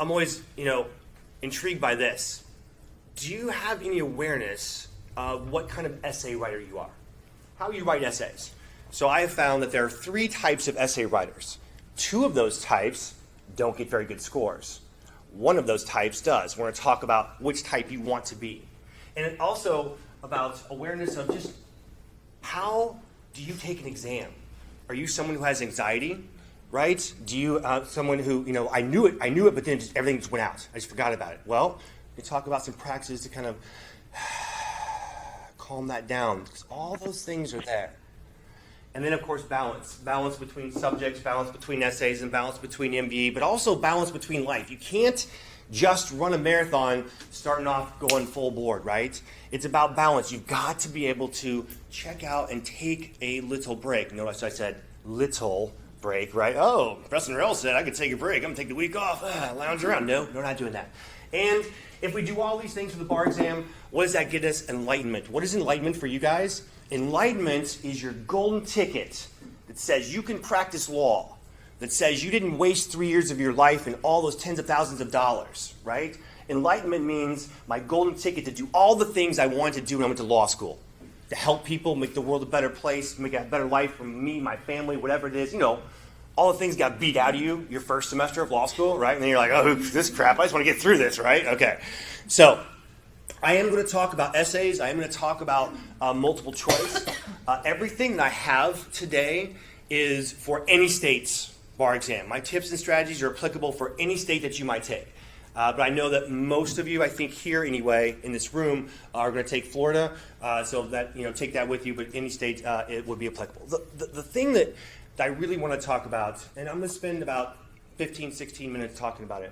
I'm always, intrigued by this. Do you have any awareness of what kind of essay writer you are? How you write essays? So I have found that there are 3 types of essay writers. 2 of those types don't get very good scores. 1 of those types does. We're going to talk about which type you want to be. And also about awareness of just how do you take an exam? Are you someone who has anxiety, right? Do you someone who, I knew it, but then everything just went out. I just forgot about it. Well, we talk about some practices to kind of calm that down, because all those things are there. And then, of course, balance. Balance between subjects, balance between essays, and balance between MBE, but also balance between life. You can't just run a marathon starting off going full board, right? It's about balance. You've got to be able to check out and take a little break. Notice I said little break, right? Oh, Preston Rell said I could take a break. I'm going to take the week off, lounge around. No, we're not doing that. And if we do all these things for the bar exam, what does that get us? Enlightenment. What is enlightenment for you guys? Enlightenment is your golden ticket that says you can practice law, that says you didn't waste 3 years of your life and all those tens of thousands of dollars, right? Enlightenment means my golden ticket to do all the things I wanted to do when I went to law school, to help people, make the world a better place, make a better life for me, my family, whatever it is. All the things got beat out of you your first semester of law school, right? And then you're like, oh, this crap, I just want to get through this, right? Okay. So I am going to talk about essays. I am going to talk about multiple choice. Everything that I have today is for any state's bar exam. My tips and strategies are applicable for any state that you might take. But I know that most of you, I think here anyway, in this room, are going to take Florida. So that, take that with you, but any state, it would be applicable. The thing that I really want to talk about, and I'm going to spend about 15, 16 minutes talking about it,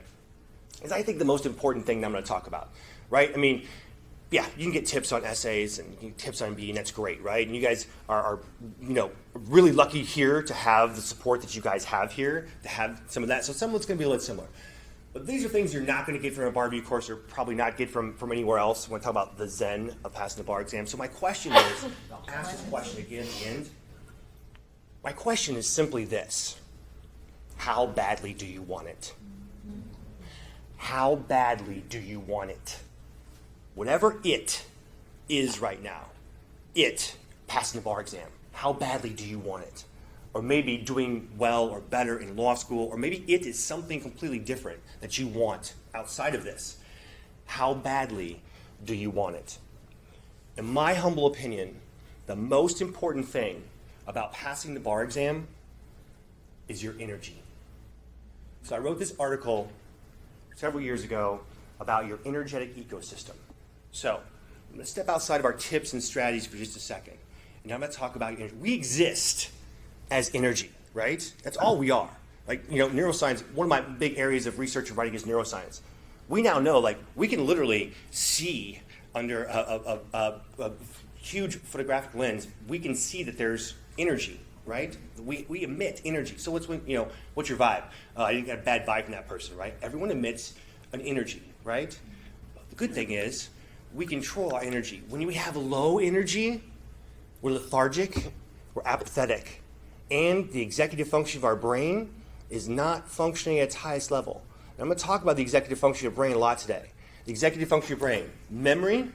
is I think the most important thing that I'm going to talk about, right? I mean, yeah, you can get tips on essays and you can get tips on MBE, and that's great, right? And you guys are really lucky here to have the support that you guys have here, to have some of that. So some of it's going to be a little similar. But these are things you're not going to get from a bar review course, or probably not get from anywhere else when I talk about the zen of passing the bar exam. So my question is, I'll ask this question again at the end. My question is simply this: how badly do you want it? How badly do you want it? Whatever it is right now, passing the bar exam, how badly do you want it? Or maybe doing well or better in law school, or maybe it is something completely different that you want outside of this. How badly do you want it? In my humble opinion, the most important thing about passing the bar exam is your energy. So I wrote this article several years ago about your energetic ecosystem. So I'm going to step outside of our tips and strategies for just a second. And I'm going to talk about your energy. We exist as energy, right? That's all we are. Like, neuroscience, one of my big areas of research and writing is neuroscience. We now know, we can literally see under a huge photographic lens, we can see that there's energy, right? We emit energy. So what's your vibe? You got a bad vibe from that person, right? Everyone emits an energy, right? The good thing is we control our energy. When we have low energy, we're lethargic, we're apathetic, and the executive function of our brain is not functioning at its highest level. And I'm going to talk about the executive function of your brain a lot today. The executive function of your brain: memory,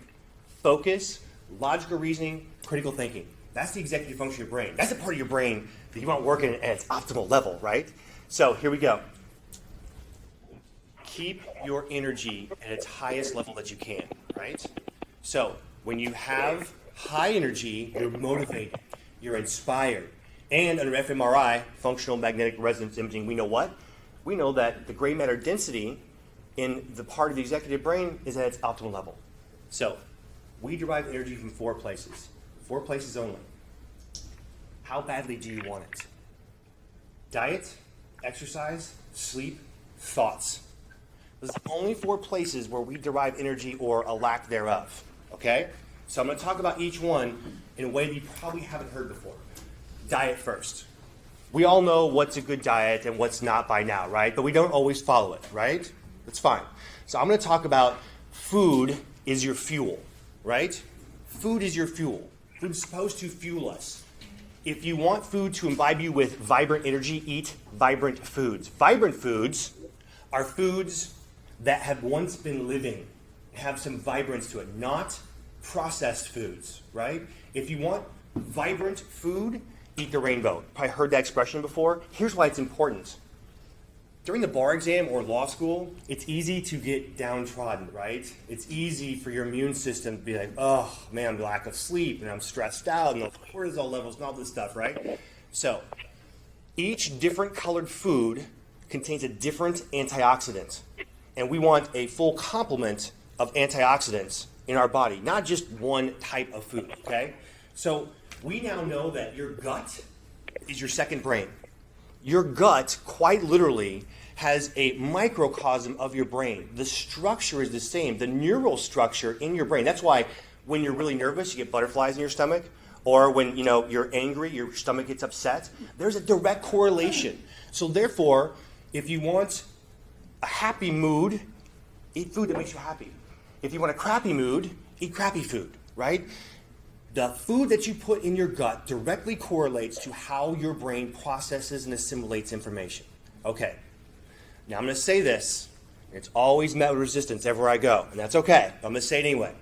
focus, logical reasoning, critical thinking. That's the executive function of your brain. That's the part of your brain that you want working at its optimal level, right? So here we go. Keep your energy at its highest level that you can, right? So when you have high energy, you're motivated, you're inspired. And under fMRI, functional magnetic resonance imaging, we know what? We know that the gray matter density in the part of the executive brain is at its optimal level. So we derive energy from 4 places. 4 places only. How badly do you want it? Diet, exercise, sleep, thoughts. Those are the only 4 places where we derive energy or a lack thereof. Okay? So I'm going to talk about each one in a way that you probably haven't heard before. Diet first. We all know what's a good diet and what's not by now, right? But we don't always follow it, right? That's fine. So I'm going to talk about food is your fuel, right? Food is your fuel. Food is supposed to fuel us. If you want food to imbibe you with vibrant energy, eat vibrant foods. Vibrant foods are foods that have once been living, have some vibrance to it, not processed foods, right? If you want vibrant food, eat the rainbow. Probably heard that expression before. Here's why it's important. During the bar exam or law school, it's easy to get downtrodden, right? It's easy for your immune system to be like, oh man, I'm lack of sleep and I'm stressed out and the cortisol levels and all this stuff, right? So each different colored food contains a different antioxidant. And we want a full complement of antioxidants in our body, not just one type of food, okay? So we now know that your gut is your second brain. Your gut, quite literally, has a microcosm of your brain. The structure is the same, the neural structure in your brain. That's why when you're really nervous, you get butterflies in your stomach, or when you're angry, your stomach gets upset. There's a direct correlation. So therefore, if you want a happy mood, eat food that makes you happy. If you want a crappy mood, eat crappy food, right? The food that you put in your gut directly correlates to how your brain processes and assimilates information. Okay, now I'm going to say this. It's always met with resistance everywhere I go, and that's okay. I'm going to say it anyway.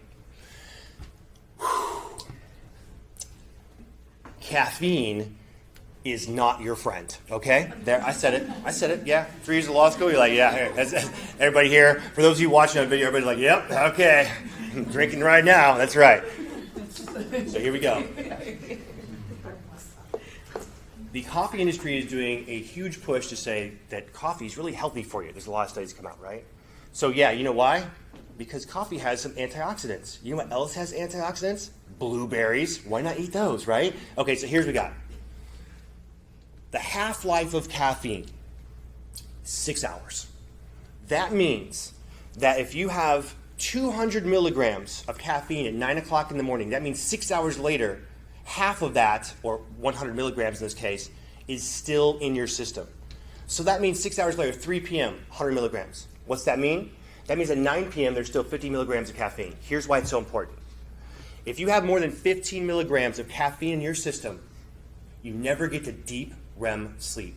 Caffeine is not your friend, okay? There, I said it, yeah. 3 years of law school, you're like, yeah, everybody here, for those of you watching on video, everybody's like, yep, okay, I'm drinking right now, that's right. So here we go. The coffee industry is doing a huge push to say that coffee is really healthy for you. There's a lot of studies come out, right? So yeah, you know why? Because coffee has some antioxidants. You know what else has antioxidants? Blueberries. Why not eat those, right? Okay, so here's what we got. The half-life of caffeine, 6 hours. That means that if you have 200 milligrams of caffeine at 9 o'clock in the morning, that means 6 hours later, half of that, or 100 milligrams in this case, is still in your system. So that means 6 hours later, 3 p.m., 100 milligrams. What's that mean? That means at 9 p.m., there's still 50 milligrams of caffeine. Here's why it's so important. If you have more than 15 milligrams of caffeine in your system, you never get to deep REM sleep.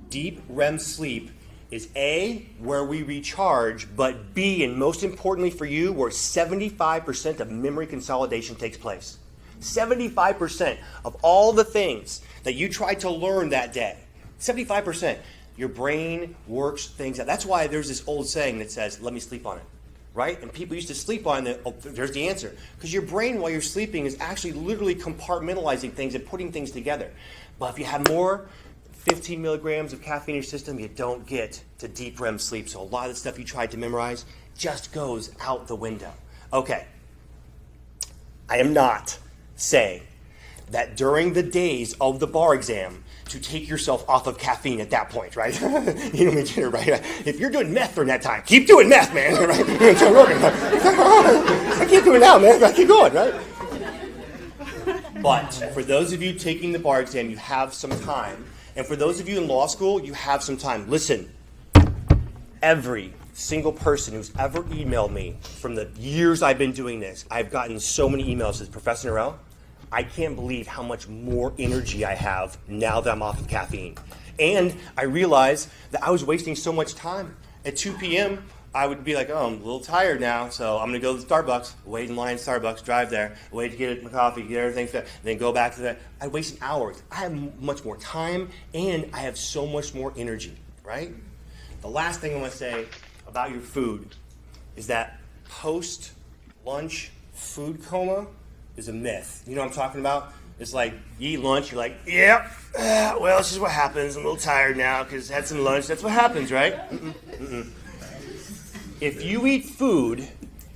Deep REM sleep is A, where we recharge, but B, and most importantly for you, where 75% of memory consolidation takes place. 75% of all the things that you tried to learn that day, 75%, your brain works things out. That's why there's this old saying that says, let me sleep on it, right? And people used to sleep on it. Oh, there's the answer. Because your brain, while you're sleeping, is actually literally compartmentalizing things and putting things together. But if you have more 15 milligrams of caffeine in your system, you don't get to deep REM sleep. So a lot of the stuff you tried to memorize just goes out the window. Okay. I am not saying that during the days of the bar exam to take yourself off of caffeine at that point, right? You know what I mean, right? If you're doing meth during that time, keep doing meth, man, right? I can't do it now, man. I keep going, right? But for those of you taking the bar exam, you have some time. And for those of you in law school, you have some time. Listen, every single person who's ever emailed me from the years I've been doing this, I've gotten so many emails that says, Professor Norell, I can't believe how much more energy I have now that I'm off of caffeine. And I realized that I was wasting so much time. At 2 p.m., I would be like, oh, I'm a little tired now, so I'm going to go to Starbucks, wait in line at Starbucks, drive there, wait to get my coffee, get everything fit, then go back to that. I wasted hours. I have much more time, and I have so much more energy, right? The last thing I want to say about your food is that post-lunch food coma is a myth. You know what I'm talking about? It's like you eat lunch, you're like, yep, well, this is what happens. I'm a little tired now because I had some lunch. That's what happens, right? If you eat food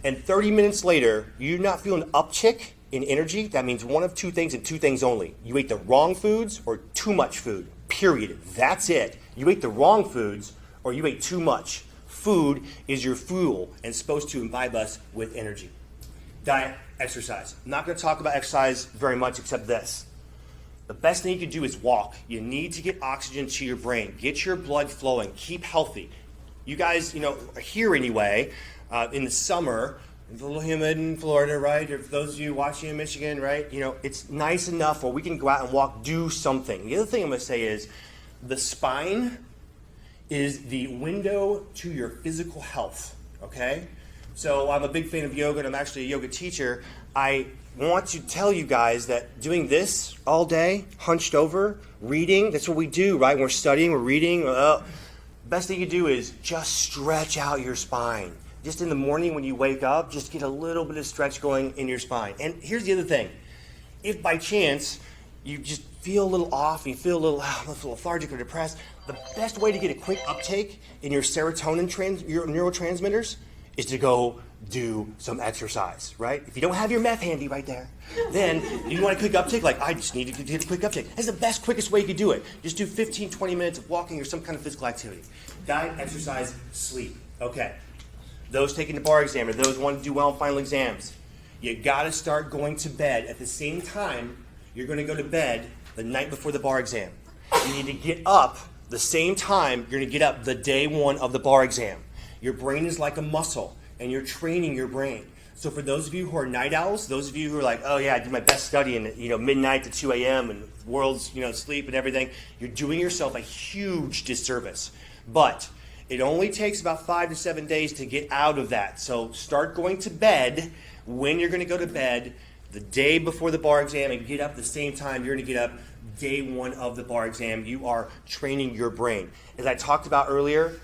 and 30 minutes later you're not feeling an uptick in energy, that means one of two things and two things only. You ate the wrong foods or too much food, period. That's it. You ate the wrong foods or you ate too much. Food is your fuel and it's supposed to imbibe us with energy. Diet, exercise. I'm not going to talk about exercise very much except this. The best thing you can do is walk. You need to get oxygen to your brain. Get your blood flowing. Keep healthy. You guys, are here anyway, in the summer, it's a little humid in Florida, right? Or for those of you watching in Michigan, right? It's nice enough where we can go out and walk, do something. The other thing I'm going to say is the spine is the window to your physical health, okay? So I'm a big fan of yoga, and I'm actually a yoga teacher. I want to tell you guys that doing this all day, hunched over, reading, that's what we do, right? We're studying, we're reading. Best thing you do is just stretch out your spine. Just in the morning when you wake up, just get a little bit of stretch going in your spine. And here's the other thing. If by chance you just feel a little off, and you feel a little lethargic or depressed, the best way to get a quick uptake in your serotonin, your neurotransmitters, is to go do some exercise, right? If you don't have your meth handy right there, then you want a quick uptake, like I just need to get a quick uptake. That's the best, quickest way you could do it. Just do 15, 20 minutes of walking or some kind of physical activity. Diet, exercise, sleep. Okay. Those taking the bar exam or those wanting to do well in final exams, you gotta start going to bed at the same time you're gonna go to bed the night before the bar exam. You need to get up the same time you're gonna get up the day one of the bar exam. Your brain is like a muscle, and you're training your brain. So for those of you who are night owls, those of you who are like, oh yeah, I did my best studying at midnight to 2 a.m. and world's sleep and everything, you're doing yourself a huge disservice. But it only takes about 5 to 7 days to get out of that. So start going to bed when you're going to go to bed the day before the bar exam and get up the same time you're going to get up day one of the bar exam. You are training your brain. As I talked about earlier,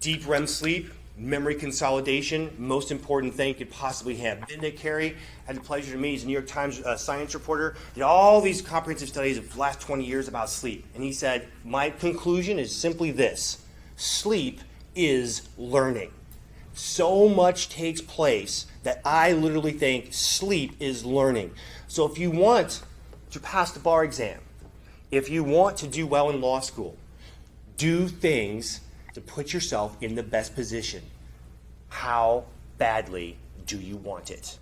deep REM sleep, memory consolidation, most important thing you could possibly have. Ben Nick Carey had the pleasure to meet. He's a New York Times science reporter. Did all these comprehensive studies of the last 20 years about sleep. And he said, my conclusion is simply this. Sleep is learning. So much takes place that I literally think sleep is learning. So if you want to pass the bar exam, if you want to do well in law school, do things to put yourself in the best position. How badly do you want it?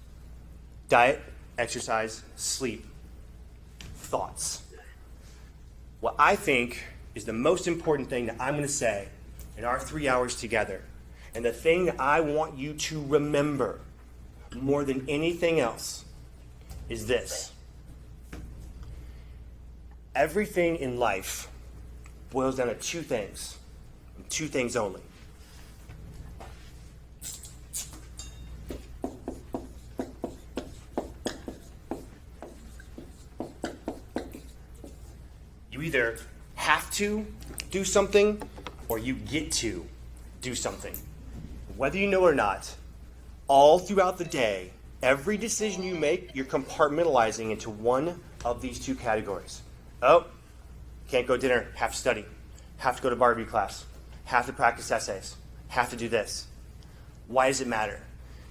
Diet, exercise, sleep, thoughts. What I think is the most important thing that I'm going to say in our 3 hours together, and the thing that I want you to remember more than anything else, is this. Everything in life boils down to two things, and two things only. You either have to do something or you get to do something. Whether you know or not, all throughout the day, every decision you make, you're compartmentalizing into one of these two categories. Oh, can't go to dinner, have to study, have to go to bar review class, have to practice essays, have to do this. Why does it matter?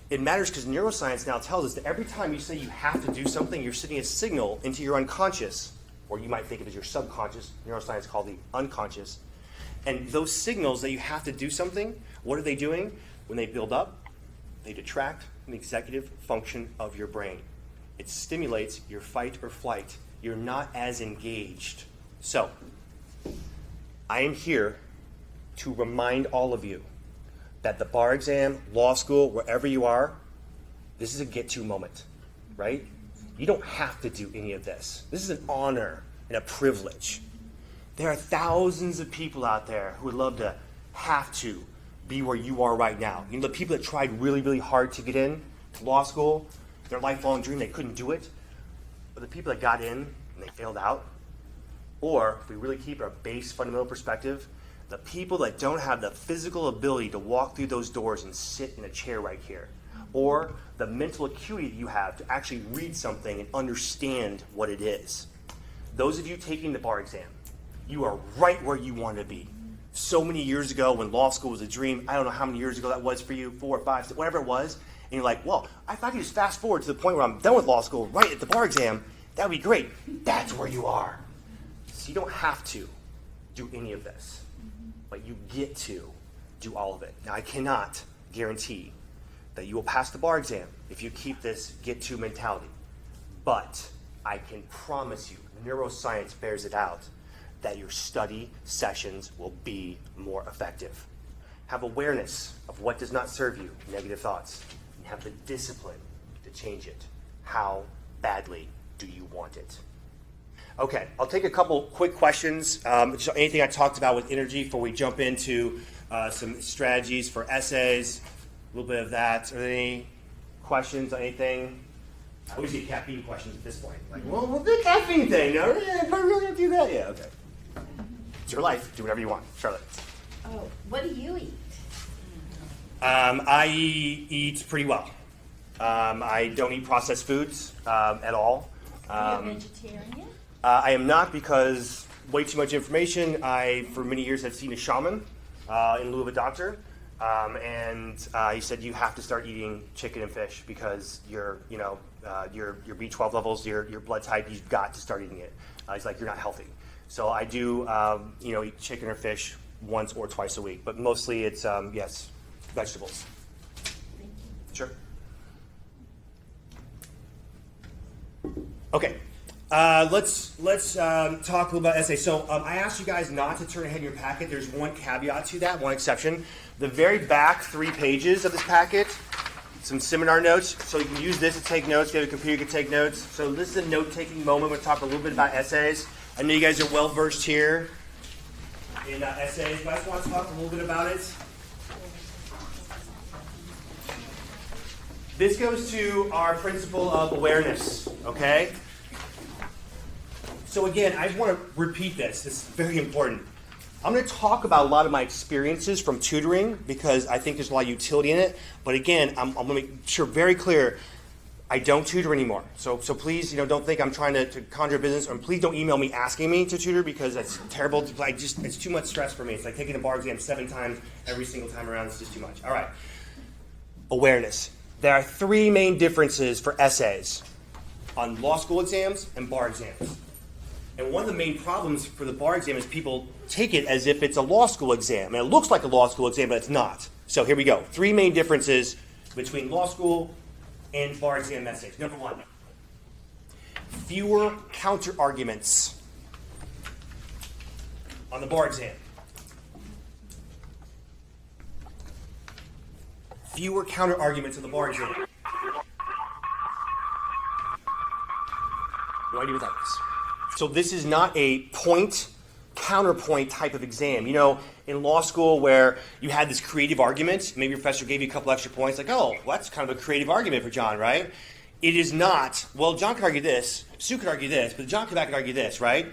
It matters because neuroscience now tells us that every time you say you have to do something, you're sending a signal into your unconscious, or you might think of it as your subconscious, neuroscience called the unconscious. And those signals that you have to do something, what are they doing? When they build up, they detract from the executive function of your brain. It stimulates your fight or flight. You're not as engaged. So, I am here to remind all of you that the bar exam, law school, wherever you are, this is a get-to moment, right? You don't have to do any of this. This is an honor and a privilege. There are thousands of people out there who would love to have to be where you are right now. You know, the people that tried really, really hard to get in to law school, their lifelong dream, they couldn't do it. But the people that got in and they failed out, or if we really keep our base fundamental perspective, the people that don't have the physical ability to walk through those doors and sit in a chair right here, or the mental acuity that you have to actually read something and understand what it is. Those of you taking the bar exam, you are right where you want to be. So many years ago when law school was a dream, I don't know how many years ago that was for you, 4 or 5, 6, whatever it was, and you're like, well, if I could just fast forward to the point where I'm done with law school, right at the bar exam, that would be great. That's where you are. So you don't have to do any of this, but you get to do all of it. Now, I cannot guarantee that you will pass the bar exam if you keep this get-to mentality, but I can promise you, neuroscience bears it out, that your study sessions will be more effective. Have awareness of what does not serve you, negative thoughts, and have the discipline to change it. How badly do you want it? Okay, I'll take a couple quick questions. Just anything I talked about with energy before we jump into some strategies for essays, a little bit of that. Are there any questions on anything? I always get caffeine questions at this point. Like, well, the caffeine thing. No, am I really going to do that? Yeah, okay. It's your life. Do whatever you want. Charlotte. Oh, what do you eat? I eat pretty well. I don't eat processed foods at all. Are you a vegetarian? I am not, because way too much information. I, for many years, have seen a shaman in lieu of a doctor. And he said you have to start eating chicken and fish because your B12 levels, your blood type, you've got to start eating it. He's like, you're not healthy. So I do, eat chicken or fish once or twice a week, but mostly it's, yes, vegetables. Thank you. Sure. Okay. Let's talk a little about essays. So I asked you guys not to turn ahead in your packet. There's one caveat to that, one exception. The very back 3 pages of this packet, some seminar notes. So you can use this to take notes. If you have a computer, you can take notes. So this is a note-taking moment. We're going to talk a little bit about essays. I know you guys are well-versed here in essays, but I just want to talk a little bit about it. This goes to our principle of awareness, okay? So again, I want to repeat this. This is very important. I'm going to talk about a lot of my experiences from tutoring because I think there's a lot of utility in it. But again, I'm going to make sure very clear, I don't tutor anymore. So please, don't think I'm trying to conjure business, or please don't email me asking me to tutor because that's terrible. It's too much stress for me. It's like taking the bar exam 7 times every single time around. It's just too much. All right. Awareness. There are 3 main differences for essays on law school exams and bar exams. And one of the main problems for the bar exam is people take it as if it's a law school exam. And it looks like a law school exam, but it's not. So here we go. 3 main differences between law school and bar exam essays. Number 1, fewer counter arguments on the bar exam. Fewer counter arguments on the bar exam. No idea what that is. So this is not a point, counterpoint type of exam. In law school where you had this creative argument, maybe your professor gave you a couple extra points, like, oh, well, that's kind of a creative argument for John, right? It is not, well, John could argue this, Sue could argue this, but John could back and argue this, right?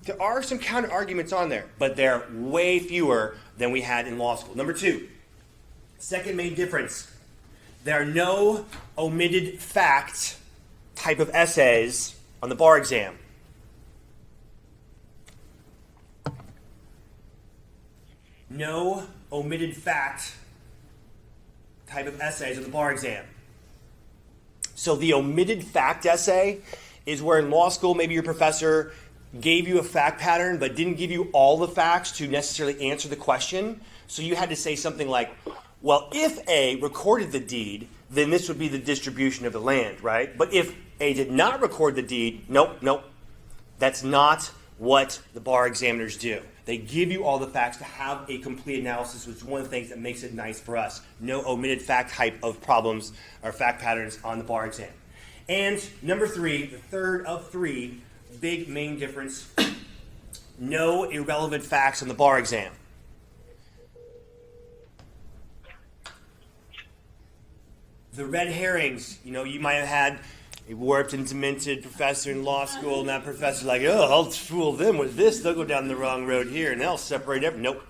There are some counter arguments on there, but they're way fewer than we had in law school. Number 2, second main difference, there are no omitted fact type of essays on the bar exam. No omitted fact type of essays on the bar exam. So the omitted fact essay is where in law school maybe your professor gave you a fact pattern but didn't give you all the facts to necessarily answer the question. So you had to say something like, well, if A recorded the deed, then this would be the distribution of the land, right? But if A did not record the deed, nope. That's not what the bar examiners do. They give you all the facts to have a complete analysis, which is one of the things that makes it nice for us. No omitted fact type of problems or fact patterns on the bar exam. And number 3, the third of 3, big main difference, no irrelevant facts on the bar exam. The red herrings, you might have had a warped and demented professor in law school, and that professor's like, oh, I'll fool them with this. They'll go down the wrong road here, and they'll separate everything. Nope.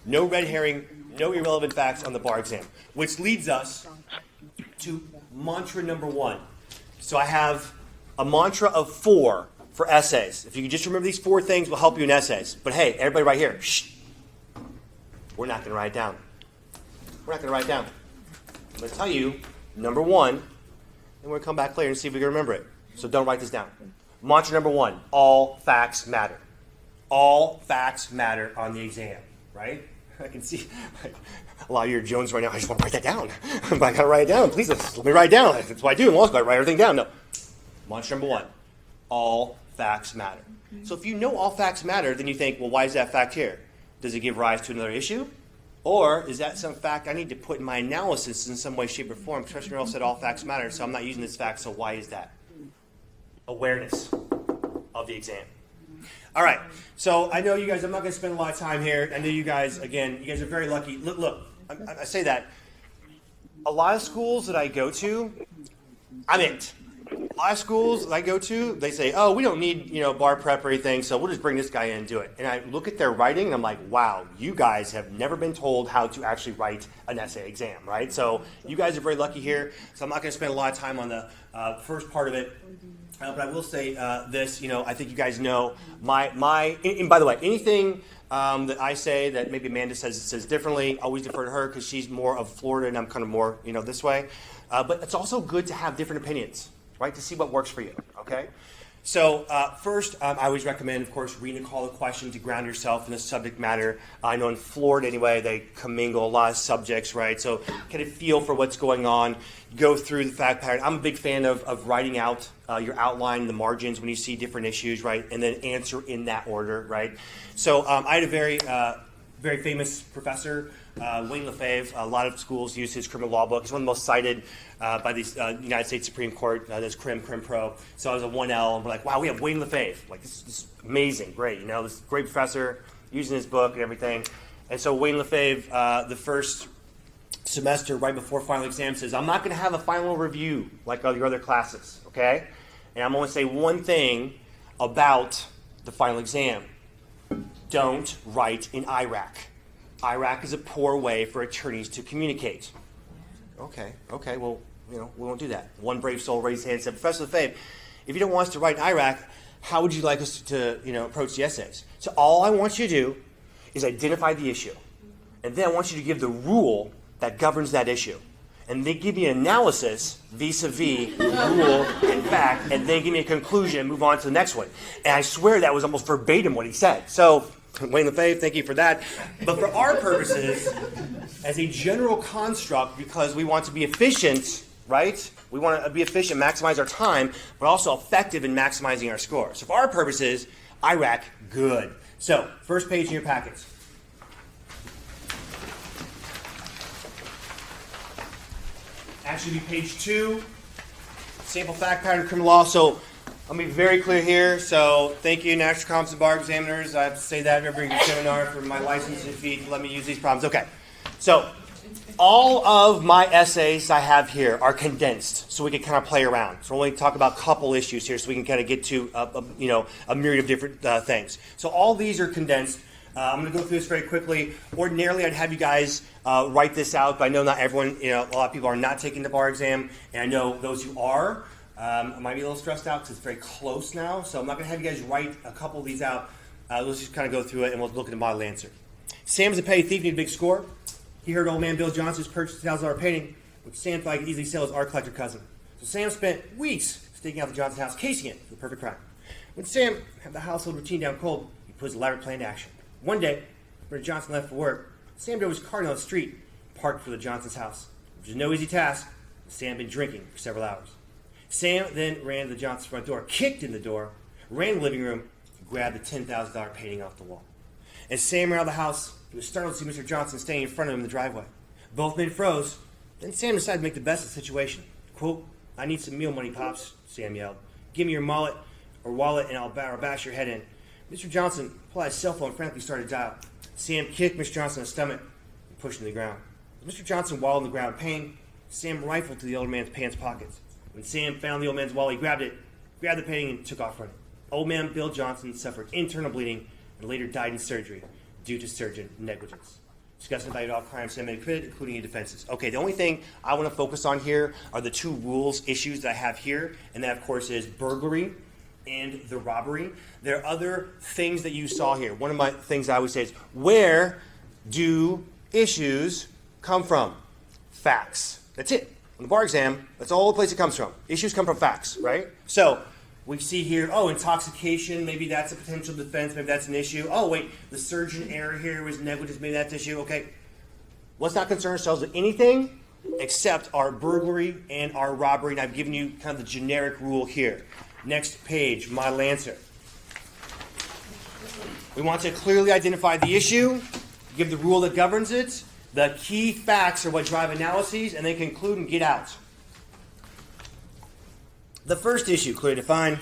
No red herring, no irrelevant facts on the bar exam. Which leads us to mantra number 1. So I have a mantra of 4 for essays. If you can just remember these 4 things, will help you in essays. But hey, everybody right here, shh. We're not going to write it down. We're not going to write it down. I'm going to tell you, number 1, and we'll come back later and see if we can remember it. So don't write this down. Mantra number 1, all facts matter. All facts matter on the exam, right? I can see a lot of you are Jones right now. I just want to write that down. But I got to write it down. Please, let me write it down. That's what I do in law school. I write everything down. No. Mantra number 1, all facts matter. So if you know all facts matter, then you think, well, why is that fact here? Does it give rise to another issue? Or is that some fact I need to put in my analysis in some way, shape, or form? Professor Merrill said all facts matter, so I'm not using this fact, so why is that? Awareness of the exam. All right. So I know you guys, I'm not going to spend a lot of time here. I know you guys, again, you guys are very lucky. Look, I say that. A lot of schools that I go to, I'm it. A lot of schools that I go to, they say, oh, we don't need, bar prep or anything, so we'll just bring this guy in and do it. And I look at their writing, and I'm like, wow, you guys have never been told how to actually write an essay exam, right? So you guys are very lucky here. So I'm not going to spend a lot of time on the first part of it. But I will say this, I think you guys know and by the way, anything that I say that maybe Amanda says differently, always defer to her because she's more of Florida and I'm kind of more, this way. But it's also good to have different opinions, right, to see what works for you, okay? So first, I always recommend, of course, reading the call to question to ground yourself in the subject matter. I know in Florida, anyway, they commingle a lot of subjects, right? So get a feel for what's going on. Go through the fact pattern. I'm a big fan of writing out your outline, the margins when you see different issues, right? And then answer in that order, right? So I had a very famous professor, Wayne Lefebvre. A lot of schools use his criminal law book. It's one of the most cited by the United States Supreme Court. There's Crim Pro. So I was a 1L, and we're like, wow, we have Wayne Lefebvre. Like, this is amazing, great. This great professor using his book and everything. And so Wayne Lefebvre, the first semester, right before final exam, says, I'm not going to have a final review like all your other classes, okay? And I'm going to say one thing about the final exam. Don't write in IRAC. IRAC is a poor way for attorneys to communicate. Okay, well, we won't do that. One brave soul raised his hand and said, Professor Lefebvre, if you don't want us to write in IRAC, how would you like us to approach the essays? So all I want you to do is identify the issue. And then I want you to give the rule that governs that issue. And then give me an analysis vis-a-vis rule and fact, and then give me a conclusion and move on to the next one. And I swear that was almost verbatim what he said. So, Wayne Lefebvre, thank you for that. But for our purposes, as a general construct, because we want to be efficient, right? We want to be efficient, maximize our time, but also effective in maximizing our score. So for our purposes, IRAC, good. So, first page in your packets. Actually, be page 2, sample fact pattern criminal law. So let me be very clear here. So thank you, National Comps and Bar Examiners. I have to say that every seminar for my licensing fee to let me use these problems. Okay, so all of my essays I have here are condensed, so we can kind of play around. So we'll only talk about a couple issues here, so we can kind of get to a myriad of different things. So all these are condensed. I'm going to go through this very quickly. Ordinarily, I'd have you guys write this out, but I know not everyone, a lot of people are not taking the bar exam, and I know those who are might be a little stressed out because it's very close now, so I'm not going to have you guys write a couple of these out. Let's just kind of go through it, and we'll look at the model answer. Sam's a petty thief, need a big score. He heard old man Bill Johnson's purchased a $1,000 painting, which Sam thought he could easily sell his art collector cousin. So Sam spent weeks staking out the Johnson house, casing it for the perfect crime. When Sam had the household routine down cold, he put his elaborate plan to action. One day, when Johnson left for work, Sam drove his car down the street, parked for the Johnson's house, which is no easy task. Sam had been drinking for several hours. Sam then ran to the Johnson's front door, kicked in the door, ran to the living room, and grabbed the $10,000 painting off the wall. As Sam ran out of the house, he was startled to see Mr. Johnson standing in front of him in the driveway. Both men froze. Then Sam decided to make the best of the situation. Quote, I need some meal money, Pops, Sam yelled. Give me your wallet, and I'll bash your head in. Mr. Johnson pulled out his cell phone and frantically started to dial. Sam kicked Mr. Johnson in the stomach and pushed him to the ground. As Mr. Johnson wallowed on the ground in pain, Sam rifled to the old man's pants pockets. When Sam found the old man's wallet, he grabbed the painting, and took off running. Old man Bill Johnson suffered internal bleeding and later died in surgery due to surgeon negligence. Discussing about all crimes Sam had committed, including any defenses. Okay, the only thing I want to focus on here are the two rules issues that I have here, and that, of course, is burglary and the robbery. There are other things that you saw here. One of my things I always say is, where do issues come from? Facts. That's it. On the bar exam, that's all the place it comes from. Issues come from facts, right? So we see here, intoxication, maybe that's a potential defense, maybe that's an issue. Oh, wait, the surgeon error here was negligence, maybe that's an issue. Okay, let's not concern ourselves with anything except our burglary and our robbery, and I've given you kind of the generic rule here. Next page, model answer. We want to clearly identify the issue, give the rule that governs it. The key facts are what drive analyses, and then conclude and get out. The first issue, clearly defined.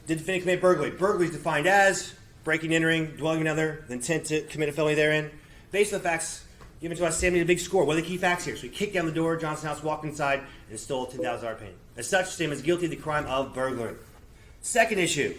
Did the defendant commit burglary? Burglary is defined as breaking, entering, dwelling in another, the intent to commit a felony therein. Based on the facts given to us, Sam needed a big score. What are the key facts here? So he kicked down the door, Johnson House, walked inside, and stole a $10,000 painting. As such, Sam is guilty of the crime of burglary. Second issue,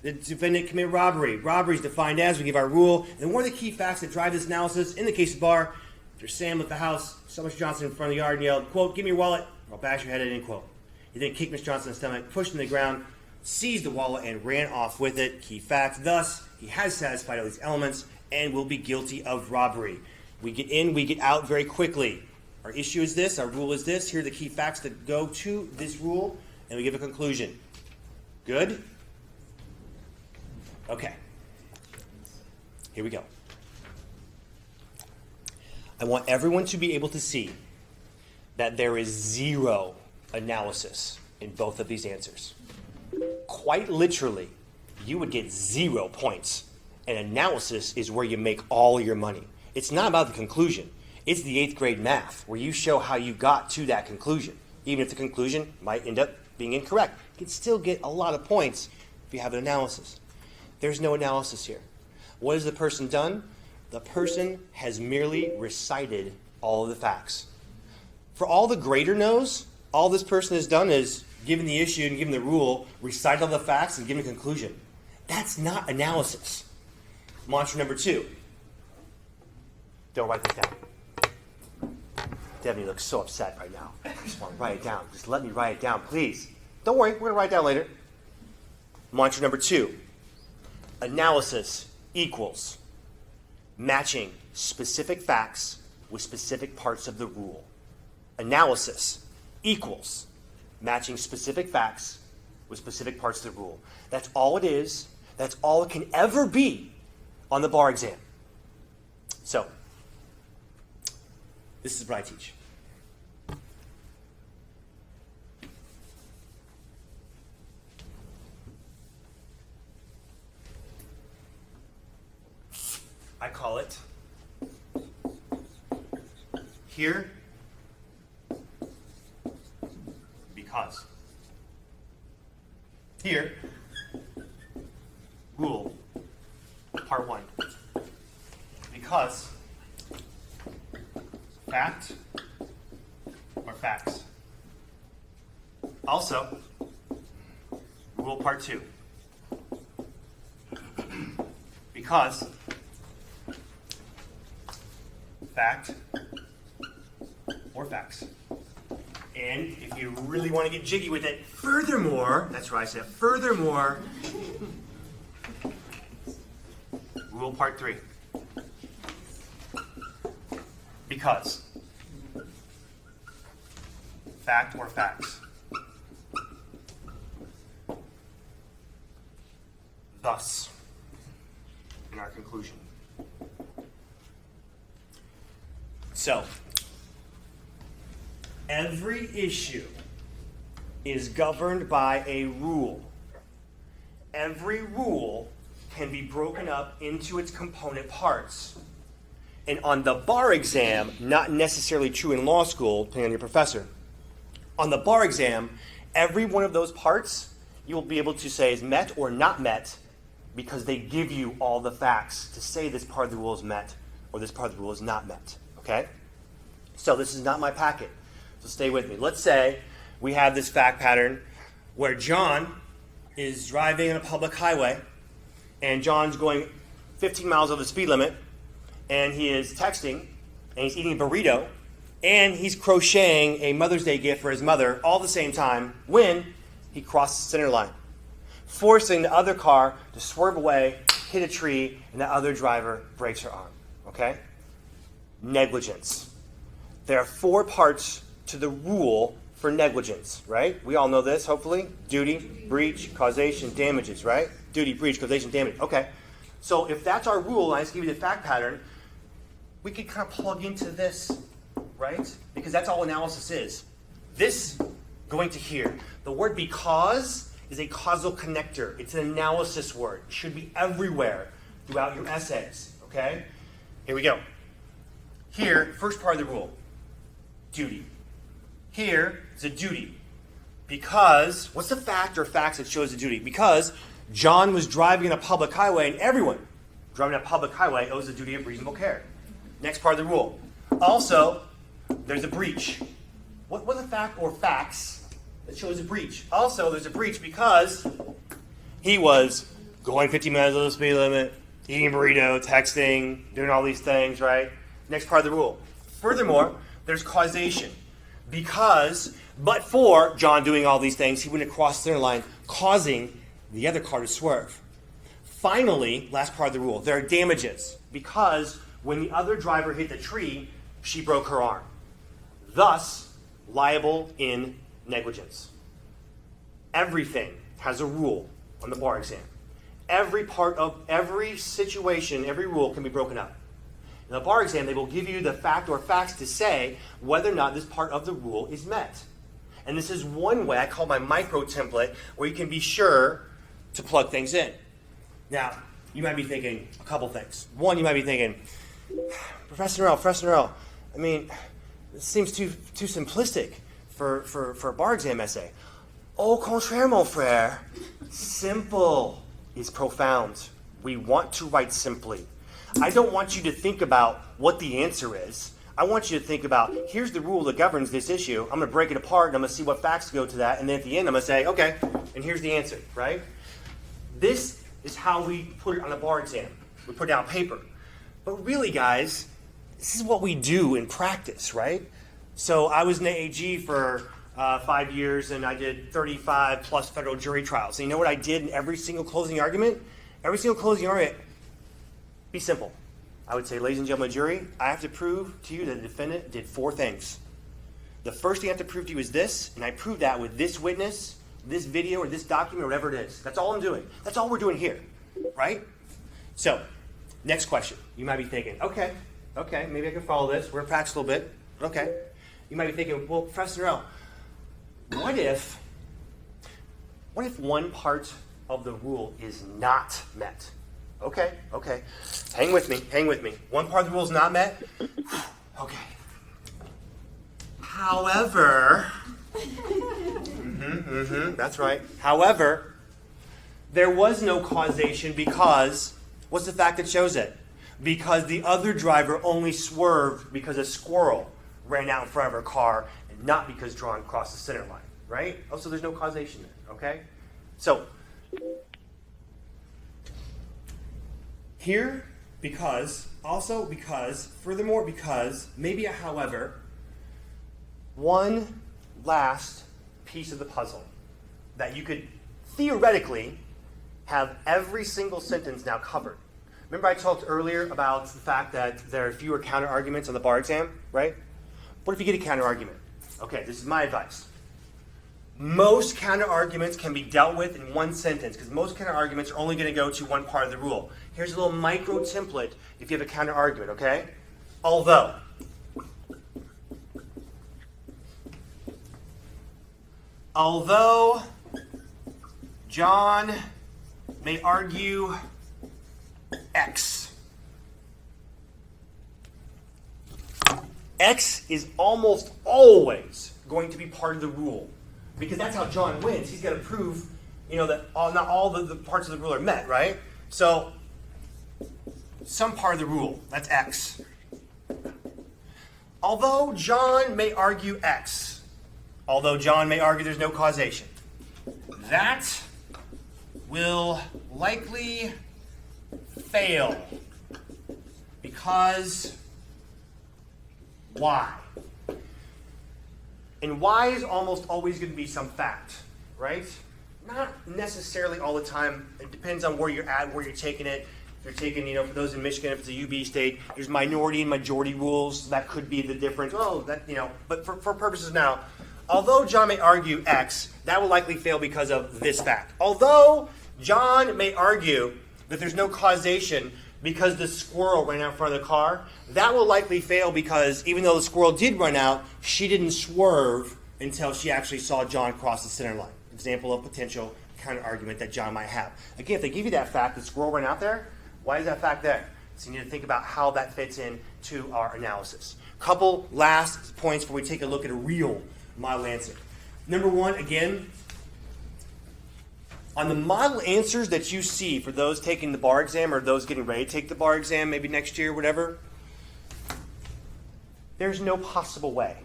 the defendant committed robbery. Robbery is defined as, we give our rule, and one of the key facts that drive this analysis, in the case of Barr, after Sam left the house, saw Mr. Johnson in front of the yard and yelled, quote, "Give me your wallet, or I'll bash your head in," end quote. He then kicked Mr. Johnson in the stomach, pushed him to the ground, seized the wallet, and ran off with it. Key facts. Thus, he has satisfied all these elements and will be guilty of robbery. We get in, we get out very quickly. Our issue is this, our rule is this. Here are the key facts that go to this rule, and we give a conclusion. Good? Okay. Here we go. I want everyone to be able to see that there is zero analysis in both of these answers. Quite literally, you would get 0 points. And analysis is where you make all your money. It's not about the conclusion. It's the 8th grade math, where you show how you got to that conclusion. Even if the conclusion might end up being incorrect, you can still get a lot of points if you have an analysis. There's no analysis here. What has the person done? The person has merely recited all of the facts. For all the grader knows, all this person has done is given the issue and given the rule, recited all the facts and given a conclusion. That's not analysis. Mantra number 2. Don't write this down. Debbie looks so upset right now. I just want to write it down. Just let me write it down, please. Don't worry, we're going to write it down later. Mantra number 2. Analysis equals matching specific facts with specific parts of the rule. Analysis equals matching specific facts with specific parts of the rule. That's all it is. That's all it can ever be on the bar exam. So, this is what I teach. I call it here because. Here, rule, part 1. Because fact or facts. Also, rule part 2. Because fact or facts. And if you really want to get jiggy with it, furthermore, that's right, I said furthermore, rule part 3. Because fact or facts. Thus, in our conclusion. So, every issue is governed by a rule. Every rule can be broken up into its component parts. And on the bar exam, not necessarily true in law school, depending on your professor, on the bar exam, every one of those parts you will be able to say is met or not met because they give you all the facts to say this part of the rule is met or this part of the rule is not met. Okay? So this is not my packet. So stay with me. Let's say we have this fact pattern where John is driving on a public highway and John's going 15 miles over the speed limit and he is texting and he's eating a burrito and he's crocheting a Mother's Day gift for his mother all at the same time when he crosses the center line, forcing the other car to swerve away, hit a tree, and the other driver breaks her arm. Okay? Negligence. There are 4 parts to the rule for negligence, right? We all know this, hopefully. Duty, breach, causation, damages, right? Duty, breach, causation, damage. Okay. So if that's our rule, and I just give you the fact pattern, we could kind of plug into this, right? Because that's all analysis is. This going to here. The word because is a causal connector. It's an analysis word. It should be everywhere throughout your essays, okay? Here we go. Here, first part of the rule, duty. Here is a duty. Because, what's the fact or facts that shows the duty? Because John was driving on a public highway, and everyone driving on a public highway owes the duty of reasonable care. Next part of the rule. Also, there's a breach. What was the fact or facts that shows a breach? Also, there's a breach because he was going 50 miles over the speed limit, eating a burrito, texting, doing all these things, right? Next part of the rule. Furthermore, there's causation. Because, but for John doing all these things, he wouldn't have crossed the center line, causing the other car to swerve. Finally, last part of the rule, there are damages. Because when the other driver hit the tree, she broke her arm. Thus, liable in negligence. Everything has a rule on the bar exam. Every part of every situation, every rule can be broken up. In the bar exam, they will give you the fact or facts to say whether or not this part of the rule is met. And this is one way I call my micro template where you can be sure to plug things in. Now, you might be thinking a couple things. One, you might be thinking, Professor Norrell, I mean, this seems too simplistic for a bar exam essay. Au contraire, mon frère. Simple is profound. We want to write simply. I don't want you to think about what the answer is. I want you to think about, here's the rule that governs this issue. I'm going to break it apart, and I'm going to see what facts go to that, and then at the end, I'm going to say, okay, and here's the answer, right? This is how we put it on a bar exam. We put it down on paper. But really, guys, this is what we do in practice, right? So I was an AAG for 5 years, and I did 35 plus federal jury trials. And you know what I did in every single closing argument? Every single closing argument, be simple. I would say, ladies and gentlemen of the jury, I have to prove to you that the defendant did 4 things. The first thing I have to prove to you is this, and I prove that with this witness, this video, or this document, or whatever it is. That's all I'm doing. That's all we're doing here, right? So, next question. You might be thinking, okay, maybe I can follow this. We're going to practice a little bit. Okay. You might be thinking, well, Professor Norrell, what if one part of the rule is not met? Okay. Hang with me. One part of the rule is not met? Okay. However, that's right. However, there was no causation because, what's the fact that shows it? Because the other driver only swerved because a squirrel ran out in front of her car and not because John crossed the center line, right? Oh, so there's no causation there, okay? So, here, because, also because, furthermore because, maybe a however, one last piece of the puzzle that you could theoretically have every single sentence now covered. Remember I talked earlier about the fact that there are fewer counter arguments on the bar exam, right? What if you get a counter argument? Okay, this is my advice. Most counter arguments can be dealt with in one sentence because most counter arguments are only going to go to one part of the rule. Here's a little micro template if you have a counter argument, okay? Although John may argue X. X is almost always going to be part of the rule because that's how John wins. He's got to prove, that not all the parts of the rule are met, right? So, some part of the rule, that's X. Although John may argue X, although John may argue there's no causation, that will likely fail because why? And why is almost always going to be some fact, right? Not necessarily all the time. It depends on where you're at, where you're taking it. If you're taking, for those in Michigan, if it's a UB state, there's minority and majority rules. That could be the difference. But for purposes now, although John may argue X, that will likely fail because of this fact. Although John may argue that there's no causation because the squirrel ran out in front of the car, that will likely fail because even though the squirrel did run out, she didn't swerve until she actually saw John cross the center line. Example of potential counter argument that John might have. Again, if they give you that fact, the squirrel ran out there, why is that fact there? So you need to think about how that fits into our analysis. Couple last points before we take a look at a real model answer. Number one, again, on the model answers that you see for those taking the bar exam or those getting ready to take the bar exam maybe next year, whatever, there's no possible way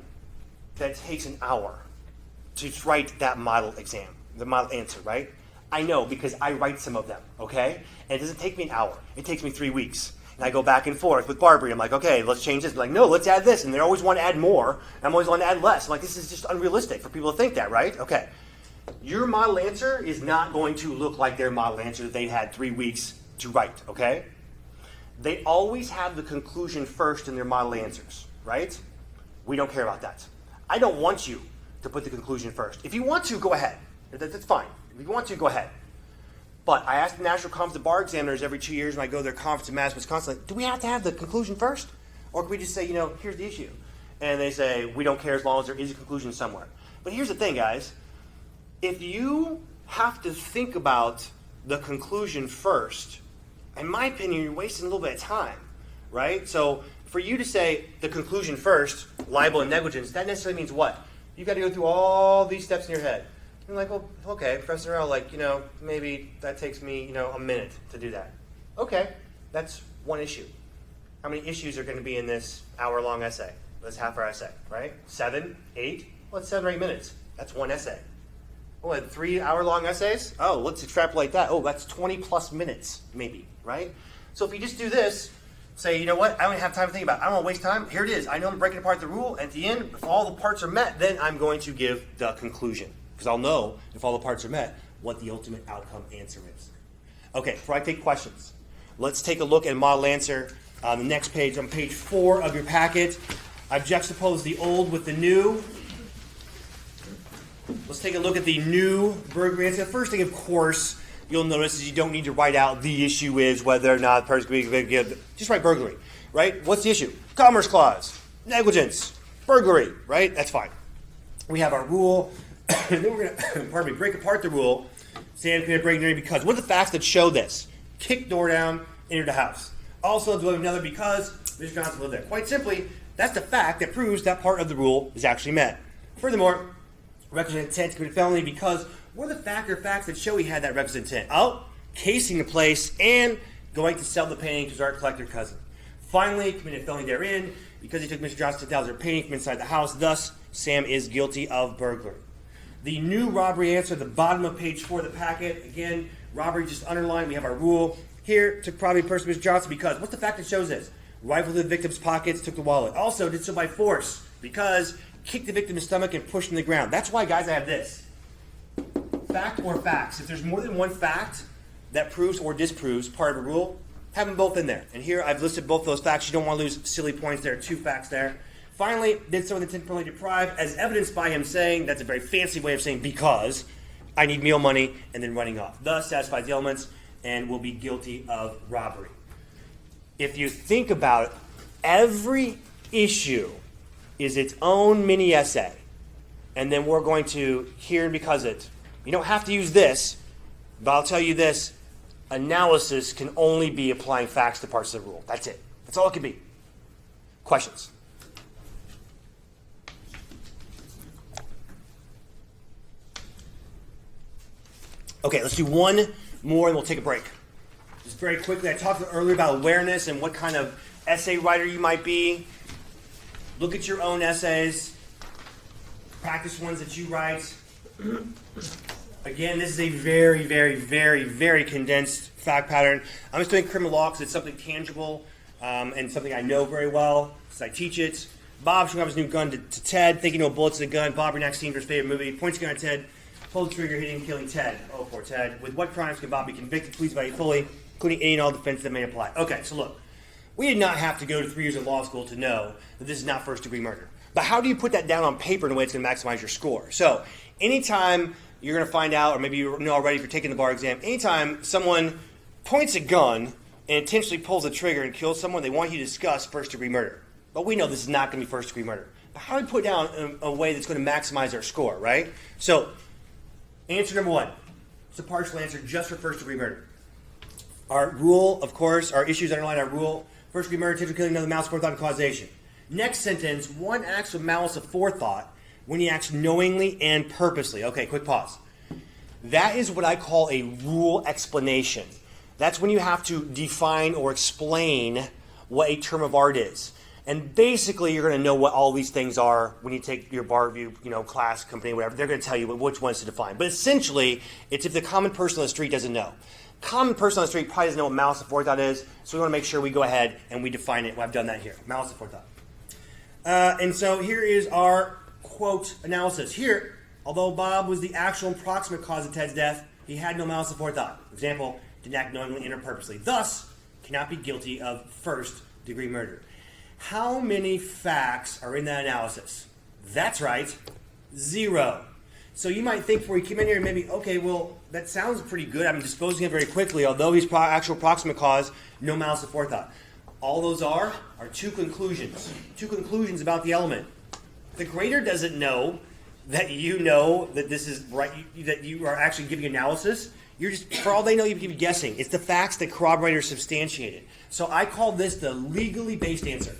that it takes an hour to write that model exam, the model answer, right? I know because I write some of them, okay? And it doesn't take me an hour. It takes me 3 weeks. And I go back and forth with Barbary. I'm like, okay, let's change this. I'm like, no, let's add this. And they always want to add more. And I'm always wanting to add less. I'm like, this is just unrealistic for people to think that, right? Okay. Your model answer is not going to look like their model answer that they had 3 weeks to write, okay? They always have the conclusion first in their model answers, right? We don't care about that. I don't want you to put the conclusion first. If you want to, go ahead. That's fine. If you want to, go ahead. But I ask the National Conference of Bar Examiners every 2 years when I go to their conference in Madison, Wisconsin, like, do we have to have the conclusion first? Or can we just say, here's the issue? And they say, we don't care as long as there is a conclusion somewhere. But here's the thing, guys. If you have to think about the conclusion first, in my opinion, you're wasting a little bit of time, right? So for you to say the conclusion first, libel and negligence, that necessarily means what? You've got to go through all these steps in your head. I'm like, well, okay, Professor L, maybe that takes me, a minute to do that. Okay, that's one issue. How many issues are going to be in this hour-long essay? That's half our essay, right? 7, 8? Well, it's 7 or 8 minutes. That's one essay. Oh, and 3 hour-long essays? Oh, let's extrapolate that. Oh, that's 20-plus minutes, maybe, right? So if you just do this, say, you know what, I don't have time to think about it. I don't want to waste time. Here it is. I know I'm breaking apart the rule. At the end, if all the parts are met, then I'm going to give the conclusion. Because I'll know, if all the parts are met, what the ultimate outcome answer is. Okay, before I take questions, let's take a look at model answer on the next page, on page 4 of your packet. I've juxtaposed the old with the new. Let's take a look at the new burglary answer. The first thing, of course, you'll notice is you don't need to write out the issue is whether or not the person can be given. Just write burglary, right? What's the issue? Commerce clause, negligence, burglary, right? That's fine. We have our rule. And then we're going to break apart the rule. Sam committed burglary because. What are the facts that show this? Kick door down, enter the house. Also dwelling another because Mr. Johnson lived there. Quite simply, that's the fact that proves that part of the rule is actually met. Furthermore, requisite intent to commit a felony because what are the facts that show he had that requisite intent? Oh, casing the place and going to sell the painting to his art collector cousin. Finally, committed a felony therein because he took Mr. Johnson's $10,000 painting from inside the house. Thus, Sam is guilty of burglary. The new robbery answer at the bottom of page 4 of the packet. Again, robbery just underlined. We have our rule. Here, took property of person Mr. Johnson because what's the fact that shows this? Rifled through the victim's pockets, took the wallet. Also did so by force because kicked the victim in the stomach and pushed him to the ground. That's why, guys, I have this. Fact or facts. If there's more than one fact that proves or disproves part of a rule, have them both in there. And here I've listed both those facts. You don't want to lose silly points. There are 2 facts there. Finally, did so with intent to criminally deprive, as evidenced by him saying, that's a very fancy way of saying because I need meal money, and then running off. Thus satisfies the elements and will be guilty of robbery. If you think about it, every issue is its own mini essay. And then we're going to here and because it. You don't have to use this, but I'll tell you this. Analysis can only be applying facts to parts of the rule. That's it. That's all it can be. Questions? Okay, let's do one more and we'll take a break. Just very quickly, I talked earlier about awareness and what kind of essay writer you might be. Look at your own essays. Practice ones that you write. Again, this is a very, very, very, very condensed fact pattern. I'm just doing criminal law because it's something tangible and something I know very well because I teach it. Bob showing off his new gun to Ted, thinking no bullets in the gun. Bob reenacts scene for his favorite movie. Points the gun at Ted. Pull the trigger, hitting and killing Ted. Oh, poor Ted. With what crimes can Bob be convicted? Please evaluate fully, including any and all defenses that may apply. Okay, so look. We did not have to go to 3 years of law school to know that this is not first-degree murder. But how do you put that down on paper in a way that's going to maximize your score? So anytime you're going to find out, or maybe you know already if you're taking the bar exam, anytime someone points a gun and intentionally pulls the trigger and kills someone, they want you to discuss first-degree murder. But we know this is not going to be first-degree murder. But how do we put it down in a way that's going to maximize our score, right? So answer number 1. It's a partial answer just for first-degree murder. Our rule, of course, our issues underline our rule. First-degree murder, intentional killing, another malice, forethought, and causation. Next sentence, one acts with malice of forethought when he acts knowingly and purposely. Okay, quick pause. That is what I call a rule explanation. That's when you have to define or explain what a term of art is. And basically, you're going to know what all these things are when you take your bar review, class, company, whatever. They're going to tell you which ones to define. But essentially, it's if the common person on the street doesn't know. Common person on the street probably doesn't know what malice aforethought is, so we want to make sure we go ahead and we define it. Well, I've done that here. Malice aforethought. And so here is our quote analysis. Here, although Bob was the actual and proximate cause of Ted's death, he had no malice aforethought. For example, did not act knowingly and or purposely. Thus, cannot be guilty of first-degree murder. How many facts are in that analysis? That's right, 0. So you might think before you came in here, maybe, okay, well, that sounds pretty good. I'm disposing of it very quickly. Although he's actual proximate cause, no malice aforethought. All those are two conclusions. Two conclusions about the element. The grader doesn't know that you know that this is right, that you are actually giving analysis. You're just, for all they know, you can be guessing. It's the facts that corroborate or substantiate it. So I call this the legally based answer.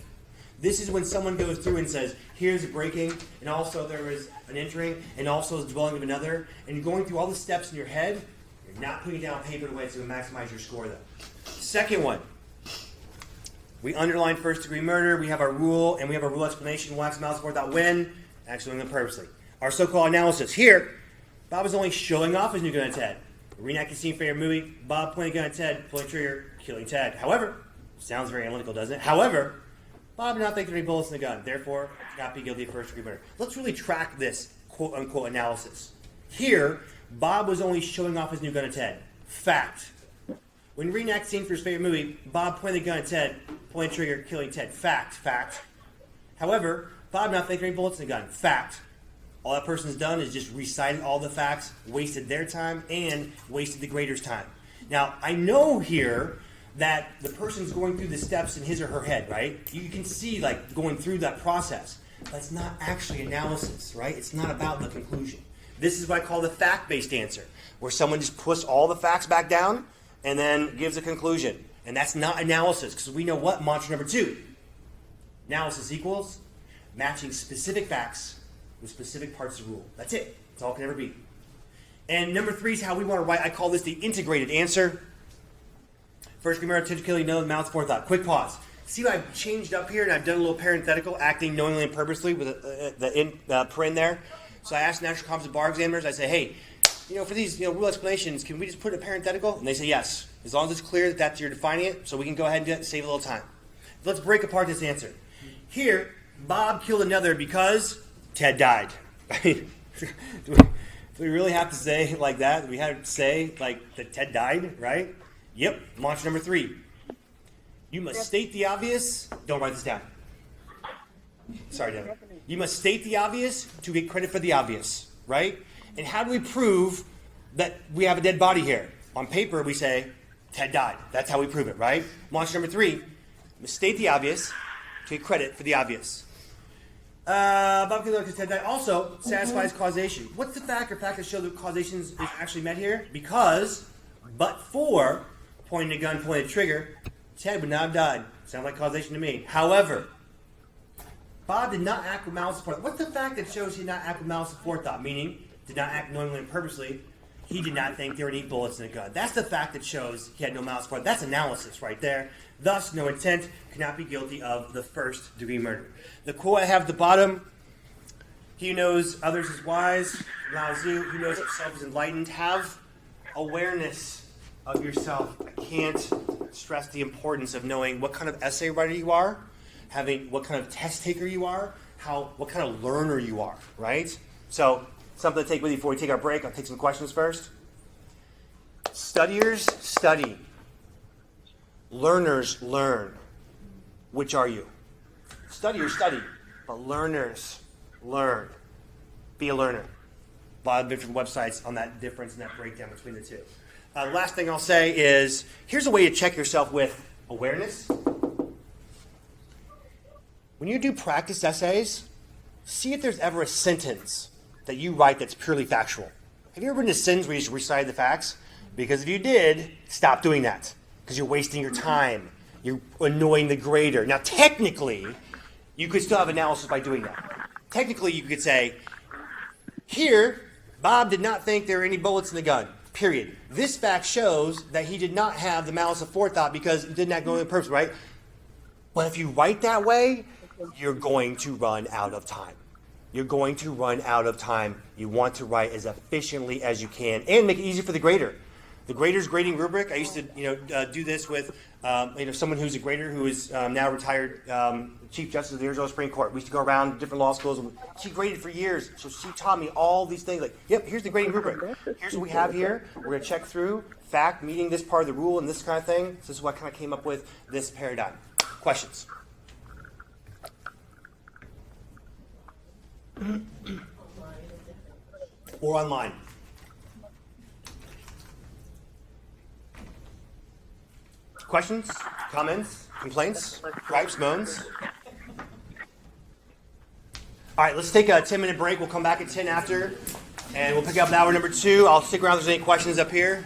This is when someone goes through and says, here's a breaking, and also there was an entering, and also the dwelling of another, and you're going through all the steps in your head. You're not putting it down on paper in a way to maximize your score, though. Second one, we underline first-degree murder. We have our rule, and we have our rule explanation. We'll ask malice aforethought when, actually doing it purposely. Our so-called analysis. Here, Bob is only showing off his new gun at Ted. Reenacting scene from your movie, Bob pointing gun at Ted, pulling trigger, killing Ted. However, sounds very analytical, doesn't it? However, Bob did not think there were any bullets in the gun, therefore, cannot be guilty of first-degree murder. Let's really track this quote-unquote analysis. Here, Bob was only showing off his new gun at Ted. Fact. When reenacting scene for his favorite movie, Bob pointing the gun at Ted, pulling trigger, killing Ted. Fact. Fact. However, Bob did not think there were any bullets in the gun. Fact. All that person's done is just recited all the facts, wasted their time, and wasted the grader's time. Now, I know here that the person's going through the steps in his or her head, right? You can see, going through that process. But it's not actually analysis, right? It's not about the conclusion. This is what I call the fact-based answer, where someone just puts all the facts back down and then gives a conclusion. And that's not analysis, because we know what? Mantra number 2. Analysis equals matching specific facts with specific parts of the rule. That's it. That's all it can ever be. And number 3 is how we want to write. I call this the integrated answer. First degree murder, intentional killing, no malice aforethought. Quick pause. See what I've changed up here, and I've done a little parenthetical, acting knowingly and purposely with the paren there. So I asked natural competent bar examiners, I say, hey, for these rule explanations, can we just put a parenthetical? And they say yes, as long as it's clear that that's you're defining it, so we can go ahead and save a little time. Let's break apart this answer. Here, Bob killed another because Ted died. Do we really have to say it like that? We have to say that Ted died, right? Yep. Mantra number 3. You must state the obvious. Don't write this down. Sorry, Devin. You must state the obvious to get credit for the obvious, right? And how do we prove that we have a dead body here? On paper, we say Ted died. That's how we prove it, right? Mantra number 3. You must state the obvious to get credit for the obvious. Bob killed because Ted died also satisfies causation. What's the fact or fact that shows that causation is actually met here? Because, but for pointing a gun, pointing a trigger, Ted would not have died. Sounds like causation to me. However, Bob did not act with malice aforethought. What's the fact that shows he did not act with malice aforethought? Meaning, did not act knowingly and purposely. He did not think there were any bullets in the gun. That's the fact that shows he had no malice aforethought. That's analysis right there. Thus, no intent, cannot be guilty of the first-degree murder. The quote I have at the bottom, he who knows others is wise, Lao Tzu, who knows himself is enlightened. Have awareness of yourself. I can't stress the importance of knowing what kind of essay writer you are, having what kind of test taker you are, what kind of learner you are, right? So, something to take with you before we take our break. I'll take some questions first. Studiers study. Learners learn. Which are you? Studiers study, but learners learn. Be a learner. A lot of different websites on that difference and that breakdown between the two. Last thing I'll say is, here's a way to check yourself with awareness. When you do practice essays, see if there's ever a sentence that you write that's purely factual. Have you ever written a sentence where you just recited the facts? Because if you did, stop doing that. Because you're wasting your time. You're annoying the grader. Now, technically, you could still have analysis by doing that. Technically, you could say, Here, Bob did not think there were any bullets in the gun, period. This fact shows that he did not have the malice of forethought because it did not go in purpose, right? But if you write that way, you're going to run out of time. You're going to run out of time. You want to write as efficiently as you can and make it easy for the grader. The grader's grading rubric, I used to do this with someone who's a grader who is now retired Chief Justice of the Arizona Supreme Court. We used to go around different law schools. And she graded for years, so she taught me all these things. Like, yep, here's the grading rubric. Here's what we have here. We're going to check through fact, meeting this part of the rule, and this kind of thing. So this is what I kind of came up with this paradigm. Questions? Or online? Questions? Comments? Complaints? Gripes? Moans? All right, let's take a 10-minute break. We'll come back at 10 after, and we'll pick up hour number 2. I'll stick around if there's any questions up here.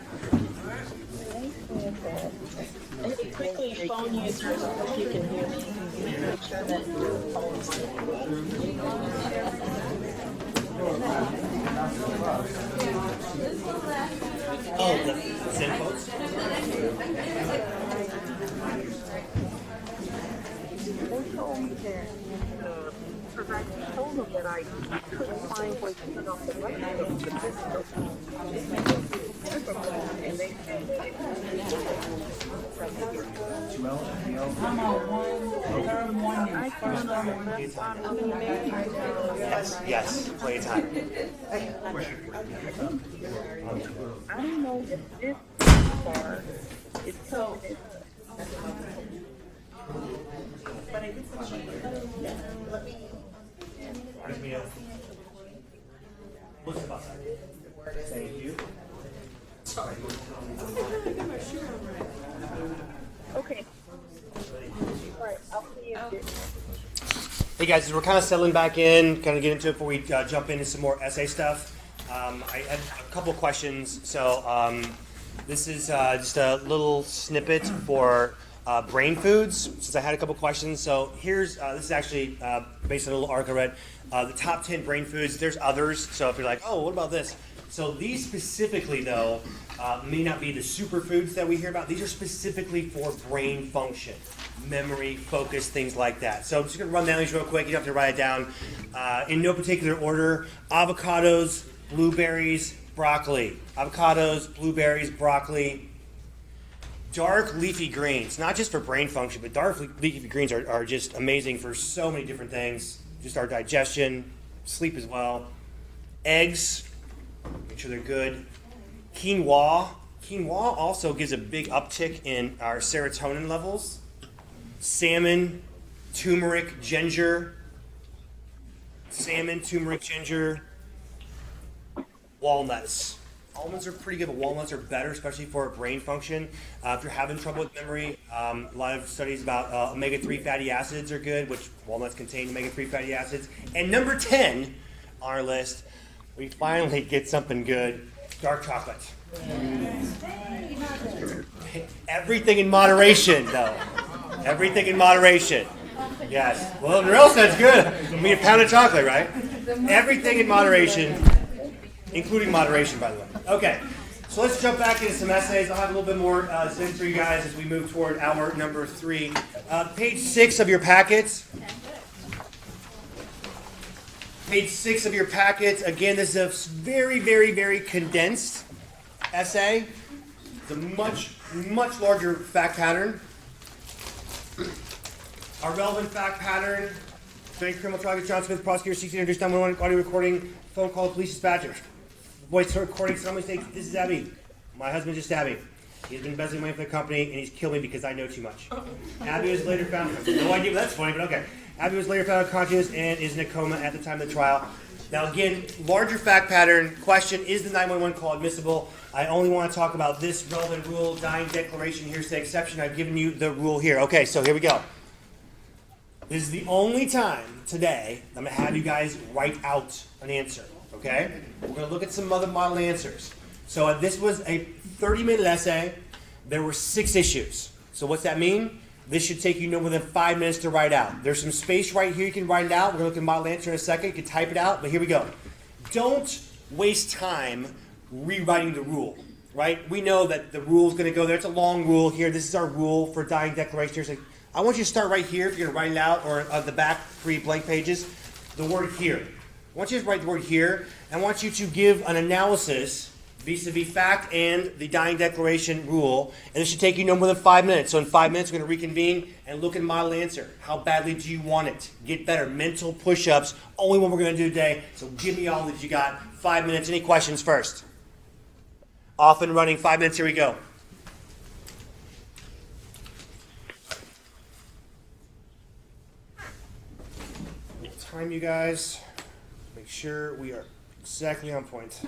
Quickly, phone users, if you can hear me, make sure that your phone's Oh, the Zen quotes? They told me that because I told them that I couldn't find where to get off the right of the pistol. And they said Yes, plenty of time. I don't know if this part is so. Thank you. Sorry. Okay. All right, I'll see you. Hey guys, as we're kind of settling back in, kind of get into it before we jump into some more essay stuff. I had a couple questions. So this is just a little snippet for brain foods, since I had a couple questions. So here's, this is actually based on a little article I read, the top 10 brain foods. There's others, so if you're like, oh, what about this? So these specifically, though, may not be the superfoods that we hear about. These are specifically for brain function, memory, focus, things like that. So I'm just going to run down these real quick. You don't have to write it down. In no particular order: avocados, blueberries, broccoli. Avocados, blueberries, broccoli. Dark leafy greens, not just for brain function, but dark leafy greens are just amazing for so many different things. Just our digestion, sleep as well. Eggs, make sure they're good. Quinoa. Quinoa also gives a big uptick in our serotonin levels. Salmon, turmeric, ginger. Salmon, turmeric, ginger. Walnuts. Almonds are pretty good, but walnuts are better, especially for brain function. If you're having trouble with memory, a lot of studies about omega-3 fatty acids are good, which walnuts contain omega-3 fatty acids. And number 10 on our list, we finally get something good: dark chocolate. Everything in moderation, though. Everything in moderation. Yes. Well, in a real sense, good. I mean, a pound of chocolate, right? Everything in moderation, including moderation, by the way. Okay, so let's jump back into some essays. I'll have a little bit more Zen for you guys as we move toward hour number 3. Page 6 of your packets. Page 6 of your packets. Again, this is a very, very, very condensed essay. It's a much, much larger fact pattern. Our relevant fact pattern: Bank criminal trial, John Smith, prosecutor seeks to introduce 911 audio recording, phone call, police dispatcher. Voice recording, somebody states, "This is Abby. My husband just stabbed me. He's been embezzling money for the company, and he's killed me because I know too much." Abby was later found, no idea, that's funny, but okay. Abby was later found unconscious and is in a coma at the time of the trial. Now again, larger fact pattern. Question: is the 911 call admissible? I only want to talk about this relevant rule: dying declaration, hearsay exception. I've given you the rule here. Okay, so here we go. This is the only time today I'm going to have you guys write out an answer. Okay? We're going to look at some other model answers. So this was a 30-minute essay. There were 6 issues. So what's that mean? This should take you no more than 5 minutes to write out. There's some space right here you can write it out. We're going to look at model answer in a second. You can type it out, but here we go. don't waste time rewriting the rule, right? We know that the rule is going to go there. It's a long rule here. This is our rule for dying declaration. Here's I want you to start right here if you're going to write it out, or on the back 3 blank pages, the word here. I want you to write the word here, and I want you to give an analysis vis-a-vis fact and the dying declaration rule, and it should take you no more than 5 minutes. So in 5 minutes, we're going to reconvene and look at model answer. How badly do you want it? Get better. Mental push-ups, only one we're going to do today. So give me all that you got. 5 minutes. Any questions first? Off and running. 5 minutes. Here we go. Time, you guys. Make sure we are exactly on point.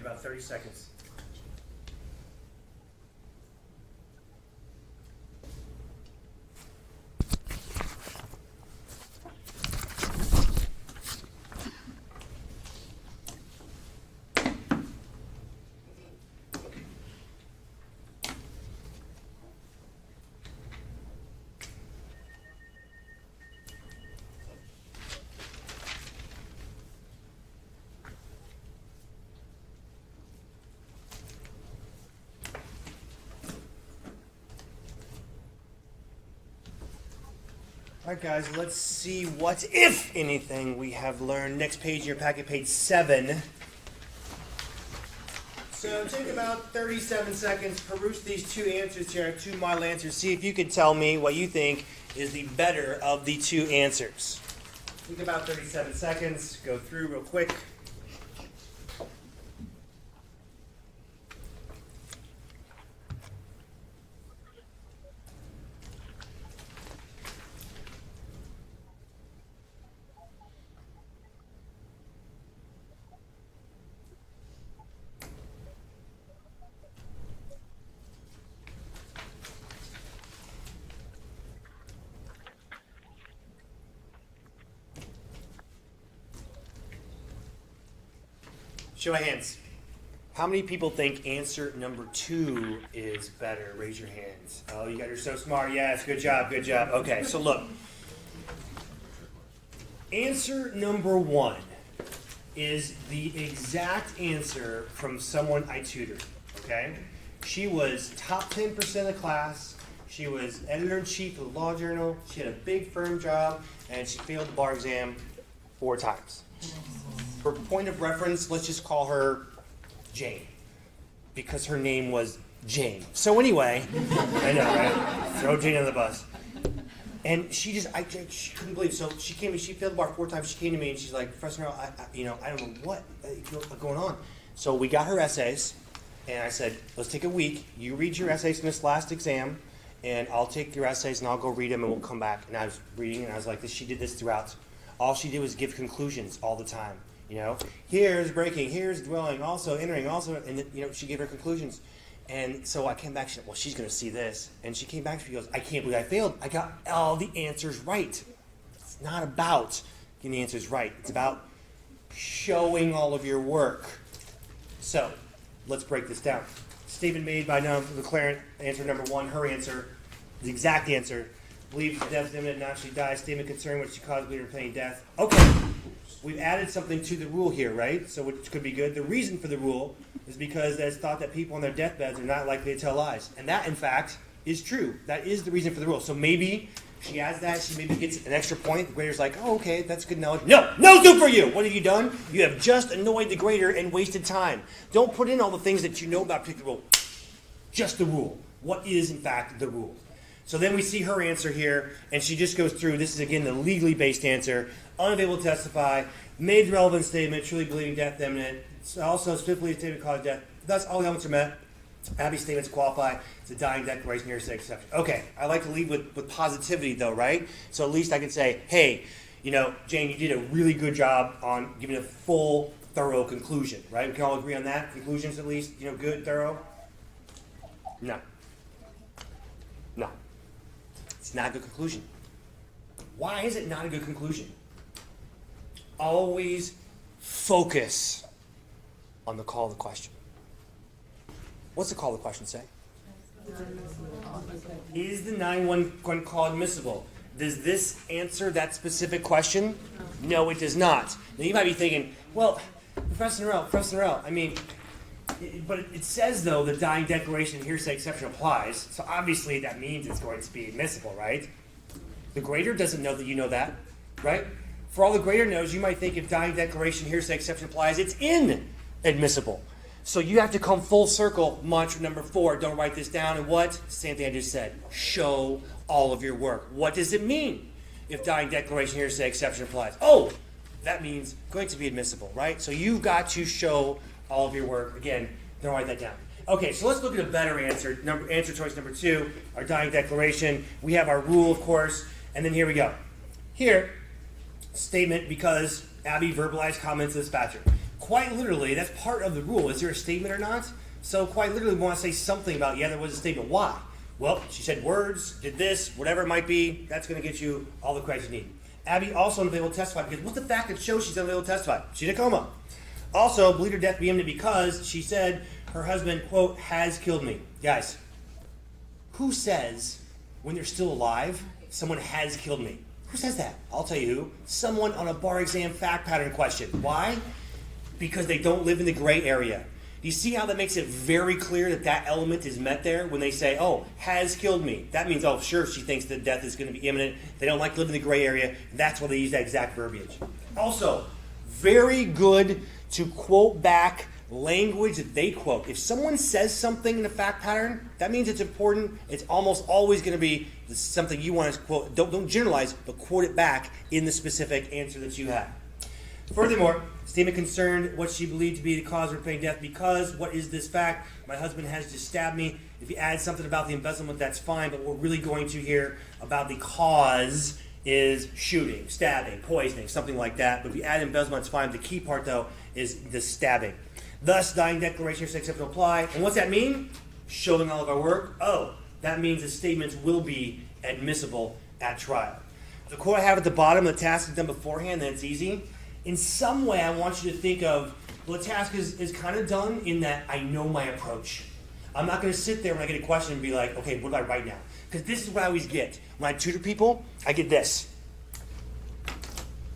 about 30 seconds. All right, guys, let's see what, if anything, we have learned. Next page in your packet, page 7. So take about 37 seconds, peruse these two answers here, two model answers. See if you can tell me what you think is the better of the two answers. Take about 37 seconds, go through real quick. Show of hands. How many people think answer number 2 is better? Raise your hands. Oh, you guys are so smart. Yes, good job, good job. Okay, so look. Answer number 1 is the exact answer from someone I tutored, okay? She was top 10% of the class. She was editor-in-chief of the Law Journal. She had a big firm job, and she failed the bar exam 4 times. For point of reference, let's just call her Jane, because her name was Jane. So anyway, I know, right? Throw Jane on the bus. And she couldn't believe it. So she came, she failed the bar 4 times. She came to me and she's like, Professor Merrill, I don't know what's going on. So we got her essays, and I said, let's take a week. You read your essays from this last exam, and I'll take your essays and I'll go read them and we'll come back. And I was reading and I was like, she did this throughout. All she did was give conclusions all the time. Here's breaking, here's dwelling, also entering, also, and she gave her conclusions. And so I came back, she said, well, she's going to see this. And she came back, she goes, I can't believe I failed. I got all the answers right. It's not about getting the answers right. It's about showing all of your work. So let's break this down. Statement made by declarant, answer number 1, her answer, the exact answer. Believes death is imminent, not she dies. Statement concerning what she caused bleeding or pain death. Okay. We've added something to the rule here, right? So which could be good. The reason for the rule is because it's thought that people on their deathbeds are not likely to tell lies. And that, in fact, is true. That is the reason for the rule. So maybe she adds that. She maybe gets an extra point. The grader's like, oh, okay, that's good knowledge. No good for you. What have you done? You have just annoyed the grader and wasted time. Don't put in all the things that you know about a particular rule. Just the rule. What is, in fact, the rule? So then we see her answer here, and she just goes through. This is, again, the legally based answer. Unavailable to testify, made the relevant statement, truly believing death imminent, also swiftly statement cause death. Thus, all the elements are met. Abby's statements qualify. It's a dying declaration, hearsay exception. Okay, I like to lead with positivity, though, right? So at least I can say, hey, Jane, you did a really good job on giving a full, thorough conclusion, right? We can all agree on that? Conclusions, at least, good, thorough? No. It's not a good conclusion. Why is it not a good conclusion? Always focus on the call of the question. What's the call of the question say? Is the 911 call admissible? Does this answer that specific question? No, it does not. Now you might be thinking, well, Professor Norell, but it says, though, the dying declaration hearsay exception applies, so obviously that means it's going to be admissible, right? The grader doesn't know that you know that, right? For all the grader knows, you might think if dying declaration hearsay exception applies, it's inadmissible. So you have to come full circle, mantra number 4, don't write this down, and what? Same thing I just said, show all of your work. What does it mean if dying declaration hearsay exception applies? Oh, that means going to be admissible, right? So you've got to show all of your work. Again, don't write that down. Okay, so let's look at a better answer. Answer choice number 2, our dying declaration. We have our rule, of course, and then here we go. Here, statement because Abby verbalized comments to the dispatcher. quite literally, that's part of the rule. Is there a statement or not? So quite literally, we want to say something about, yeah, there was a statement. Why? Well, she said words, did this, whatever it might be. That's going to get you all the credit you need. Abby also unavailable to testify because what's the fact that shows she's unavailable to testify? She's in a coma. Also, believed her death to be imminent because she said her husband, quote, has killed me. Guys, who says when they're still alive, someone has killed me? Who says that? I'll tell you who. Someone on a bar exam fact pattern question. Why? Because they don't live in the gray area. Do you see how that makes it very clear that that element is met there when they say, oh, has killed me? That means, oh, sure, she thinks that death is going to be imminent. They don't like to live in the gray area. That's why they use that exact verbiage. Also, very good to quote back language that they quote. If someone says something in a fact pattern, that means it's important. It's almost always going to be something you want to quote. Don't generalize, but quote it back in the specific answer that you have. Furthermore, statement concerned what she believed to be the cause of her pain death because what is this fact? My husband has just stabbed me. If you add something about the embezzlement, that's fine, but we're really going to hear about the cause is shooting, stabbing, poisoning, something like that. But if you add embezzlement, it's fine. The key part, though, is the stabbing. Thus, dying declaration is accepted to apply. And what's that mean? Showing all of our work. Oh, that means the statements will be admissible at trial. The quote I have at the bottom, the task is done beforehand, then it's easy. In some way, I want you to think of, well, the task is kind of done in that I know my approach. I'm not going to sit there when I get a question and be like, okay, what do I write now? Because this is what I always get. When I tutor people, I get this.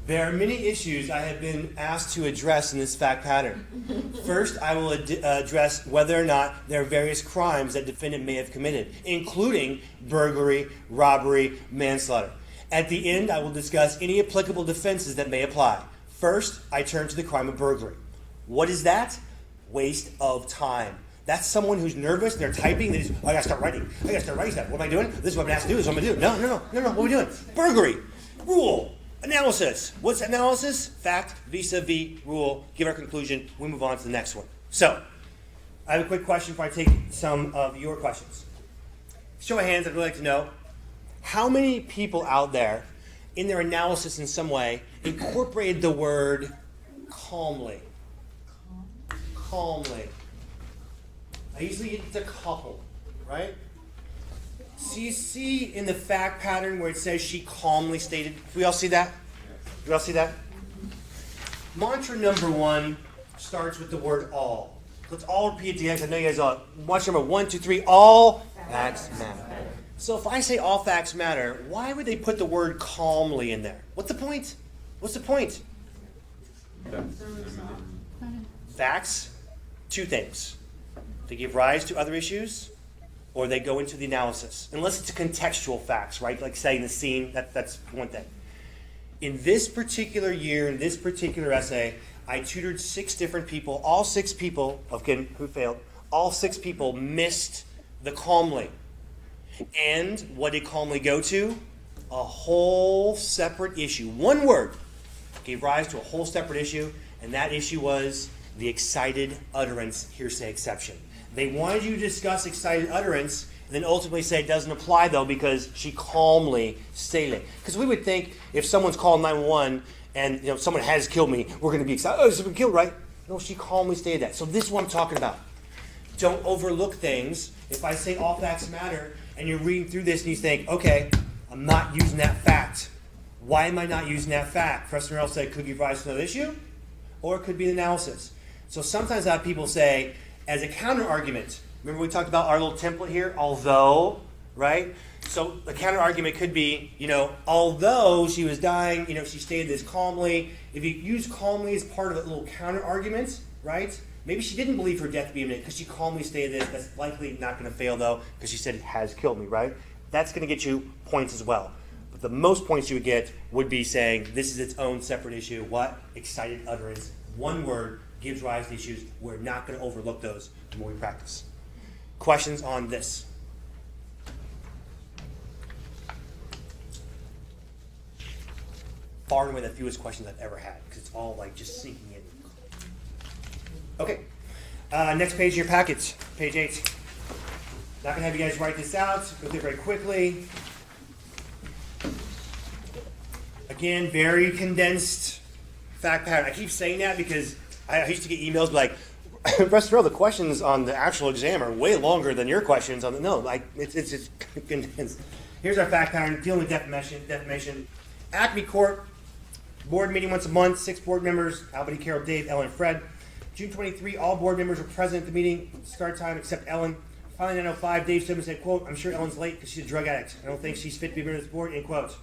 There are many issues I have been asked to address in this fact pattern. First, I will address whether or not there are various crimes that defendant may have committed, including burglary, robbery, manslaughter. At the end, I will discuss any applicable defenses that may apply. First, I turn to the crime of burglary. What is that? Waste of time. That's someone who's nervous, they're typing, they just, oh, I gotta start writing. I gotta start writing stuff. What am I doing? This is what I'm asked to do, this is what I'm gonna do. No, what are we doing? Burglary, rule, analysis. What's analysis? Fact, vis-a-vis, rule, give our conclusion, we move on to the next one. So, I have a quick question before I take some of your questions. Show of hands, I'd really like to know, how many people out there in their analysis in some way incorporated the word calmly? Calmly. I usually get the couple, right? So you see in the fact pattern where it says she calmly stated. Do we all see that? Do we all see that? Mantra number 1 starts with the word all. Let's all repeat it together. I know you guys all. Mantra number 1, 2, 3. All facts matter. So if I say all facts matter, why would they put the word calmly in there? What's the point? What's the point? Facts, 2 things. They give rise to other issues, or they go into the analysis. Unless it's a contextual facts, right? Like setting the scene, that's one thing. In this particular year, in this particular essay, I tutored 6 different people. All 6 people, again, who failed, all 6 people missed the calmly. And what did calmly go to? A whole separate issue. One word gave rise to a whole separate issue, and that issue was the excited utterance hearsay exception. They wanted you to discuss excited utterance, and then ultimately say it doesn't apply, though, because she calmly stated it. Because we would think if someone's called 911 and someone has killed me, we're going to be excited. Oh, someone killed, right? No, she calmly stated that. So this is what I'm talking about. Don't overlook things. If I say all facts matter, and you're reading through this and you think, okay, I'm not using that fact. Why am I not using that fact? Professor Merrill said it could give rise to another issue, or it could be an analysis. So sometimes I have people say, as a counter argument, remember we talked about our little template here, although, right? So the counter argument could be, although she was dying, she stated this calmly. If you use calmly as part of a little counter argument, right? Maybe she didn't believe her death to be imminent because she calmly stated this. That's likely not going to fail, though, because she said it has killed me, right? That's going to get you points as well. But the most points you would get would be saying this is its own separate issue. What? Excited utterance. One word gives rise to issues. We're not going to overlook those the more we practice. Questions on this? Far and away the fewest questions I've ever had because it's all like just sinking in. Okay, next page in your packets, page 8. Not going to have you guys write this out. Go through it very quickly. Again, very condensed fact pattern. I keep saying that because I used to get emails like, Professor Rowe, the questions on the actual exam are way longer than your questions on the, no, like, it's condensed. Here's our fact pattern, dealing with defamation. Acme Court, board meeting once a month, 6 board members, Albany, Carol, Dave, Ellen, and Fred. June 23, all board members were present at the meeting, start time except Ellen. Finally, 9:05, Dave Simmons said, quote, I'm sure Ellen's late because she's a drug addict. I don't think she's fit to be a member of this board, end quote.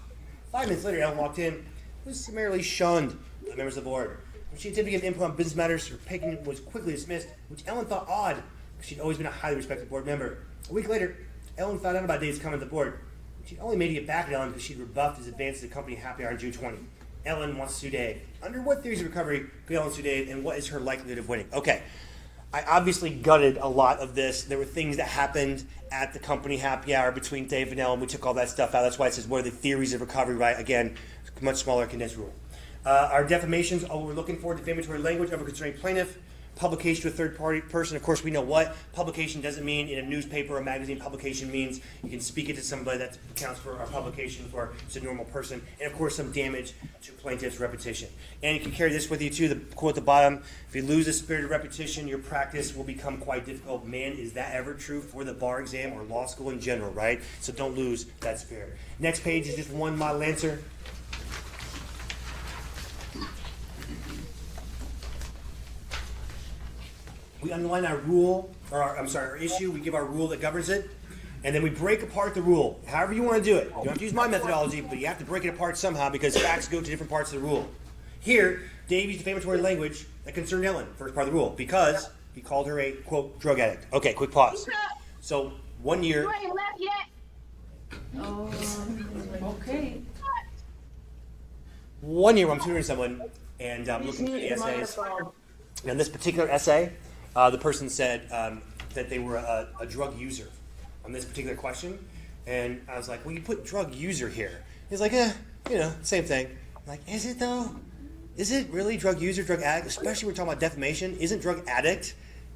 5 minutes later, Ellen walked in, was summarily shunned by the members of the board. When she attempted to give input on business matters, her opinion was quickly dismissed, which Ellen thought odd because she'd always been a highly respected board member. A week later, Ellen found out about Dave's comment at the board. She only made to get back at Ellen because she'd rebuffed his advance to the company happy hour on June 20. Ellen wants to sue Dave. Under what theories of recovery could Ellen sue Dave, and what is her likelihood of winning? Okay, I obviously gutted a lot of this. There were things that happened at the company happy hour between Dave and Ellen. We took all that stuff out. That's why it says, what are the theories of recovery, right? Again, much smaller condensed rule. Our defamations, all we're looking for, defamatory language of a concerning plaintiff, publication to a third-party person. Of course, we know what. Publication doesn't mean in a newspaper or magazine. Publication means you can speak it to somebody. That counts for our publication for it's a normal person. And, of course, some damage to plaintiff's reputation. And you can carry this with you, too. The quote at the bottom, if you lose the spirit of repetition, your practice will become quite difficult. Man, is that ever true for the bar exam or law school in general, right? So don't lose that spirit. Next page is just one model answer. We underline our rule, or our issue. We give our rule that governs it, and then we break apart the rule. However you want to do it. You don't have to use my methodology, but you have to break it apart somehow because facts go to different parts of the rule. Here, Dave used defamatory language that concerned Ellen, first part of the rule, because he called her a, quote, drug addict. Okay, quick pause. So, 1 year. You ain't left yet. Okay. 1 year I'm tutoring someone, and I'm looking at the essays. And this particular essay, the person said that they were a drug user on this particular question. And I was like, well, you put drug user here. He's like, same thing. I'm like, is it though? Is it really drug user, drug addict? Especially when we're talking about defamation. Isn't drug addict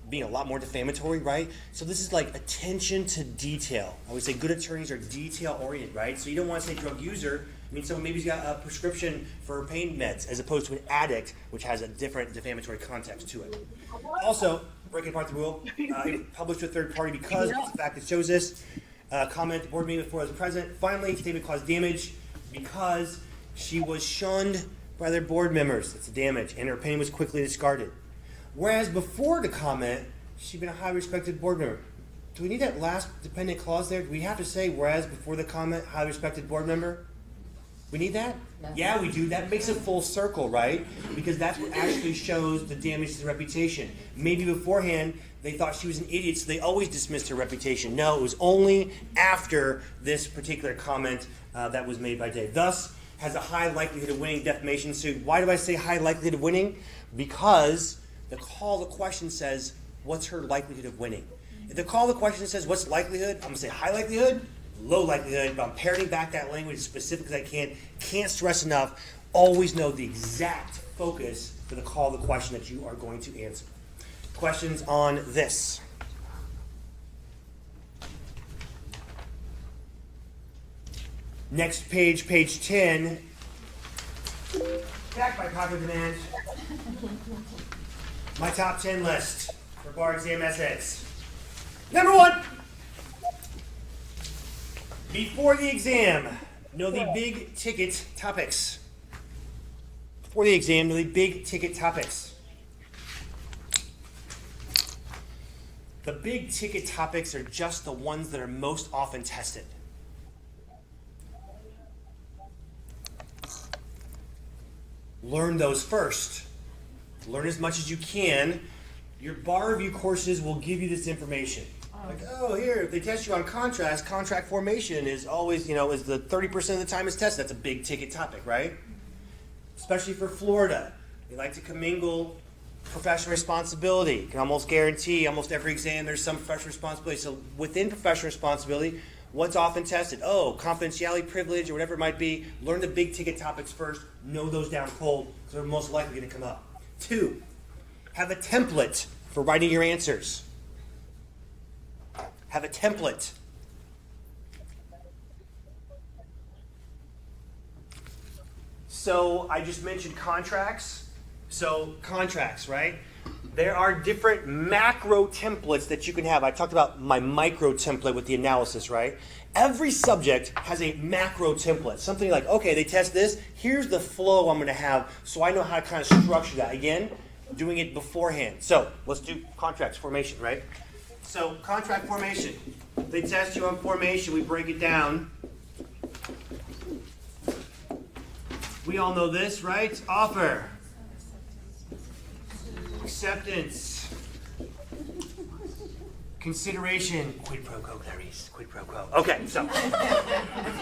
being a lot more defamatory, right? So this is like attention to detail. I would say good attorneys are detail-oriented, right? So you don't want to say drug user. I mean, someone maybe's got a prescription for pain meds as opposed to an addict, which has a different defamatory context to it. Also, breaking apart the rule, published to a third party because of the fact it shows this. Comment at the board meeting before I was present. Finally, statement caused damage because she was shunned by their board members. That's the damage, and her opinion was quickly discarded. Whereas before the comment, she'd been a highly respected board member. Do we need that last dependent clause there? Do we have to say, whereas before the comment, highly respected board member? We need that? No. Yeah, we do. That makes it full circle, right? Because that's what actually shows the damage to the reputation. Maybe beforehand, they thought she was an idiot, so they always dismissed her reputation. No, it was only after this particular comment that was made by Dave. Thus, has a high likelihood of winning defamation suit. Why do I say high likelihood of winning? Because the call to question says, what's her likelihood of winning? If the call to question says, what's likelihood? I'm going to say high likelihood, low likelihood, but I'm parroting back that language as specific as I can. Can't stress enough, always know the exact focus for the call to question that you are going to answer. Questions on this? Next page, page 10. Back by popular demand. My top 10 list for bar exam essays. Number 1. Before the exam, know the big ticket topics. Before the exam, know the big ticket topics. The big ticket topics are just the ones that are most often tested. Learn those first. Learn as much as you can. Your bar review courses will give you this information. Like, oh, here, if they test you on contrast, contract formation is always, is the 30% of the time it's tested. That's a big ticket topic, right? Especially for Florida. They like to commingle professional responsibility. You can almost guarantee almost every exam there's some professional responsibility. So within professional responsibility, what's often tested? Oh, confidentiality, privilege, or whatever it might be. Learn the big ticket topics first. Know those down cold because they're most likely going to come up. 2, have a template for writing your answers. Have a template. So I just mentioned contracts. So contracts, right? There are different macro templates that you can have. I talked about my micro template with the analysis, right? Every subject has a macro template. Something like, okay, they test this. Here's the flow I'm going to have so I know how to kind of structure that. Again, doing it beforehand. So let's do contracts formation, right? So contract formation. They test you on formation. We break it down. We all know this, right? Offer. Acceptance. Consideration. Quid pro quo, Clarice. Quid pro quo. Okay, so.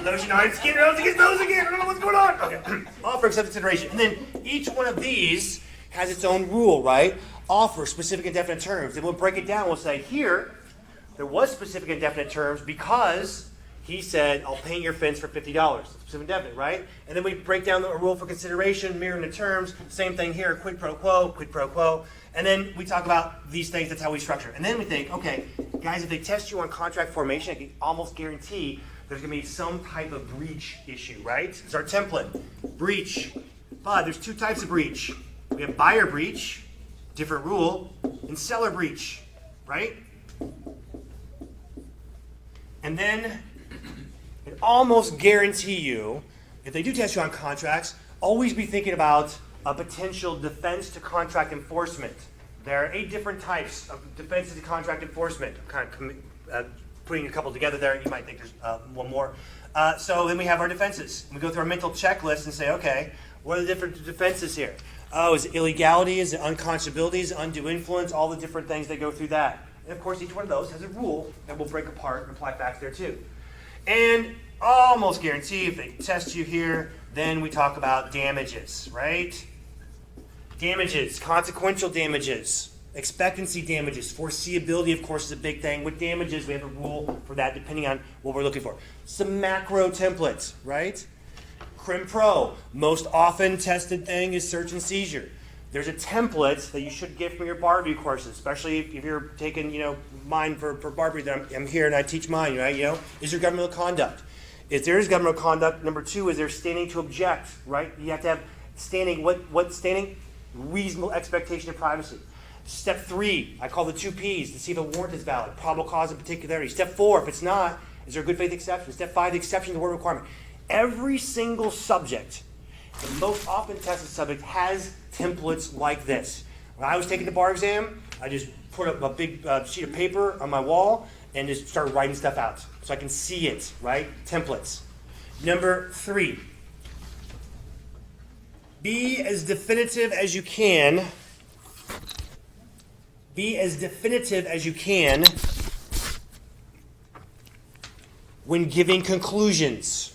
Lotion on skin rose against nose again. I don't know what's going on. Okay. Offer, acceptance, consideration. And then each one of these has its own rule, right? Offer, specific and definite terms. And we'll break it down. We'll say here, there was specific and definite terms because he said, I'll paint your fence for $50. Specific and definite, right? And then we break down the rule for consideration, mirroring the terms. Same thing here, quid pro quo, quid pro quo. And then we talk about these things, that's how we structure. And then we think, okay, guys, if they test you on contract formation, I can almost guarantee there's going to be some type of breach issue, right? It's our template. Breach. But there's two types of breach. We have buyer breach, different rule, and seller breach, right? And then I almost guarantee you, if they do test you on contracts, always be thinking about a potential defense to contract enforcement. There are 8 different types of defenses to contract enforcement. I'm kind of putting a couple together there. You might think there's one more. So then we have our defenses. We go through our mental checklist and say, okay, what are the different defenses here? Oh, is it illegality? Is it unconscionability? Is it undue influence? All the different things that go through that. And of course, each one of those has a rule that we'll break apart and apply facts there too. And almost guarantee if they test you here, then we talk about damages, right? Damages, consequential damages, expectancy damages, foreseeability, of course, is a big thing. With damages, we have a rule for that depending on what we're looking for. Some macro templates, right? Crim Pro, most often tested thing is search and seizure. There's a template that you should get from your bar review courses, especially if you're taking, mine for bar review. I'm here and I teach mine, right? Is there governmental conduct? If there is governmental conduct, number 2 is there standing to object, right? You have to have standing. What standing? Reasonable expectation of privacy. Step 3, I call the 2 Ps to see if a warrant is valid. Probable cause and particularity. Step 4, if it's not, is there a good faith exception? Step 5, the exception to the warrant requirement. Every single subject, the most often tested subject, has templates like this. When I was taking the bar exam, I just put up a big sheet of paper on my wall and just started writing stuff out so I can see it, right? Templates. Number 3, be as definitive as you can. Be as definitive as you can when giving conclusions.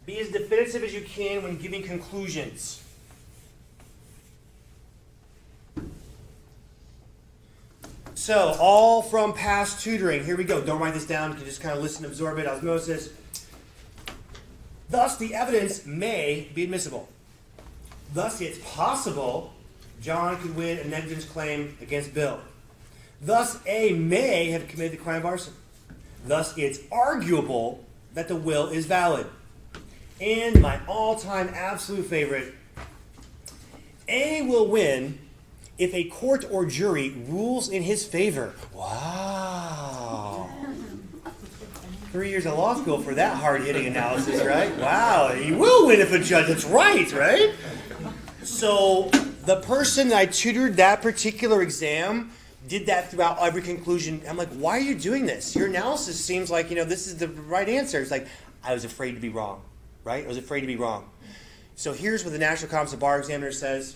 Be as definitive as you can when giving conclusions. So, all from past tutoring. Here we go. Don't write this down. You can just kind of listen, absorb it, osmosis. Thus, the evidence may be admissible. Thus, it's possible John could win a negligence claim against Bill. Thus, A may have committed the crime of arson. Thus, it's arguable that the will is valid. And my all-time absolute favorite, A will win if a court or jury rules in his favor. Wow. 3 years of law school for that hard-hitting analysis, right? Wow, he will win if a judge is right, right? So the person that I tutored that particular exam did that throughout every conclusion. I'm like, why are you doing this? Your analysis seems like, this is the right answer. It's like, I was afraid to be wrong, right? I was afraid to be wrong. So here's what the National Conference of Bar Examiners says.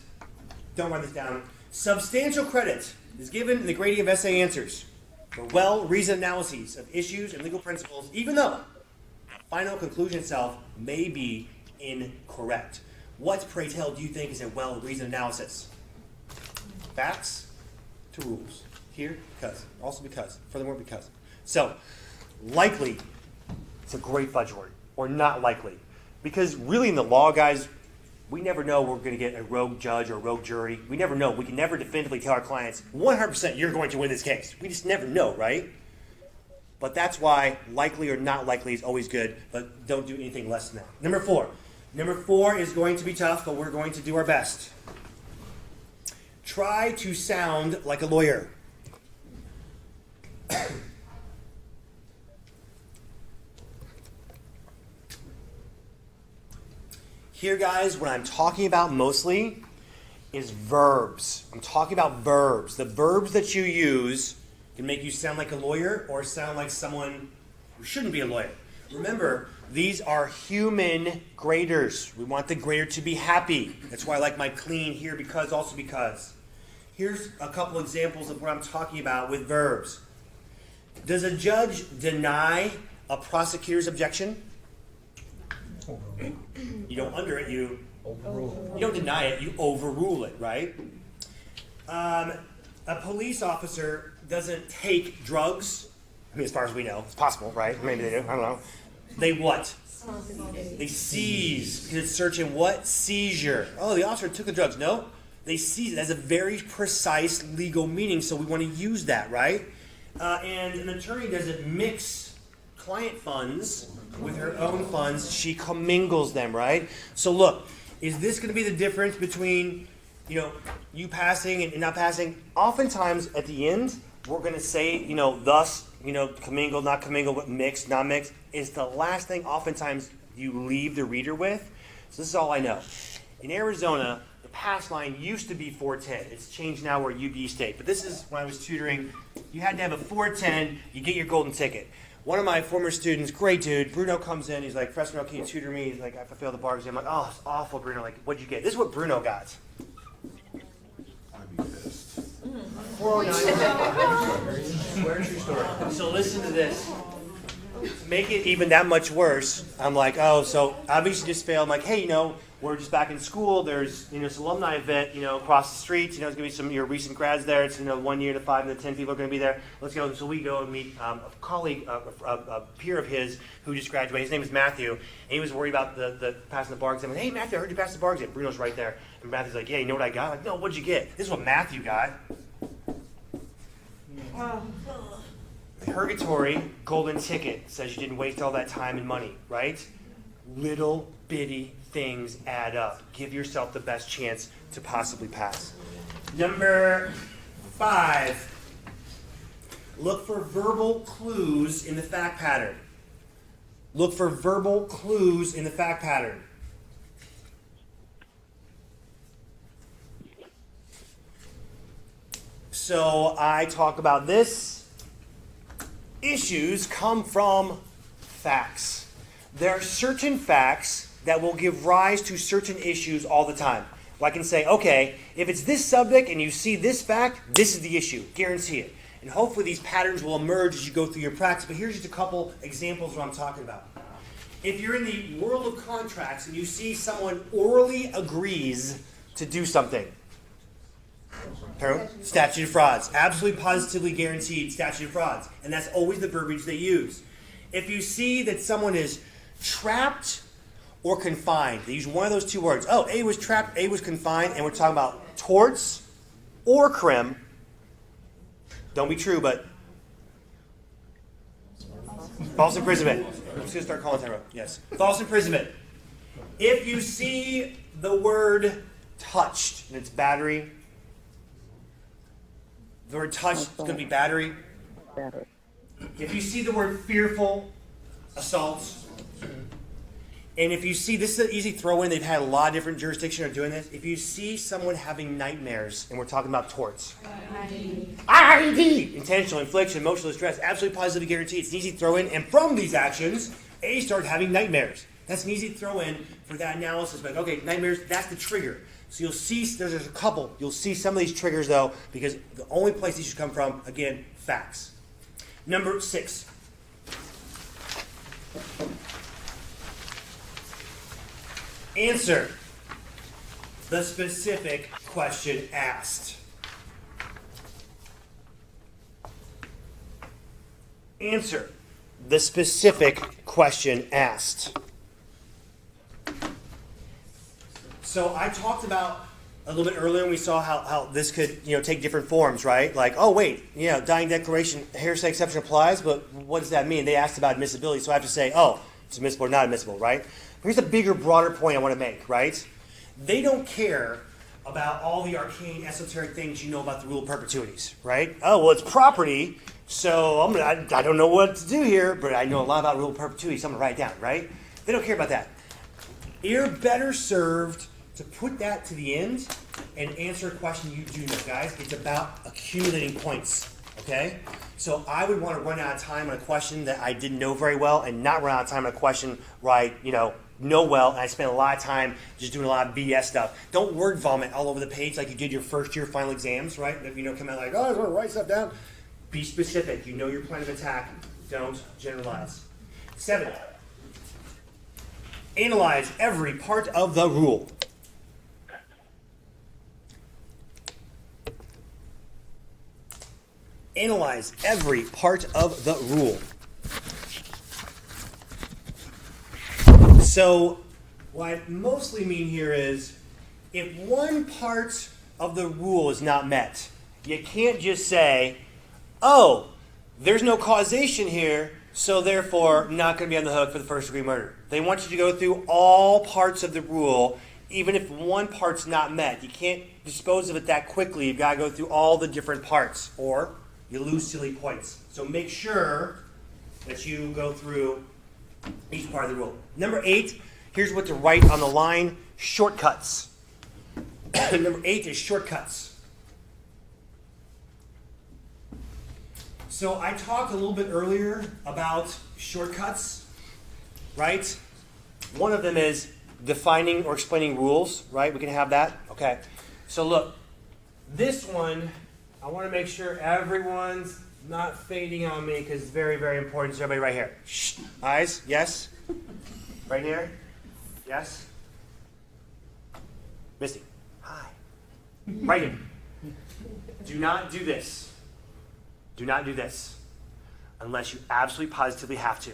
Don't write this down. Substantial credit is given in the grading of essay answers for well-reasoned analyses of issues and legal principles, even though the final conclusion itself may be incorrect. What, pray tell, do you think is a well-reasoned analysis? Facts to rules. Here, because. Also because. Furthermore, because. So, likely, it's a great buzzword. Or not likely. Because really in the law, guys, we never know we're going to get a rogue judge or a rogue jury. We never know. We can never definitively tell our clients, 100% you're going to win this case. We just never know, right? But that's why likely or not likely is always good, but don't do anything less than that. Number 4. Number 4 is going to be tough, but we're going to do our best. Try to sound like a lawyer. Here, guys, what I'm talking about mostly is verbs. I'm talking about verbs. The verbs that you use can make you sound like a lawyer or sound like someone who shouldn't be a lawyer. Remember, these are human graders. We want the grader to be happy. That's why I like my clean here because. Here's a couple examples of what I'm talking about with verbs. Does a judge deny a prosecutor's objection? You don't under it, you don't deny it, you overrule it, right? A police officer doesn't take drugs. I mean, as far as we know, it's possible, right? Maybe they do, I don't know. They what? They seize. Because it's search and what? Seizure. Oh, the officer took the drugs. No, they seize it. Has a very precise legal meaning, so we want to use that, right? And an attorney doesn't mix client funds with her own funds. She commingles them, right? So look, is this going to be the difference between, you passing and not passing? Oftentimes at the end, we're going to say, thus, commingled, not commingled, mixed, not mixed, is the last thing oftentimes you leave the reader with. So this is all I know. In Arizona, the pass line used to be 410. It's changed now, we're UB State. But this is when I was tutoring, you had to have a 410, you get your golden ticket. One of my former students, great dude, Bruno comes in, he's like, Professor, can you tutor me? He's like, I failed the bar exam. I'm like, oh, it's awful, Bruno. Like, what'd you get? This is what Bruno got. I'd be pissed. 409. Swear true story. So listen to this. To make it even that much worse, I'm like, oh, so obviously just failed. I'm like, hey, we're just back in school. There's, this alumni event, across the street. There's going to be some of your recent grads there. It's, 1 year to 5 to 10 people are going to be there. Let's go. So we go and meet a colleague, a peer of his who just graduated. His name is Matthew. And he was worried about the passing the bar exam. Hey, Matthew, I heard you passed the bar exam. Bruno's right there. And Matthew's like, yeah, you know what I got? I'm like, no, what'd you get? This is what Matthew got. Purgatory, golden ticket, says you didn't waste all that time and money, right? Little bitty things add up. Give yourself the best chance to possibly pass. Number 5, look for verbal clues in the fact pattern. Look for verbal clues in the fact pattern. So I talk about this. Issues come from facts. There are certain facts that will give rise to certain issues all the time. Well, I can say, okay, if it's this subject and you see this fact, this is the issue. Guarantee it. And hopefully these patterns will emerge as you go through your practice. But here's just a couple examples of what I'm talking about. If you're in the world of contracts and you see someone orally agrees to do something, statute of frauds. Absolutely positively guaranteed statute of frauds. And that's always the verbiage they use. If you see that someone is trapped or confined, they use one of those two words. Oh, A was trapped, A was confined, and we're talking about torts or crim. Don't be true, but false imprisonment. I'm just going to start calling time. Yes. False imprisonment. If you see the word touched, and it's battery, the word touch is going to be battery. If you see the word fearful, assault. And if you see, this is an easy throw in, they've had a lot of different jurisdictions are doing this. If you see someone having nightmares, and we're talking about torts. IED! Intentional infliction, emotional distress, absolutely positively guaranteed. It's an easy throw in. And from these actions, A started having nightmares. That's an easy throw in for that analysis. Like, okay, nightmares, that's the trigger. So you'll see, there's a couple. You'll see some of these triggers, though, because the only place these should come from, again, facts. Number 6. Answer the specific question asked. Answer the specific question asked. So I talked about a little bit earlier when we saw how this could take different forms, right? Like, oh wait, dying declaration, hearsay exception applies, but what does that mean? They asked about admissibility, so I have to say, oh, it's admissible or not admissible, right? Here's a bigger, broader point I want to make, right? They don't care about all the arcane, esoteric things you know about the rule of perpetuities, right? Oh, well, it's property, so I don't know what to do here, but I know a lot about rule of perpetuity, so I'm going to write it down, right? They don't care about that. You're better served to put that to the end and answer a question you do know, guys. It's about accumulating points, okay? So I would want to run out of time on a question that I didn't know very well and not run out of time on a question where I, know well, and I spent a lot of time just doing a lot of BS stuff. Don't word vomit all over the page like you did your first year final exams, right? If come out like, oh, I just want to write stuff down. Be specific. You know your plan of attack. Don't generalize. 7, analyze every part of the rule. Analyze every part of the rule. So what I mostly mean here is if one part of the rule is not met, you can't just say, oh, there's no causation here, so therefore not going to be on the hook for the first degree murder. They want you to go through all parts of the rule, even if one part's not met. You can't dispose of it that quickly. You've got to go through all the different parts, or you lose silly points. So make sure that you go through each part of the rule. Number 8, here's what to write on the line, shortcuts. Number 8 is shortcuts. So I talked a little bit earlier about shortcuts, right? One of them is defining or explaining rules, right? We can have that. Okay. So look, this one, I want to make sure everyone's not fading on me because it's very, very important. So everybody right here. Shh. Eyes, yes. Right here, yes. Misty, hi. Right here. Do not do this. Do not do this unless you absolutely positively have to.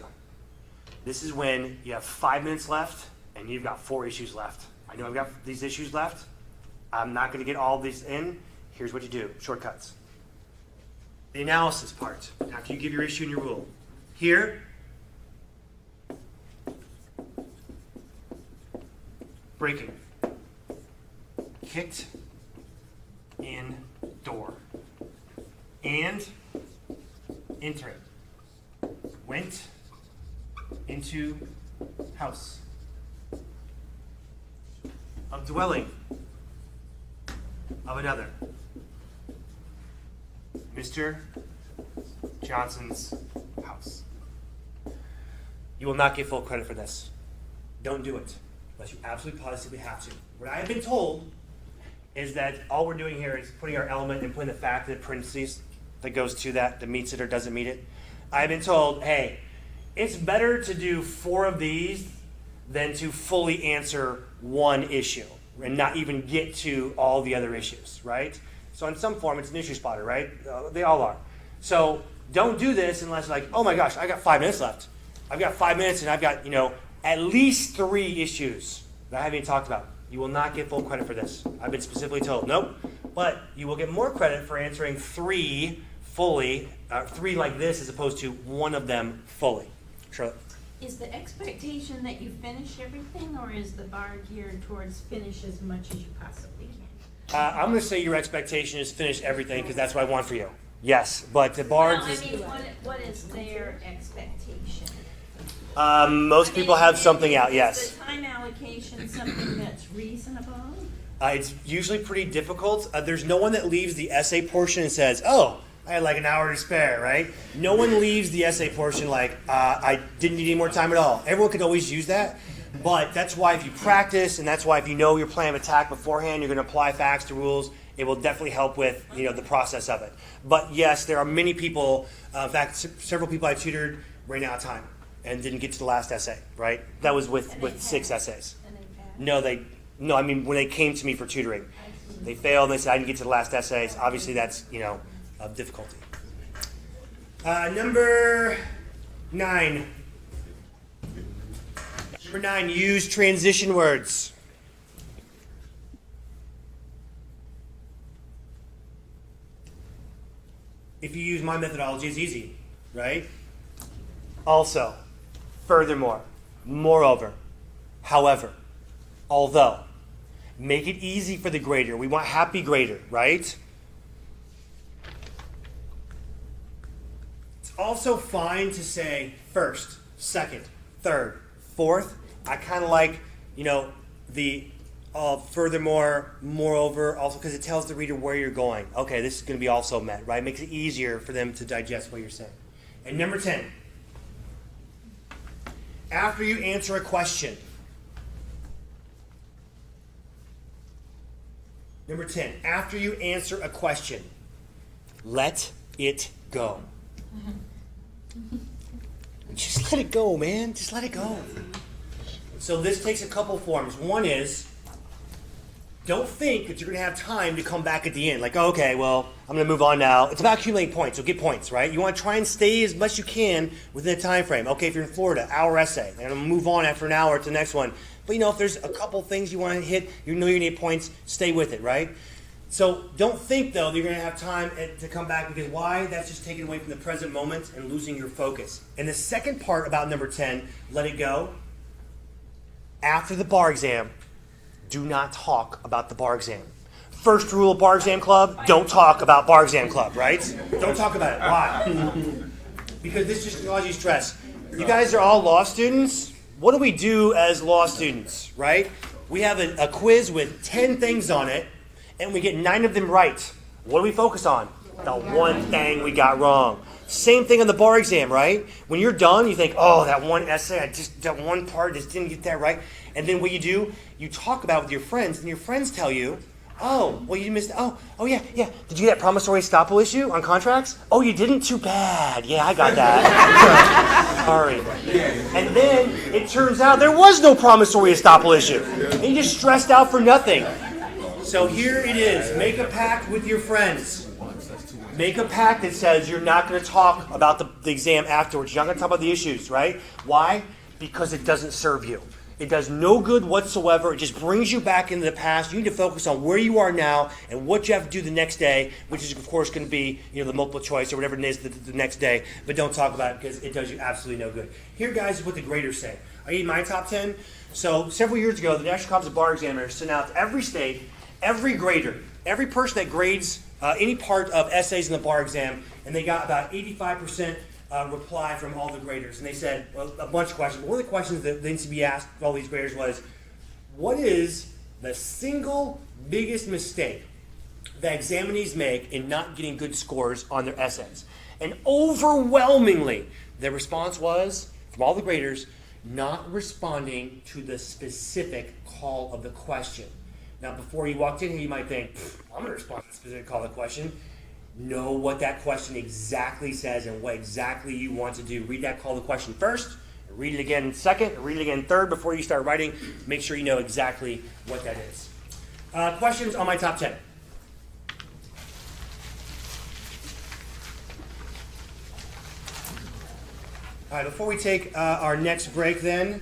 This is when you have 5 minutes left and you've got 4 issues left. I know I've got these issues left. I'm not going to get all these in. Here's what you do, shortcuts. The analysis part, after you give your issue and your rule. Here, breaking, kicked in door, and entering, went into house, of dwelling of another, Mr. Johnson's house. You will not get full credit for this. Don't do it unless you absolutely positively have to. What I have been told is that all we're doing here is putting our element and putting the fact in parentheses that goes to that meets it or doesn't meet it. I've been told, hey, it's better to do 4 of these than to fully answer one issue and not even get to all the other issues, right? So in some form, it's an issue spotter, right? They all are. So don't do this unless like, oh my gosh, I got 5 minutes left. I've got 5 minutes and I've got, at least 3 issues that I haven't even talked about. You will not get full credit for this. I've been specifically told, nope. But you will get more credit for answering 3 fully, 3 like this as opposed to 1 of them fully. Charlotte. Is the expectation that you finish everything, or is the bar geared towards finish as much as you possibly can? I'm going to say your expectation is finish everything because that's what I want for you. Yes, but the bar Well, I mean, what is their expectation? most people have something out, yes. Is the time allocation something that's reasonable? It's usually pretty difficult. There's no one that leaves the essay portion and says, oh, I had like an hour to spare, right? No one leaves the essay portion like, I didn't need any more time at all. Everyone could always use that. But that's why if you practice, and that's why if you know your plan of attack beforehand, you're going to apply facts to rules, it will definitely help with the process of it. But yes, there are many people, in fact, several people I tutored ran out of time and didn't get to the last essay, right? That was with 6 essays. No, I mean, when they came to me for tutoring, they failed, they said, I didn't get to the last essays. Obviously, that's, of difficulty. Number 9. Number 9, use transition words. If you use my methodology, it's easy, right? Also, furthermore, moreover, however, although, Make it easy for the grader. We want happy grader, right? It's also fine to say first, second, third, fourth. I kind of like, the furthermore, moreover, also because it tells the reader where you're going. Okay, this is going to be also met, right? Makes it easier for them to digest what you're saying. And number 10, after you answer a question. Number 10, after you answer a question, let it go. Just let it go, man. Just let it go. So this takes a couple forms. One is, don't think that you're going to have time to come back at the end. Like, okay, well, I'm going to move on now. It's about accumulating points, so get points, right? You want to try and stay as much as you can within a time frame. Okay, if you're in Florida, hour essay. And I'm going to move on after an hour to the next one. But, if there's a couple things you want to hit, you need points, stay with it, right? So don't think, though, that you're going to have time to come back, because why? That's just taking away from the present moment and losing your focus. And the second part about number 10, let it go. After the bar exam, do not talk about the bar exam. First rule of bar exam club, don't talk about bar exam club, right? Don't talk about it. Why? Because this just causes you stress. You guys are all law students. What do we do as law students, right? We have a quiz with 10 things on it, and we get 9 of them right. What do we focus on? The one thing we got wrong. Same thing on the bar exam, right? When you're done, you think, oh, that one essay, that one part just didn't get that right. And then what you do, you talk about it with your friends, and your friends tell you, oh, well, you missed, oh, yeah. Did you get that promissory estoppel issue on contracts? Oh, you didn't? Too bad. Yeah, I got that. Sorry. And then it turns out there was no promissory estoppel issue. And you just stressed out for nothing. So here it is. Make a pact with your friends. Make a pact that says you're not going to talk about the exam afterwards. You're not going to talk about the issues, right? Why? Because it doesn't serve you. It does no good whatsoever. It just brings you back into the past. You need to focus on where you are now and what you have to do the next day, which is, of course, going to be the multiple choice or whatever it is the next day. But don't talk about it because it does you absolutely no good. Here, guys, is what the graders say. I need my top 10. So several years ago, the National Conference of Bar Examiners sent out to every state, every grader, every person that grades any part of essays in the bar exam, and they got about 85% reply from all the graders. And they said, well, a bunch of questions. One of the questions that the NCB asked all these graders was, what is the single biggest mistake that examinees make in not getting good scores on their essays? And overwhelmingly, the response was, from all the graders, not responding to the specific call of the question. Now, before you walked in here, you might think, I'm going to respond to the specific call of the question. Know what that question exactly says and what exactly you want to do. Read that call of the question first, read it again second, read it again third before you start writing. Make sure you know exactly what that is. Questions on my top 10? All right, before we take our next break then,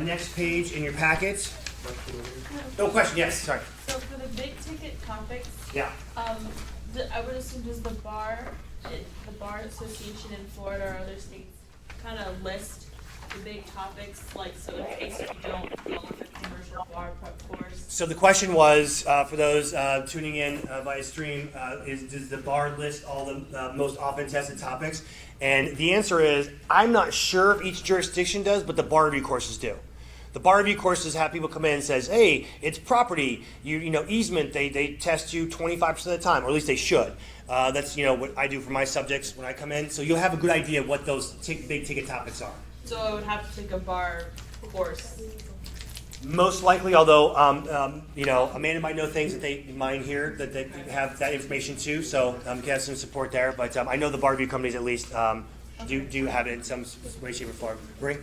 next page in your packet. No question, yes, sorry. So for the big ticket topics, Yeah. I would assume does the bar association in Florida or other states kind of list the big topics, like so in case you don't go with a commercial bar prep course? So the question was, for those tuning in via stream, does the bar list all the most often tested topics? And the answer is, I'm not sure if each jurisdiction does, but the bar review courses do. The bar review courses have people come in and says, hey, it's property, easement, they test you 25% of the time, or at least they should. That's what I do for my subjects when I come in. So you'll have a good idea of what those big ticket topics are. So I would have to take a bar course. Most likely, although Amanda might know things that they might hear that they have that information too. So get some support there. But I know the bar review companies at least do have it in some way, shape, or form. Marie?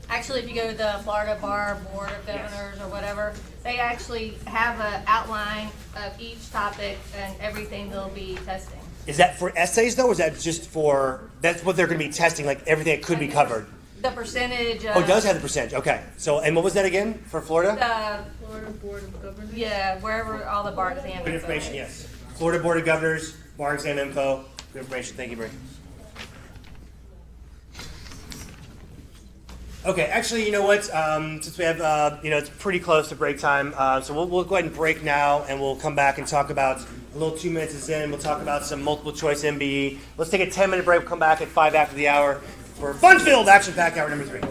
Actually, if you go to the Florida Bar Board of Governors or whatever, they actually have an outline of each topic and everything they'll be testing. Is that for essays though, or is that just for, that's what they're going to be testing, like everything that could be covered? The percentage of... Oh, it does have the percentage, okay. So, and what was that again for Florida? The, Florida Board of Governors? yeah, wherever all the bar exam Good info information, is. yes. Florida Board of Governors, bar exam info, good information, thank you, Bree. Okay, actually, you know what? Since we have, it's pretty close to break time, so we'll go ahead and break now, and we'll come back and talk about a little 2 minutes is in. We'll talk about some multiple choice MBE. Let's take a 10-minute break. We'll come back at 5 after the hour for fun-filled action-packed hour number 3. All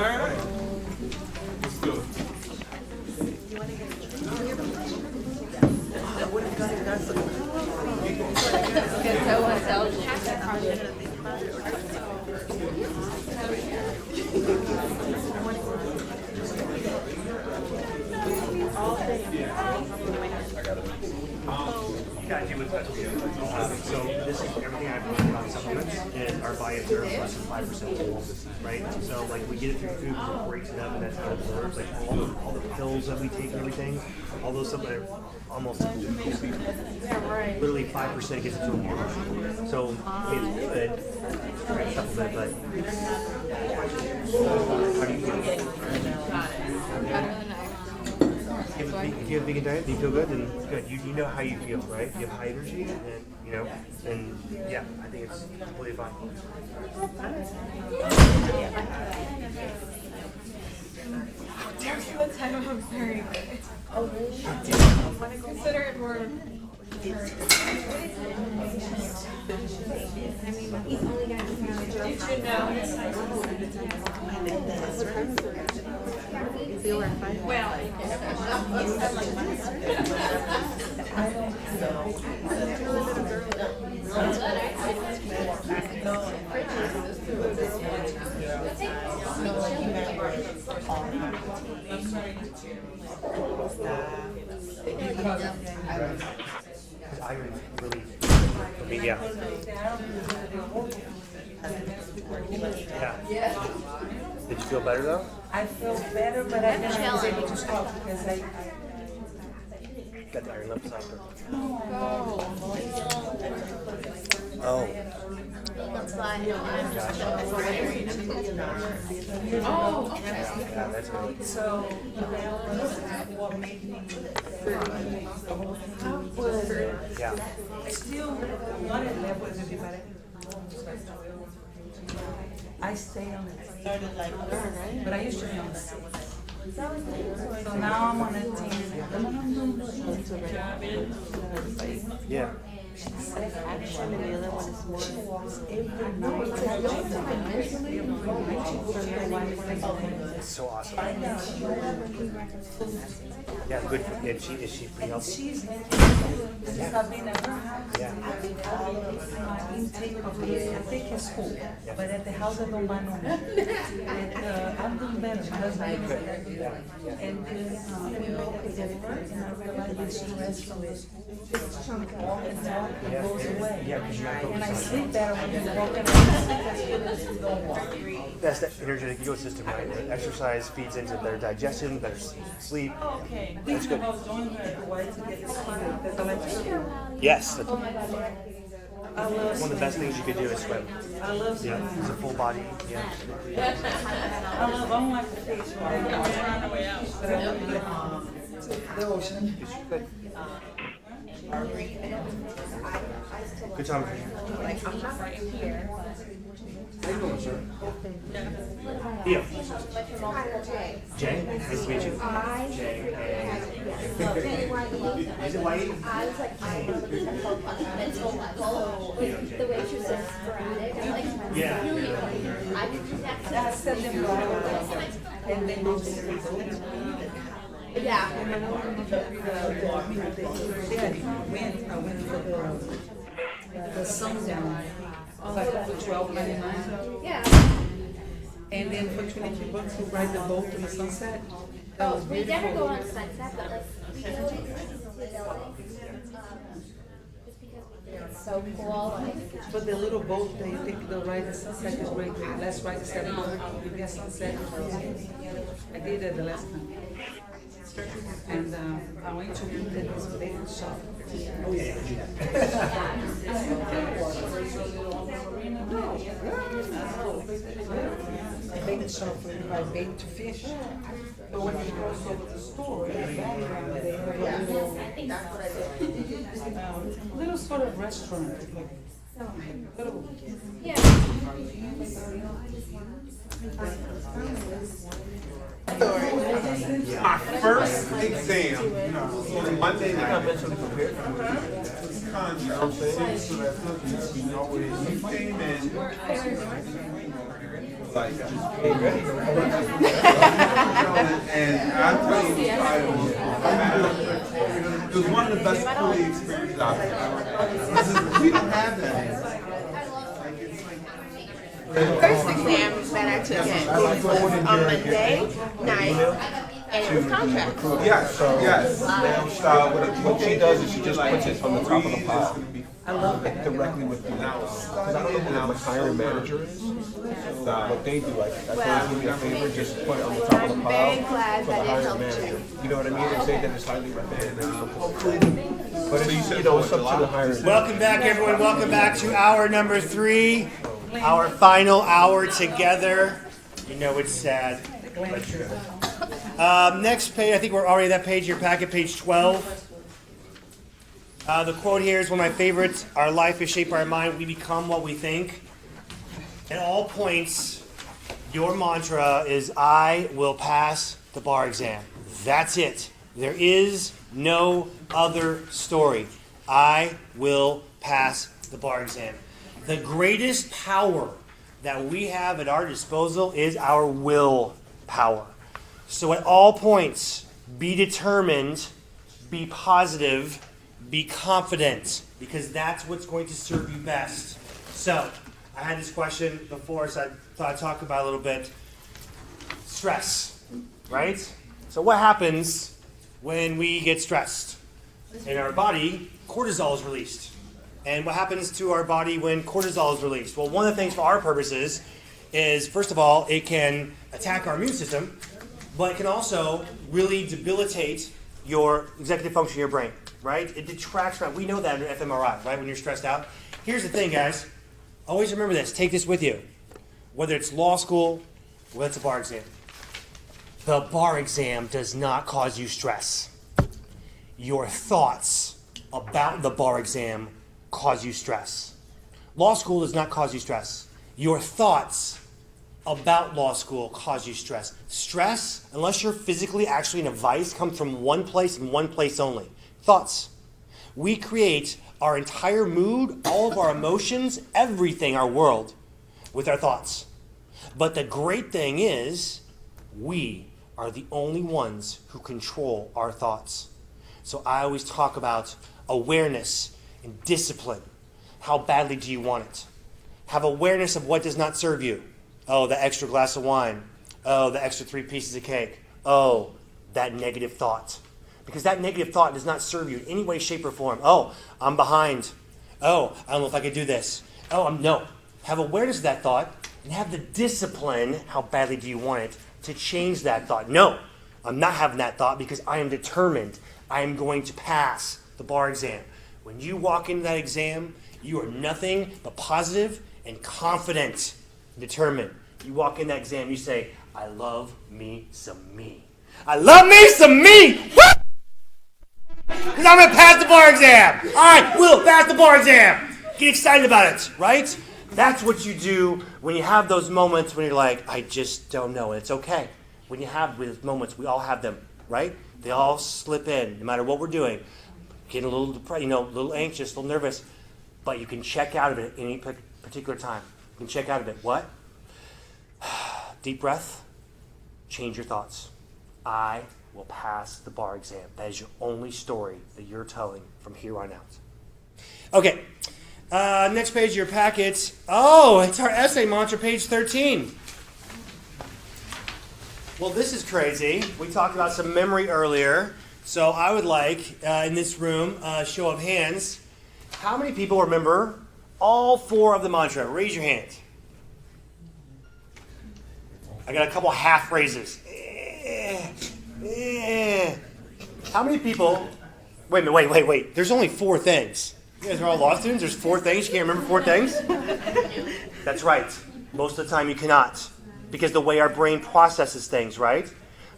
right. Let's do it. Because no one tells you. You gotta do what's best for you. So this is everything I've learned about supplements, and our diets are less than 5%, right? So like we get it through food, it breaks it up, and that's how it works. Like all the pills that we take and everything, all those stuff that are almost literally 5% gets into a wash. So it's good supplement, but how do you feel? If you have a vegan diet, do you feel good? Then good. You know how you feel, right? You have high energy, and and yeah, I think it's completely fine. What time I'm sorry. Consider it more. You should know. Well, Iron really, yeah. Yeah. Did you feel better though? I feel better, but I was able to stop because I Got the iron left side. Oh. Oh, okay. Yeah, that's good. so what made me Yeah. I still wanted levels of it, I stay on it. But I used to be on the 6. So now I'm on a 10. Yeah. Actually, the other one is more. It's so awesome. Yeah, good. And is she pretty healthy? She's I've been at her house. Yeah. My intake of it, I take at school, but at the house I don't buy no more. And I'm doing better. My husband is better. And I realize the stress from it. Walk and talk, it goes away. Yeah, because you're not And I focused on sleep better when you walk and I sleep as good as don't walk. that's the energetic ecosystem, right? Exercise feeds into better digestion, better sleep. Okay. That's good. I was doing her why to get the skin because I like to swim. Yes. That's I love one of the best things you could do is swim. I love Yeah, swimming. it's a full body. Yeah. I don't like the fish, but I love the ocean. Good. Good time. How you doing, sir? Theo. Jay, nice to meet you. Jay. Is it white? I was like, I don't know the waitress is sporadic. I'm like, Yeah. I could do that. I set them right and then they just Yeah. I went for the sundown. It's like for $12.99. Yeah. And then for $22 to ride the boat to the sunset. That was We beautiful. never go on sunset, but like, we go to the building. Just because it's so cool. Like, But the little boat that you take the ride the sunset is great. Let's ride the 7 you get sunset. I did it the last time. And I went to this bacon shop. A bacon shop where you buy bait to fish. But when you cross over the store, in the background, they have a little sort of restaurant. My first exam was Monday night. You know what I'm saying? You came in like just being ready. And I tell you, it was one of the best school experiences I've had. We don't have that. First exam that I took was on Monday night, and it was contract. Yes, yes. What she does is she just puts it on the top of the pile. I love it directly with the because I don't know who the hiring manager is. What they do, like, I do me a favor, just put it on the top of the pile I'm very glad for the that it hiring helped manager. you. You know what I mean? They say that it's highly recommended. But it's, you know, it's up to the hiring manager. Welcome back, everyone. Welcome back to hour number 3, our final hour together. You know it's sad, but true. Next page, I think we're already at that page, your packet, page 12. The quote here is one of my favorites. Our life is shaped by our mind. We become what we think. At all points, your mantra is, I will pass the bar exam. That's it. There is no other story. I will pass the bar exam. The greatest power that we have at our disposal is our will power. So at all points, be determined, be positive, be confident, because that's what's going to serve you best. So, I had this question before, so I thought I'd talk about it a little bit. Stress, right? So what happens when we get stressed? In our body, cortisol is released. And what happens to our body when cortisol is released? Well, one of the things for our purposes is, first of all, it can attack our immune system, but it can also really debilitate your executive function of your brain, right? It detracts from, we know that in fMRI, right, when you're stressed out. Here's the thing, guys. Always remember this. Take this with you. Whether it's law school, whether it's a bar exam. The bar exam does not cause you stress. Your thoughts about the bar exam cause you stress. Law school does not cause you stress. Your thoughts about law school cause you stress. Stress, unless you're physically actually in a vice, comes from one place and one place only. Thoughts. We create our entire mood, all of our emotions, everything, our world, with our thoughts. But the great thing is, we are the only ones who control our thoughts. So I always talk about awareness and discipline. How badly do you want it? Have awareness of what does not serve you. Oh, the extra glass of wine. Oh, the extra 3 pieces of cake. Oh, that negative thought. Because that negative thought does not serve you in any way, shape, or form. Oh, I'm behind. Oh, I don't know if I could do this. Oh, no. Have awareness of that thought and have the discipline, how badly do you want it, to change that thought. No, I'm not having that thought because I am determined. I am going to pass the bar exam. When you walk into that exam, you are nothing but positive and confident. Determined. You walk in that exam, you say, I love me some me. I love me some me! Because I'm going to pass the bar exam. I will pass the bar exam. Get excited about it, right? That's what you do when you have those moments when you're like, I just don't know. And it's okay. When you have those moments, we all have them, right? They all slip in, no matter what we're doing. Getting a little depressed, a little anxious, a little nervous. But you can check out of it at any particular time. You can check out of it. What? Deep breath. Change your thoughts. I will pass the bar exam. That is your only story that you're telling from here on out. Okay. Next page of your packets. Oh, it's our essay mantra, page 13. Well, this is crazy. We talked about some memory earlier. So I would like, in this room, show of hands, how many people remember all 4 of the mantra? Raise your hand. I got a couple half raises. How many people? Wait. There's only 4 things. You guys are all law students? There's 4 things? You can't remember 4 things? That's right. Most of the time you cannot. Because the way our brain processes things, right?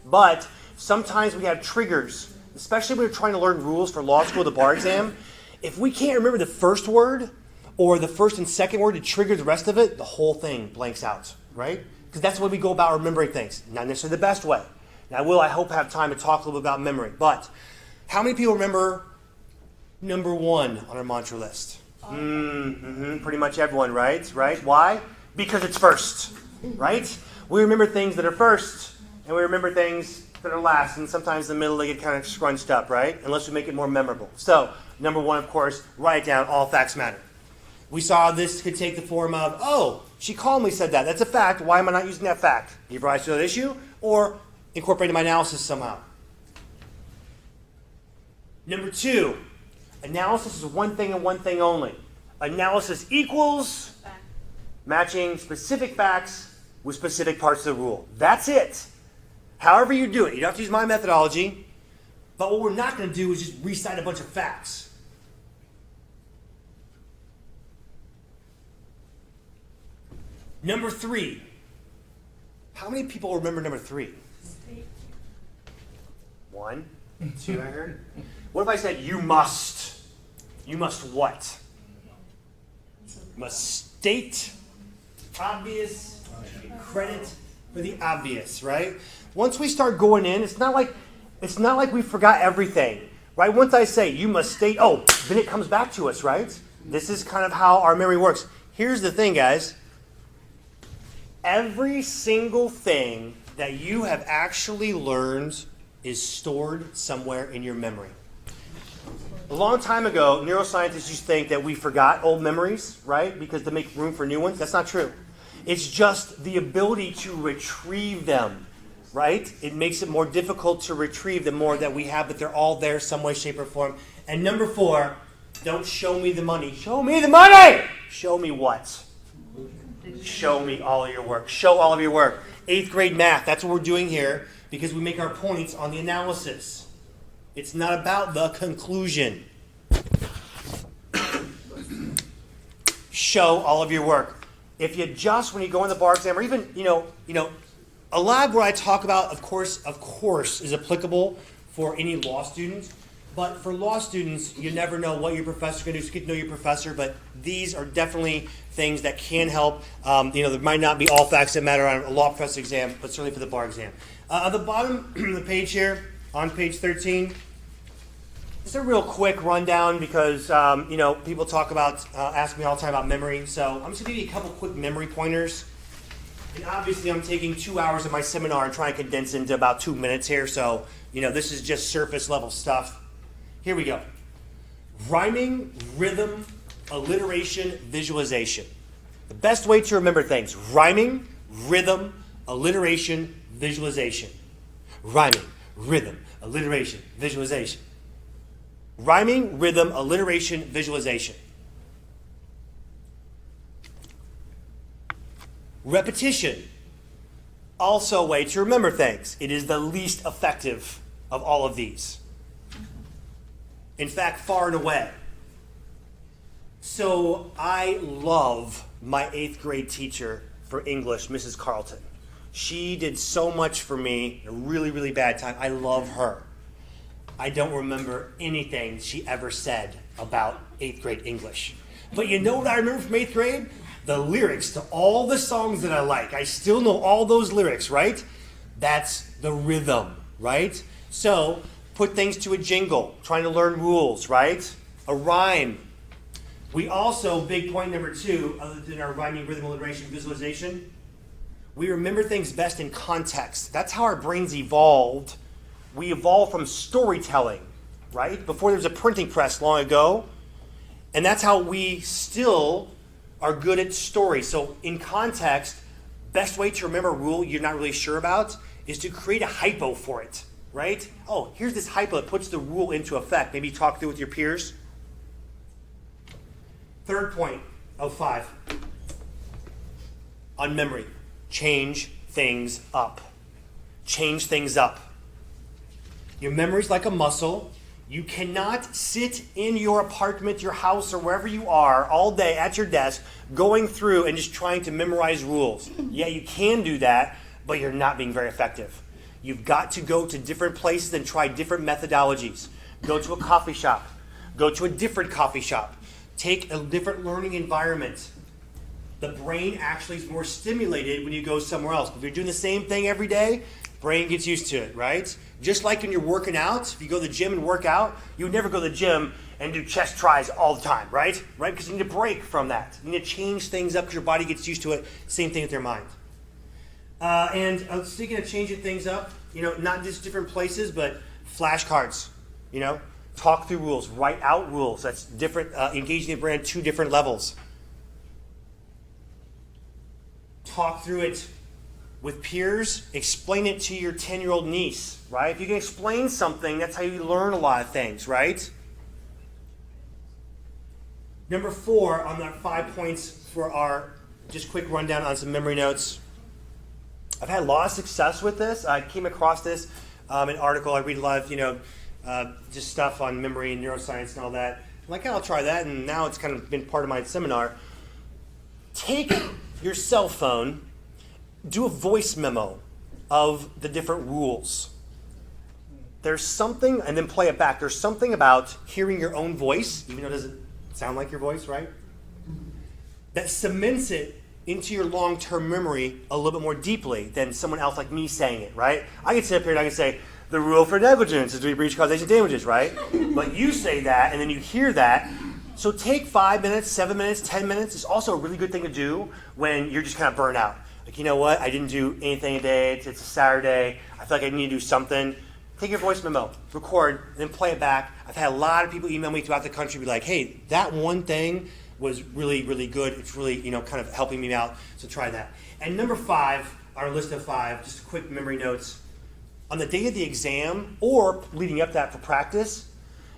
But sometimes we have triggers. Especially when we're trying to learn rules for law school, the bar exam. If we can't remember the first word, or the first and second word to trigger the rest of it, the whole thing blanks out, right? Because that's the way we go about remembering things. Not necessarily the best way. Now, I hope, have time to talk a little bit about memory. But how many people remember number 1 on our mantra list? Pretty much everyone, right? Why? Because it's first, right? We remember things that are first, and we remember things that are last, and sometimes in the middle they get kind of scrunched up, right? Unless we make it more memorable. So, number 1, of course, write it down, all facts matter. We saw this could take the form of, oh, she calmly said that. That's a fact. Why am I not using that fact? Give rise to that issue, or incorporate in my analysis somehow. Number 2, analysis is one thing and one thing only. Analysis equals matching specific facts with specific parts of the rule. That's it. However you do it. You don't have to use my methodology, but what we're not going to do is just recite a bunch of facts. Number 3. How many people remember number 3? 1, 2, I heard. What if I said, you must? You must what? You must state obvious, credit for the obvious, right? Once we start going in, it's not like we forgot everything, right? Once I say, you must state, oh, then it comes back to us, right? This is kind of how our memory works. Here's the thing, guys. Every single thing that you have actually learned is stored somewhere in your memory. A long time ago, neuroscientists used to think that we forgot old memories, right? Because to make room for new ones. That's not true. It's just the ability to retrieve them, right? It makes it more difficult to retrieve the more that we have, but they're all there some way, shape, or form. And number 4, don't show me the money. Show me the money! Show me what? Show me all of your work. Show all of your work. 8th grade math, that's what we're doing here because we make our points on the analysis. It's not about the conclusion. Show all of your work. If you just, when you go in the bar exam, or even, a lot of what I talk about, of course, is applicable for any law students. But for law students, you never know what your professor's going to do. So get to know your professor, but these are definitely things that can help. There might not be all facts that matter on a law professor exam, but certainly for the bar exam. At the bottom of the page here, on page 13, just a real quick rundown because, people talk about, ask me all the time about memory. So I'm just going to give you a couple quick memory pointers. And obviously I'm taking 2 hours of my seminar and trying to condense into about 2 minutes here. So, this is just surface level stuff. Here we go. Rhyming, rhythm, alliteration, visualization. The best way to remember things. Rhyming, rhythm, alliteration, visualization. Rhyming, rhythm, alliteration, visualization. Rhyming, rhythm, alliteration, visualization. Repetition. Also a way to remember things. It is the least effective of all of these. In fact, far and away. So I love my 8th grade teacher for English, Mrs. Carlton. She did so much for me in a really, really bad time. I love her. I don't remember anything she ever said about 8th grade English. But you know what I remember from 8th grade? The lyrics to all the songs that I like. I still know all those lyrics, right? That's the rhythm, right? So put things to a jingle, trying to learn rules, right? A rhyme. We also, big point number 2, other than our rhyming, rhythm, alliteration, visualization, we remember things best in context. That's how our brains evolved. We evolved from storytelling, right? Before there was a printing press long ago. And that's how we still are good at stories. So in context, best way to remember a rule you're not really sure about is to create a hypo for it. Right? Oh, here's this hypo that puts the rule into effect. Maybe talk through with your peers. 3rd point of 5. On memory. Change things up. Change things up. Your memory's like a muscle. You cannot sit in your apartment, your house, or wherever you are all day at your desk going through and just trying to memorize rules. Yeah, you can do that, but you're not being very effective. You've got to go to different places and try different methodologies. Go to a coffee shop. Go to a different coffee shop. Take a different learning environment. The brain actually is more stimulated when you go somewhere else. If you're doing the same thing every day, brain gets used to it, right? Just like when you're working out, if you go to the gym and work out, you would never go to the gym and do chest tries all the time, right? Right? Because you need a break from that. You need to change things up because your body gets used to it. Same thing with your mind. Speaking of changing things up, not just different places, but flashcards, talk through rules, write out rules. That's different, engaging the brain at 2 different levels. Talk through it with peers, explain it to your 10-year-old niece, right? If you can explain something, that's how you learn a lot of things, right? Number 4 on our 5 points for our just quick rundown on some memory notes. I've had a lot of success with this. I came across this in an article. I read a lot of, just stuff on memory and neuroscience and all that. I'm like, I'll try that, and now it's kind of been part of my seminar. Take your cell phone, do a voice memo of the different rules. There's something, and then play it back. There's something about hearing your own voice, even though it doesn't sound like your voice, right? That cements it into your long-term memory a little bit more deeply than someone else like me saying it, right? I can sit up here and I can say, the rule for negligence is to breach causation damages, right? But you say that, and then you hear that. So take 5 minutes, 7 minutes, 10 minutes. It's also a really good thing to do when you're just kind of burned out. Like, you know what? I didn't do anything today. It's a Saturday. I feel like I need to do something. Take your voice memo, record, and then play it back. I've had a lot of people email me throughout the country be like, hey, that one thing was really, really good. It's really, kind of helping me out. So try that. And number 5, our list of 5, just quick memory notes. On the day of the exam or leading up to that for practice,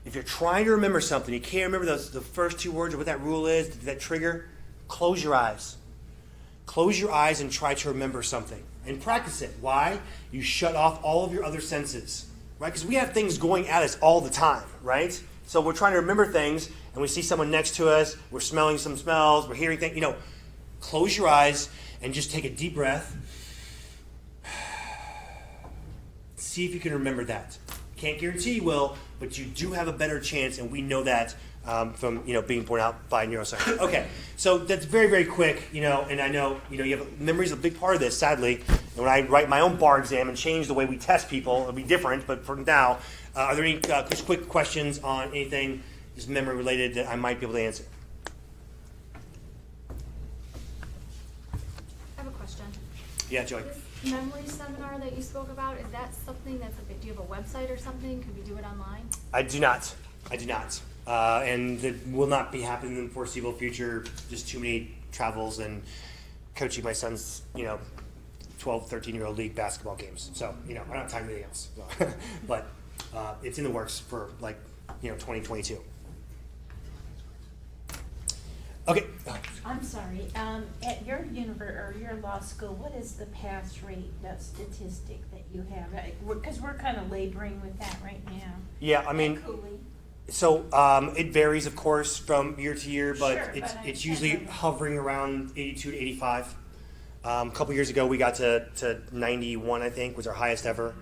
if you're trying to remember something, you can't remember the first 2 words of what that rule is, that trigger, close your eyes. Close your eyes and try to remember something. And practice it. Why? You shut off all of your other senses, right? Because we have things going at us all the time, right? So we're trying to remember things, and we see someone next to us, we're smelling some smells, we're hearing things, close your eyes and just take a deep breath. See if you can remember that. Can't guarantee you will, but you do have a better chance, and we know that from being borne out by neuroscience. Okay, so that's very, very quick, and I know you have memory is a big part of this. Sadly, and when I write my own bar exam and change the way we test people, it'll be different. But for now, are there any just quick questions on anything just memory related that I might be able to answer? I have a question. Yeah, Joey. This memory seminar that you spoke about, is that something that's do you have a website or something? Could we do it online? I do not. And it will not be happening in the foreseeable future. Just too many travels and coaching my son's, 12, 13-year-old league basketball games. So, I don't have time for anything else. But it's in the works for 2022. Okay. I'm sorry. At your or your law school, what is the pass rate statistic that you have? Because we're kind of laboring with that right now. Yeah, I mean, so it varies, of course, from year to year, but Sure, it's usually hovering around 82 to 85. A couple years ago, we got to 91, I think, was our highest ever.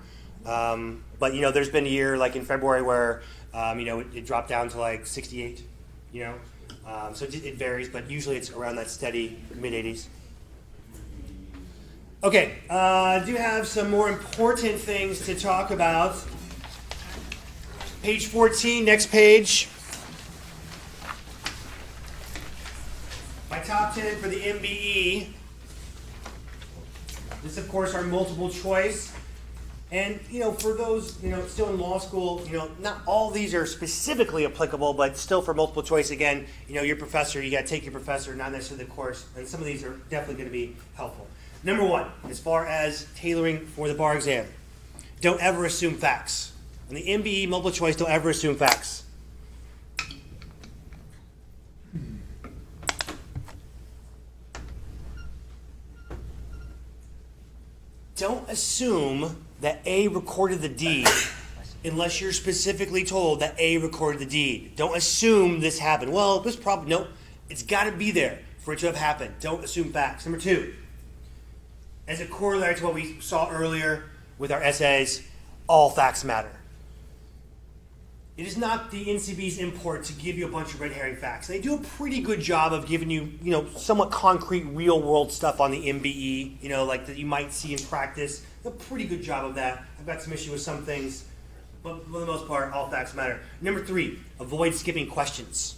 But there's been a year like in February where it dropped down to 68. So it varies, but usually it's around that steady mid-80s. Okay, I do have some more important things to talk about. Page 14, next page. My top 10 for the MBE. This, of course, are multiple choice. And, for those, still in law school, not all these are specifically applicable, but still for multiple choice, again, your professor, you got to take your professor, not necessarily the course. And some of these are definitely going to be helpful. Number 1, as far as tailoring for the bar exam, don't ever assume facts. On the MBE multiple choice, don't ever assume facts. Don't assume that A recorded the deed unless you're specifically told that A recorded the deed. Don't assume this happened. Well, this probably, no, it's got to be there for it to have happened. Don't assume facts. Number 2, as a corollary to what we saw earlier with our essays, all facts matter. It is not the NCB's import to give you a bunch of red herring facts. They do a pretty good job of giving you, somewhat concrete, real-world stuff on the MBE, like that you might see in practice. A pretty good job of that. I've got some issue with some things, but for the most part, all facts matter. Number 3, avoid skipping questions.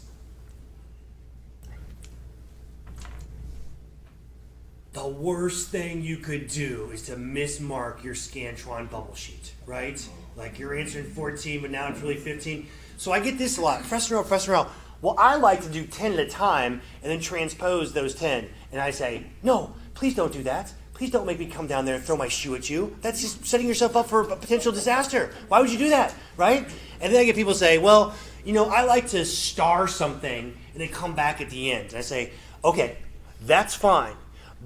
The worst thing you could do is to mismark your Scantron bubble sheet, right? Like you're answering 14, but now it's really 15. So I get this a lot. Professor Rao. Well, I like to do 10 at a time and then transpose those 10. And I say, no, please don't do that. Please don't make me come down there and throw my shoe at you. That's just setting yourself up for a potential disaster. Why would you do that, right? And then I get people say, well, I like to star something and then come back at the end. And I say, okay, that's fine.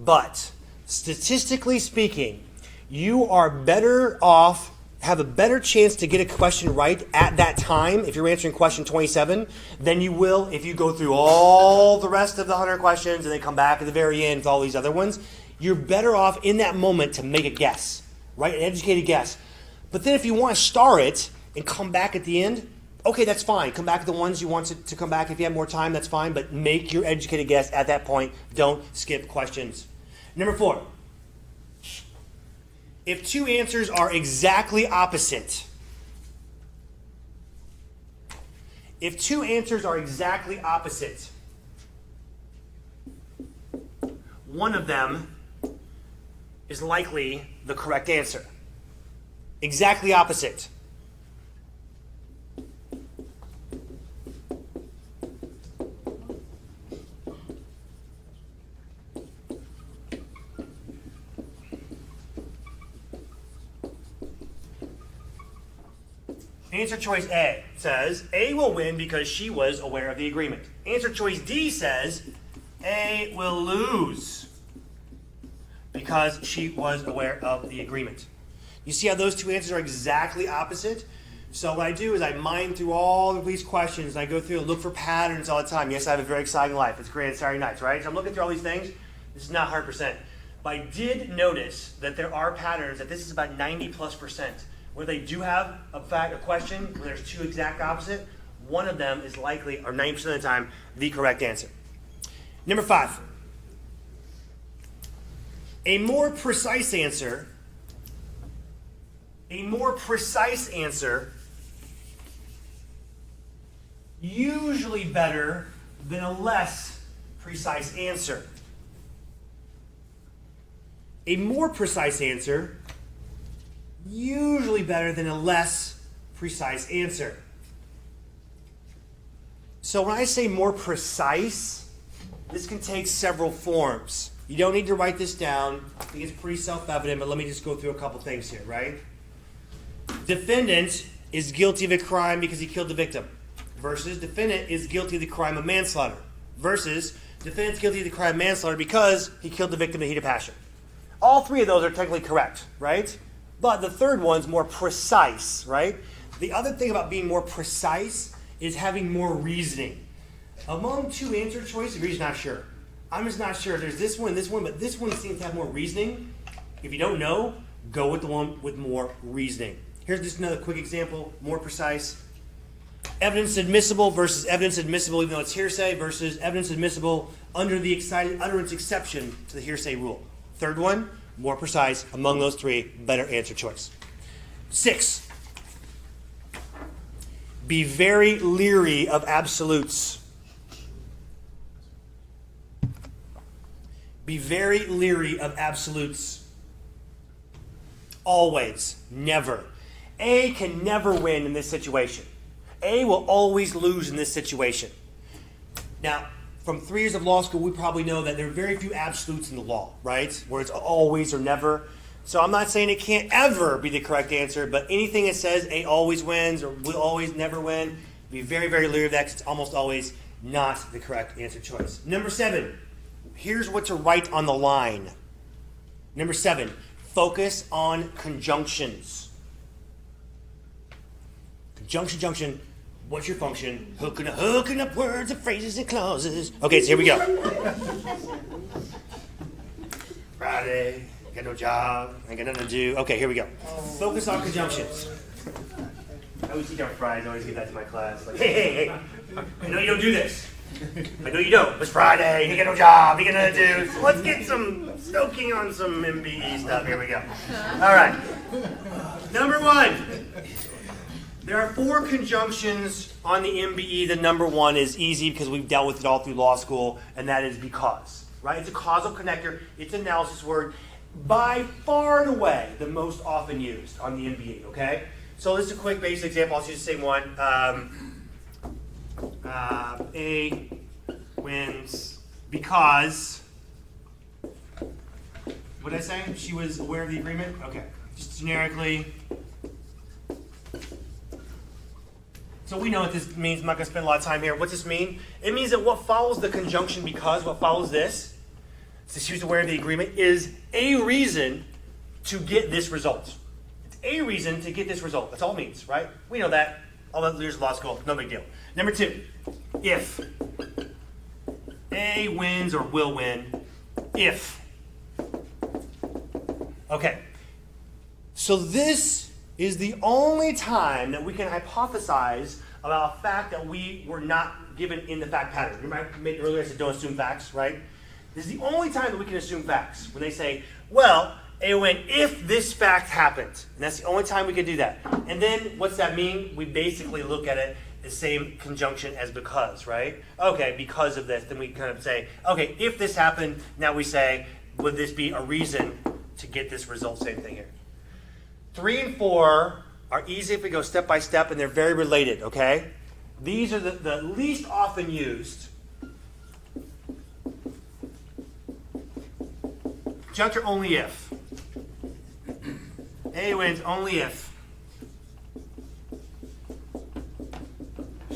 But statistically speaking, you are better off, have a better chance to get a question right at that time if you're answering question 27 than you will if you go through all the rest of the 100 questions and then come back at the very end with all these other ones. You're better off in that moment to make a guess, right? An educated guess. But then if you want to star it and come back at the end, okay, that's fine. Come back to the ones you want to come back. If you have more time, that's fine. But make your educated guess at that point. Don't skip questions. Number 4. If 2 answers are exactly opposite, one of them is likely the correct answer. Exactly opposite. Answer choice A says A will win because she was aware of the agreement. Answer choice D says A will lose because she was aware of the agreement. You see how those 2 answers are exactly opposite? So what I do is I mine through all of these questions. And I go through and look for patterns all the time. Yes, I have a very exciting life. It's great on Saturday nights, right? So I'm looking through all these things. This is not 100%. But I did notice that there are patterns, that this is about 90+%. Where they do have a question where there's 2 exact opposite, one of them is likely, or 90% of the time, the correct answer. Number 5. A more precise answer usually better than a less precise answer. A more precise answer usually better than a less precise answer. So when I say more precise, this can take several forms. You don't need to write this down. I think it's pretty self-evident, but let me just go through a couple things here, right? Defendant is guilty of a crime because he killed the victim. Versus defendant is guilty of the crime of manslaughter. Versus defendant's guilty of the crime of manslaughter because he killed the victim in heat of passion. All 3 of those are technically correct, right? But the third one's more precise, right? The other thing about being more precise is having more reasoning. Among 2 answer choices, we're just not sure. I'm just not sure. There's this one, but this one seems to have more reasoning. If you don't know, go with the one with more reasoning. Here's just another quick example, more precise. Evidence admissible versus evidence admissible even though it's hearsay versus evidence admissible under the excited utterance exception to the hearsay rule. Third one, more precise. Among those 3, better answer choice. 6. Be very leery of absolutes. Be very leery of absolutes. Always. Never. A can never win in this situation. A will always lose in this situation. Now, from 3 years of law school, we probably know that there are very few absolutes in the law, right? Where it's always or never. So I'm not saying it can't ever be the correct answer, but anything that says A always wins or will always never win, be very, very leery of that because it's almost always not the correct answer choice. Number 7, here's what to write on the line. Number 7, focus on conjunctions. Conjunction. What's your function? Hooking up words and phrases and clauses. Okay, so here we go. Friday, got no job, ain't got nothing to do. Okay, here we go. Focus on conjunctions. I always eat on Fridays. I always get that to my class. Like, hey, I know you don't do this. I know you don't. It's Friday. You got no job. You got nothing to do. So let's get some stoking on some MBE stuff. Here we go. All right. Number 1. There are 4 conjunctions on the MBE. The number 1 is easy because we've dealt with it all through law school, and that is because. Right? It's a causal connector. It's an analysis word. By far and away, the most often used on the MBE. Okay. So this is a quick basic example. I'll use the same one. A wins because, what did I say? She was aware of the agreement? Okay. Just generically. So we know what this means. I'm not going to spend a lot of time here. What's this mean? It means that what follows the conjunction because, what follows this, so she was aware of the agreement, is a reason to get this result. It's a reason to get this result. That's all it means, right? We know that. All the years of law school, no big deal. Number 2, if A wins or will win, if. Okay. So this is the only time that we can hypothesize about a fact that we were not given in the fact pattern. Remember I made earlier I said don't assume facts, right? This is the only time that we can assume facts. When they say, well, A will win if this fact happened. And that's the only time we can do that. And then what's that mean? We basically look at it the same conjunction as because, right? Okay, because of this. Then we kind of say, okay, if this happened, now we say, would this be a reason to get this result? Same thing here. 3 and 4 are easy if we go step by step, and they're very related, okay? These are the least often used. Conjuncture only if. A wins only if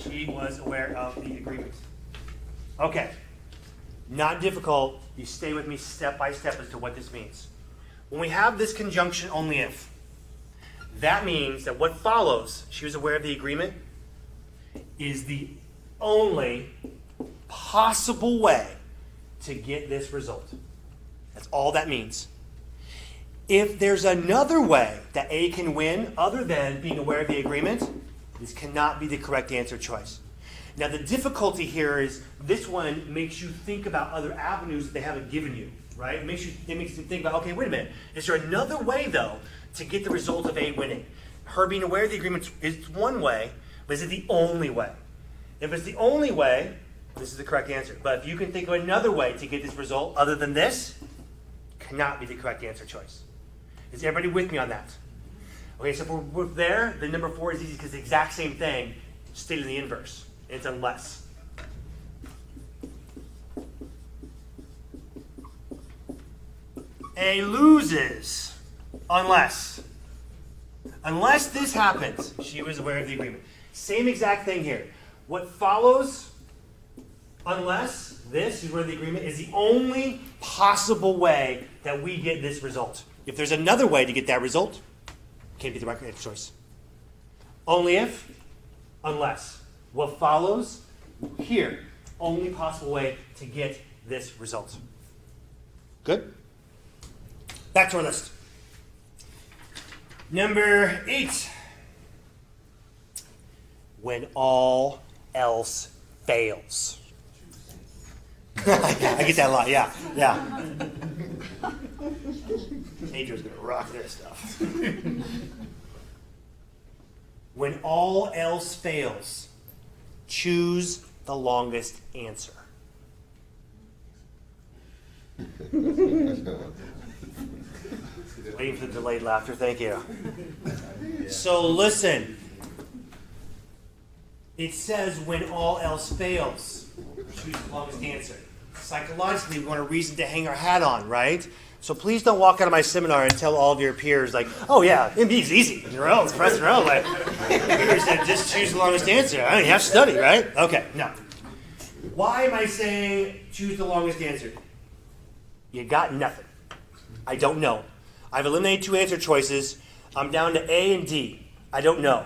she was aware of the agreement. Okay. Not difficult. You stay with me step by step as to what this means. When we have this conjunction only if, that means that what follows, she was aware of the agreement, is the only possible way to get this result. That's all that means. If there's another way that A can win other than being aware of the agreement, this cannot be the correct answer choice. Now the difficulty here is this one makes you think about other avenues that they haven't given you, right? It makes you think about, okay, wait a minute. Is there another way, though, to get the result of A winning? Her being aware of the agreement is one way, but is it the only way? If it's the only way, this is the correct answer. But if you can think of another way to get this result other than this, cannot be the correct answer choice. Is everybody with me on that? Okay, so if we're there, then number 4 is easy because it's the exact same thing, stated in the inverse. It's unless. A loses unless. Unless this happens, she was aware of the agreement. Same exact thing here. What follows, unless this is where the agreement is the only possible way that we get this result. If there's another way to get that result, can't be the right choice. Only if, unless. What follows, here, only possible way to get this result. Good? Back to our list. Number 8. When all else fails. I get that a lot, yeah. Adrian's going to rock this stuff. When all else fails, choose the longest answer. Waiting for the delayed laughter, thank you. So listen. It says when all else fails, choose the longest answer. Psychologically, we want a reason to hang our hat on, right? So please don't walk out of my seminar and tell all of your peers, like, oh yeah, MB's easy. Your own, it's press your own. Like, peers said, just choose the longest answer. I mean, you have to study, right? Okay, no. Why am I saying choose the longest answer? You got nothing. I don't know. I've eliminated 2 answer choices. I'm down to A and D. I don't know.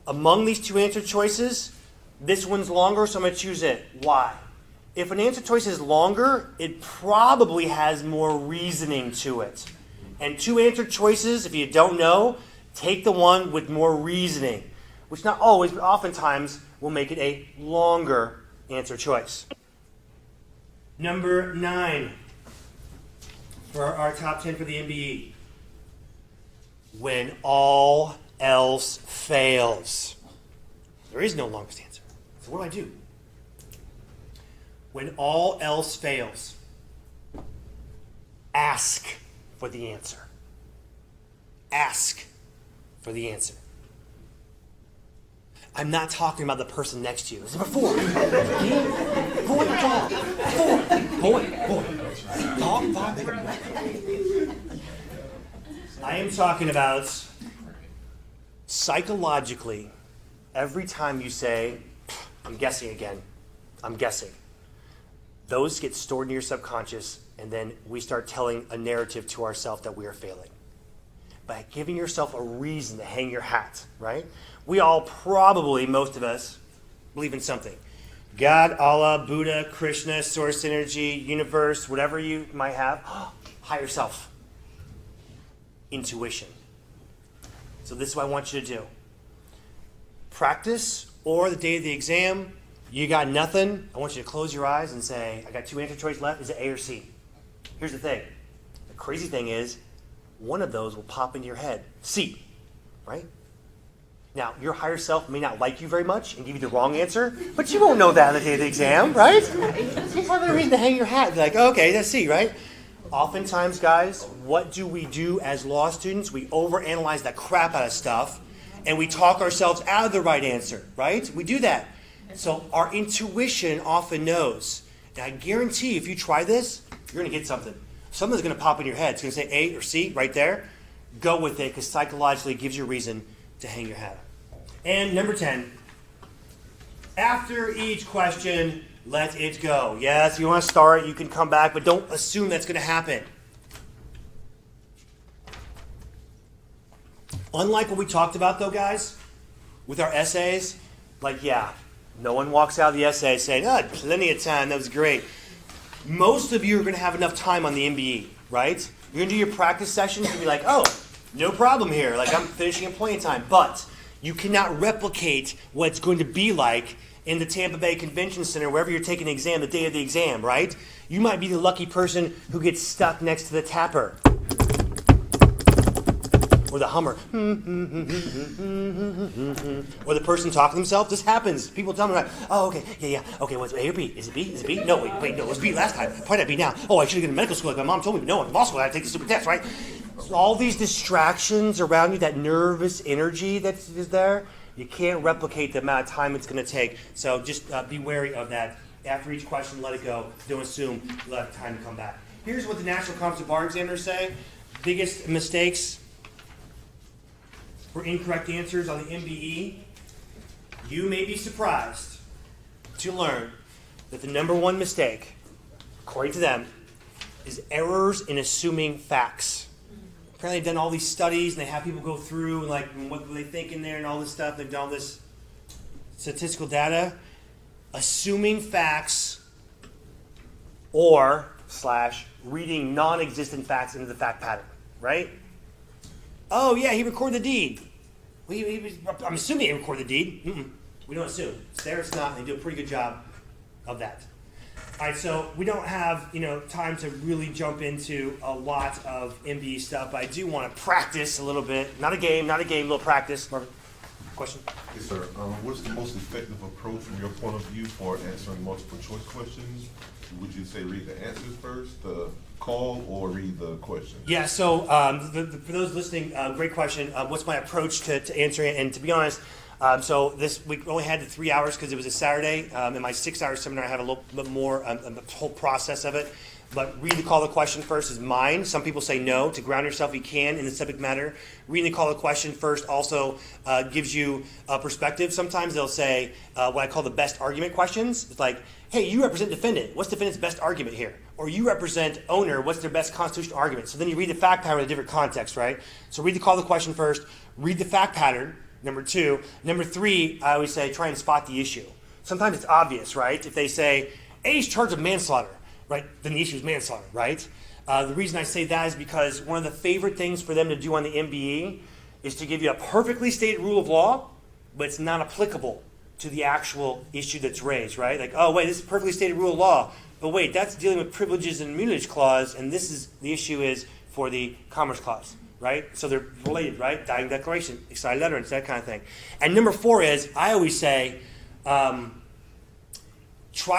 Among these 2 answer choices, this one's longer, so I'm going to choose it. Why? If an answer choice is longer, it probably has more reasoning to it. And 2 answer choices, if you don't know, take the one with more reasoning. which not always, but oftentimes will make it a longer answer choice. Number 9 for our top 10 for the MBE. When all else fails. There is no longest answer. So what do? When all else fails, ask for the answer. Ask for the answer. I'm not talking about the person next to you. This is before. Boy, talk. Boy. Talk. I am talking about psychologically, every time you say, I'm guessing again, I'm guessing, those get stored in your subconscious, and then we start telling a narrative to ourselves that we are failing. By giving yourself a reason to hang your hat, right? We all probably, most of us, believe in something. God, Allah, Buddha, Krishna, source energy, universe, whatever you might have. Higher self. Intuition. So this is what I want you to do. Practice, or the day of the exam, you got nothing. I want you to close your eyes and say, I got 2 answer choices left. Is it A or C? Here's the thing. The crazy thing is, one of those will pop into your head. C, right? Now, your higher self may not like you very much and give you the wrong answer, but you won't know that on the day of the exam, right? You have a reason to hang your hat. Be like, oh, okay, that's C, right? Oftentimes, guys, what do we do as law students? We overanalyze the crap out of stuff, and we talk ourselves out of the right answer, right? We do that. So our intuition often knows. And I guarantee if you try this, you're going to get something. Something's going to pop in your head. It's going to say A or C right there. Go with it, because psychologically it gives you a reason to hang your hat. And number 10, after each question, let it go. Yes, you want to start, you can come back, but don't assume that's going to happen. Unlike what we talked about, though, guys, with our essays, like, yeah, no one walks out of the essay saying, oh, plenty of time, that was great. Most of you are going to have enough time on the MBE, right? You're going to do your practice sessions and be like, oh, no problem here. Like, I'm finishing in plenty of time. But you cannot replicate what it's going to be like in the Tampa Bay Convention Center, wherever you're taking an exam, the day of the exam, right? You might be the lucky person who gets stuck next to the tapper. Or the Hummer. Or the person talking to themselves. This happens. People tell me, like, oh, okay, yeah. Okay, what's A or B? Is it B? Is it B? No, wait, no, it was B last time. Probably not B now. Oh, I should have gone to medical school like my mom told me. No, in law school I had to take the stupid test, right? So all these distractions around you, that nervous energy that is there, you can't replicate the amount of time it's going to take. So just be wary of that. After each question, let it go. Don't assume you'll have time to come back. Here's what the National Conference of Bar Examiners say. Biggest mistakes for incorrect answers on the MBE. You may be surprised to learn that the number one mistake, according to them, is errors in assuming facts. Apparently they've done all these studies and they have people go through and like what they think in there and all this stuff. They've done all this statistical data. Assuming facts or / reading non-existent facts into the fact pattern, right? Oh yeah, he recorded the deed. I'm assuming he recorded the deed. We don't assume. It's there, it's not. They do a pretty good job of that. All right, so we don't have time to really jump into a lot of MBE stuff, but I do want to practice a little bit. Not a game, little practice. Marvin, question? Yes, sir. What's the most effective approach from your point of view for answering multiple choice questions? Would you say read the answers first, the call, or read the question? Yeah, so for those listening, great question. What's my approach to answering it? And to be honest, so this week we only had the 3 hours because it was a Saturday. In my 6-hour seminar, I have a little bit more, the whole process of it. But read the call to question first is mine. Some people say no. To ground yourself, you can in the subject matter. Reading the call to question first also gives you a perspective. Sometimes they'll say what I call the best argument questions. It's like, hey, you represent defendant. What's defendant's best argument here? Or you represent owner. What's their best constitutional argument? So then you read the fact pattern in a different context, right? So read the call to question first. Read the fact pattern, number 2. Number 3, I always say try and spot the issue. Sometimes it's obvious, right? If they say, A is charged of manslaughter, right, then the issue is manslaughter, right? The reason I say that is because one of the favorite things for them to do on the MBE is to give you a perfectly stated rule of law but it's not applicable to the actual issue that's raised, right? Like, oh, wait, this is a perfectly stated rule of law, but wait, that's dealing with privileges and immunities clause, and this is, the issue is for the Commerce Clause, right? So they're related, right? Dying declaration, excited utterance, that kind of thing. And number 4 is, I always say, try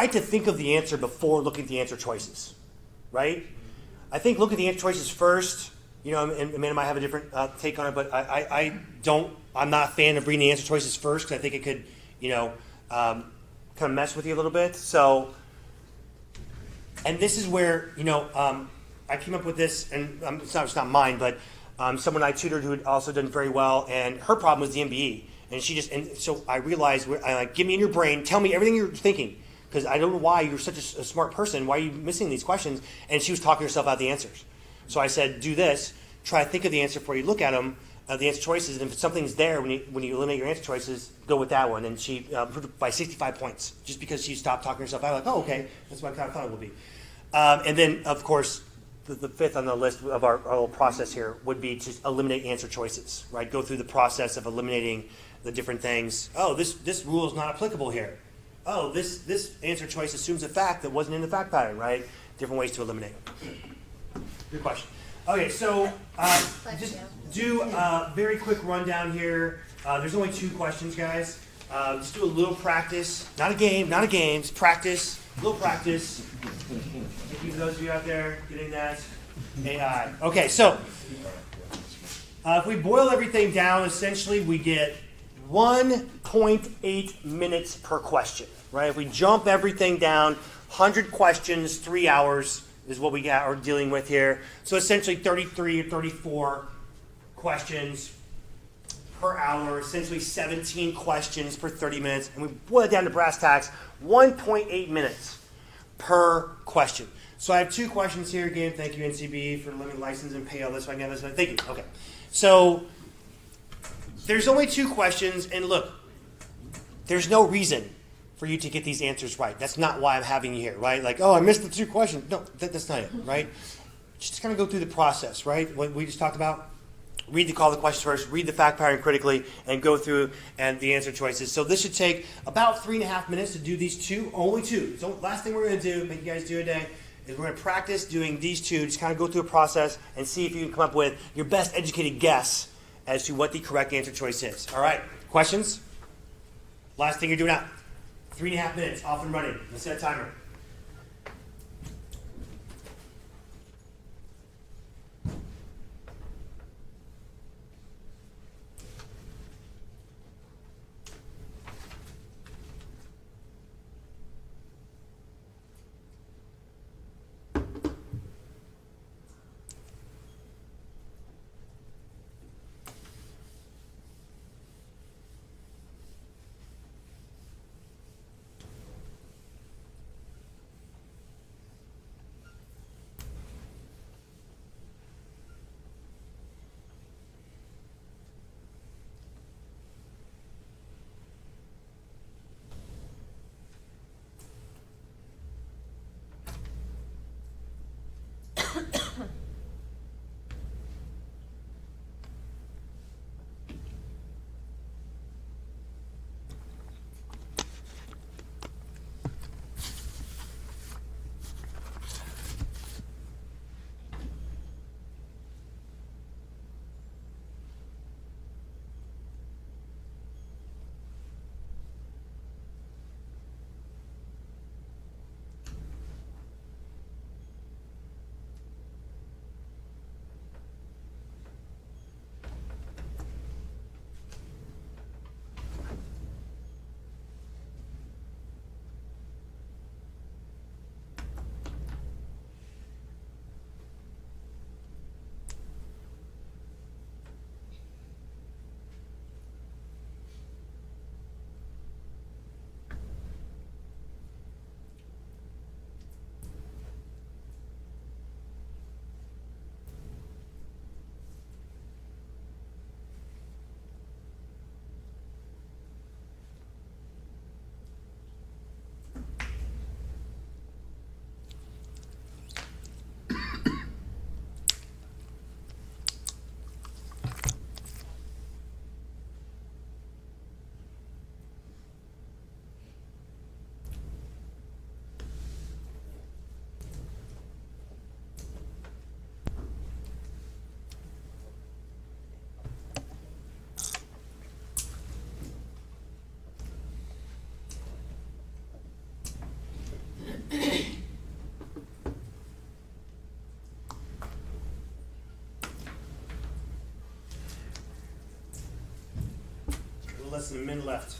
to think of the answer before looking at the answer choices, right? I think look at the answer choices first. You know, and Amanda might have a different take on it, but I'm not a fan of reading the answer choices first because I think it could, you know, kind of mess with you a little bit. So, and this is where, you know, I came up with this, and it's not mine, but someone I tutored who had also done very well, and her problem was the MBE. And so I realized, I like, give me in your brain, tell me everything you're thinking, because I don't know why you're such a smart person, why are you missing these questions? And she was talking herself out of the answers. So I said, do this, try to think of the answer before you look at them, the answer choices, and if something's there when you eliminate your answer choices, go with that one. And she improved by 65 points, just because she stopped talking herself out, like, oh, okay, that's what I kind of thought it would be. And then, of course, the 5th on the list of our little process here would be to eliminate answer choices, right? Go through the process of eliminating the different things. Oh, this rule is not applicable here. Oh, this answer choice assumes a fact that wasn't in the fact pattern, right? Different ways to eliminate. Good question. Okay, so just do a very quick rundown here. There's only 2 questions, guys. Just do a little practice. Not a game, just practice. A little practice. Thank you for those of you out there getting that AI. Okay, so if we boil everything down, essentially we get 1.8 minutes per question, right? If we jump everything down, 100 questions, 3 hours is what we are dealing with here. So essentially 33 or 34 questions per hour, essentially 17 questions per 30 minutes. And we boil it down to brass tacks, 1.8 minutes per question. So I have 2 questions here. Again, thank you, NCB, for letting me license and pay all this. I got this. Thank you. Okay. So there's only 2 questions, and look, there's no reason for you to get these answers right. That's not why I'm having you here, right? Like, oh, I missed the 2 questions. No, that's not it, right? Just kind of go through the process, right? What we just talked about. Read the call to questions first, read the fact pattern critically, and go through and the answer choices. So this should take about 3.5 minutes to do these 2, only 2. So last thing we're going to do, make you guys do a day, is we're going to practice doing these 2, just kind of go through a process and see if you can come up with your best educated guess as to what the correct answer choice is. All right, questions? Last thing you're doing now. 3.5 minutes, off and running. Let's set a timer. less than a minute left.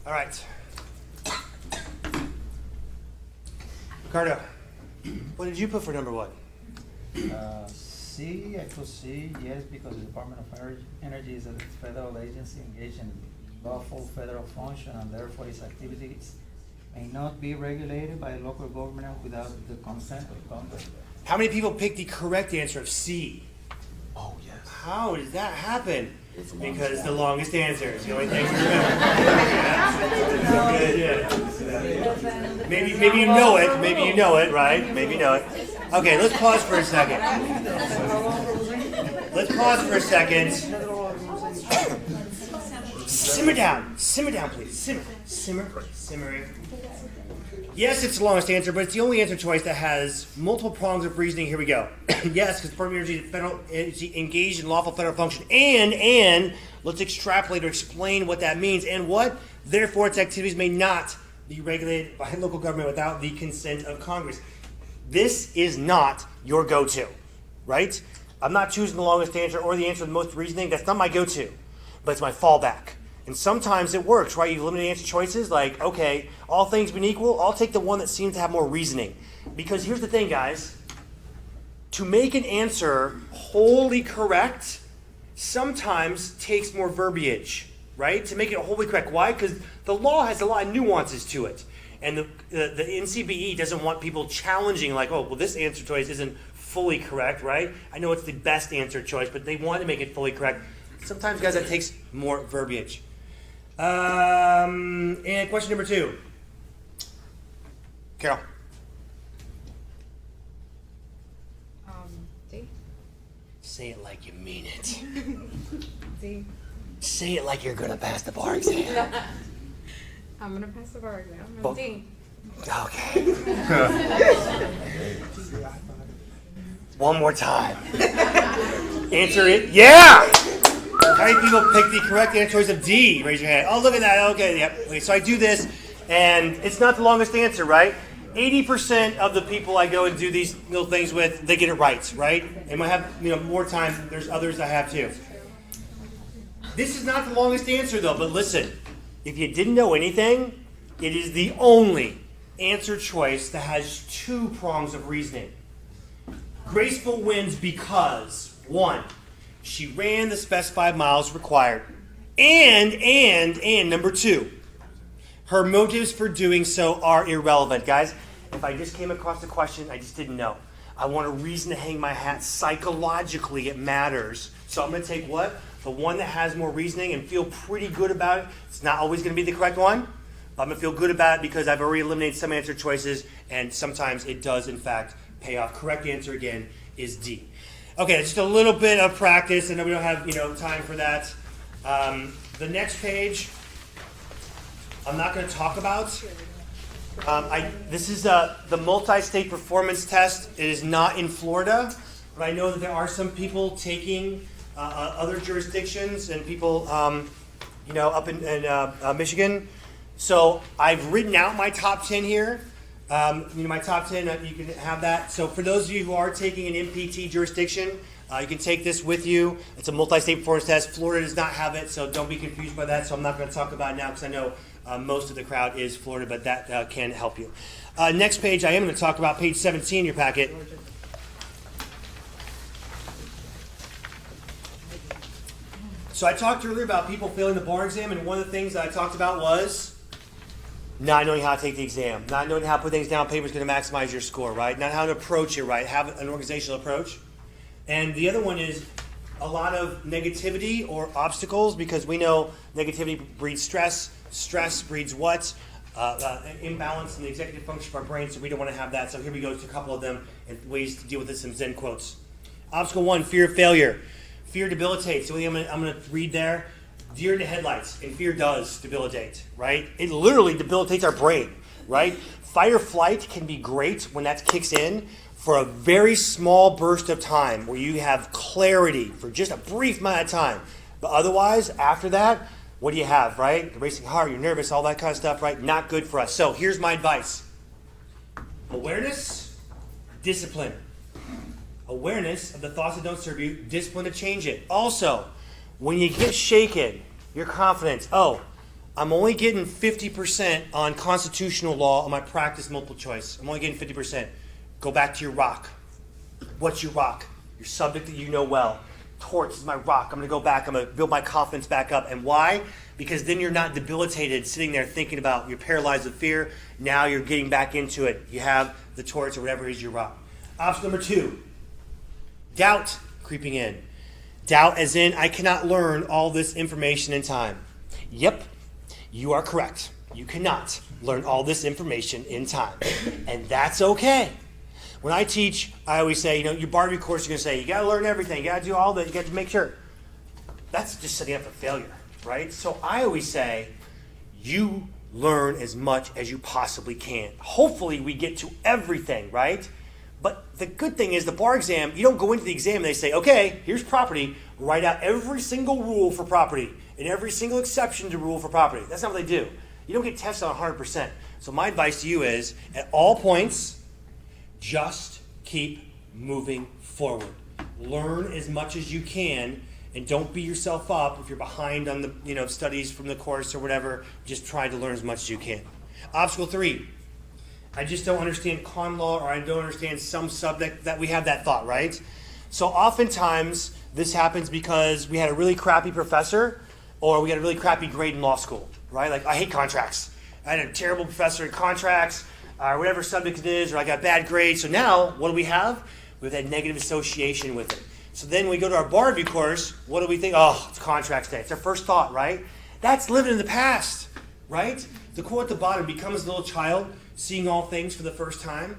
All right. Ricardo, what did you put for number one? C, I put C, yes, because the Department of Energy is a federal agency engaged in lawful federal function, and therefore its activities may not be regulated by local government without the consent of Congress. How many people picked the correct answer of C? Oh, yes. How did that happen? Because the longest answer is the only thing we remember. Maybe you know it. Maybe you know it, right? Maybe you know it. Okay, let's pause for a second. Let's pause for a second. Simmer down. Simmer down, please. Simmering. Yes, it's the longest answer, but it's the only answer choice that has multiple prongs of reasoning. Here we go. Yes, because Department of Energy, federal agency engaged in lawful federal function, and let's extrapolate or explain what that means, and what, therefore, its activities may not be regulated by local government without the consent of Congress. This is not your go-to, right? I'm not choosing the longest answer or the answer with the most reasoning. That's not my go-to, but it's my fallback. And sometimes it works, right? You eliminate answer choices, like, okay, all things being equal, I'll take the one that seems to have more reasoning. Because here's the thing, guys. To make an answer wholly correct sometimes takes more verbiage, right? To make it wholly correct. Why? Because the law has a lot of nuances to it. And the NCBE doesn't want people challenging, like, oh, well, this answer choice isn't fully correct, right? I know it's the best answer choice, but they want to make it fully correct. Sometimes, guys, that takes more verbiage. And question number 2. Carol. D. Say it like you mean it. D. Say it like you're going to pass the bar exam. I'm gonna pass the bar exam. I'm Well- D. Okay. One more time. Answer it. Yeah! How many people pick the correct answer choice of D? Raise your hand. Oh, look at that. Okay, yep. Okay, so I do this, and it's not the longest answer, right? 80% of the people I go and do these little things with, they get it right? And when I have more time, there's others I have too. This is not the longest answer though, but listen, if you didn't know anything, it is the only answer choice that has 2 prongs of reasoning. Graceful wins because, 1, she ran the specified miles required. And number 2, her motives for doing so are irrelevant. Guys, if I just came across a question I just didn't know, I want a reason to hang my hat. Psychologically, it matters. So I'm going to take what? The one that has more reasoning and feel pretty good about it. It's not always going to be the correct one. But I'm going to feel good about it because I've already eliminated some answer choices, and sometimes it does, in fact, pay off. Correct answer, again, is D. Okay, just a little bit of practice. I know we don't have time for that. The next page, I'm not going to talk about. This is the multi-state performance test. It is not in Florida, but I know that there are some people taking other jurisdictions and people, up in Michigan. So I've written out my top 10 here. My top 10, you can have that. So for those of you who are taking an MPT jurisdiction, you can take this with you. It's a multi-state performance test. Florida does not have it, so don't be confused by that. So I'm not going to talk about it now because I know most of the crowd is Florida, but that can help you. Next page, I am going to talk about page 17 in your packet. So I talked earlier about people failing the bar exam, and one of the things that I talked about was not knowing how to take the exam, not knowing how to put things down on paper is going to maximize your score, right? Not how to approach it, right? Have an organizational approach. And the other one is a lot of negativity or obstacles, because we know negativity breeds stress. Stress breeds what? Imbalance in the executive function of our brain, so we don't want to have that. So here we go to a couple of them and ways to deal with this in Zen quotes. Obstacle 1, fear of failure. Fear debilitates. So I'm going to read there. Deer in the headlights, and fear does debilitate, right? It literally debilitates our brain, right? Fight or flight can be great when that kicks in for a very small burst of time where you have clarity for just a brief amount of time. But otherwise, after that, what do you have, right? The racing heart, you're nervous, all that kind of stuff, right? Not good for us. So here's my advice. Awareness, discipline. Awareness of the thoughts that don't serve you, discipline to change it. Also, when you get shaken, your confidence, I'm only getting 50% on constitutional law on my practice multiple choice. I'm only getting 50%. Go back to your rock. What's your rock? Your subject that you know well. Torts is my rock. I'm going to go back. I'm going to build my confidence back up. And why? Because then you're not debilitated sitting there thinking about you're paralyzed with fear. Now you're getting back into it. You have the torts or whatever is your rock. Obstacle number 2, doubt creeping in. Doubt as in, I cannot learn all this information in time. Yep, you are correct. You cannot learn all this information in time. And that's okay. When I teach, I always say, your Barbie course, you're going to say, you got to learn everything. You got to do all that. You got to make sure. That's just setting up for failure, right? So I always say, you learn as much as you possibly can. Hopefully we get to everything, right? But the good thing is the bar exam, you don't go into the exam and they say, okay, here's property. Write out every single rule for property and every single exception to rule for property. That's not what they do. You don't get tested on 100%. So my advice to you is, at all points, just keep moving forward. Learn as much as you can, and don't beat yourself up if you're behind on the studies from the course or whatever. Just try to learn as much as you can. Obstacle 3, I just don't understand con law, or I don't understand some subject. That we have that thought, right? So oftentimes this happens because we had a really crappy professor, or we had a really crappy grade in law school, right? Like, I hate contracts. I had a terrible professor in contracts, or whatever subject it is, or I got bad grades. So now, what do we have? We have that negative association with it. So then we go to our bar review course, what do we think? Oh, it's contracts day. It's our first thought, right? That's living in the past, right? The quote at the bottom, become as a little child, seeing all things for the first time.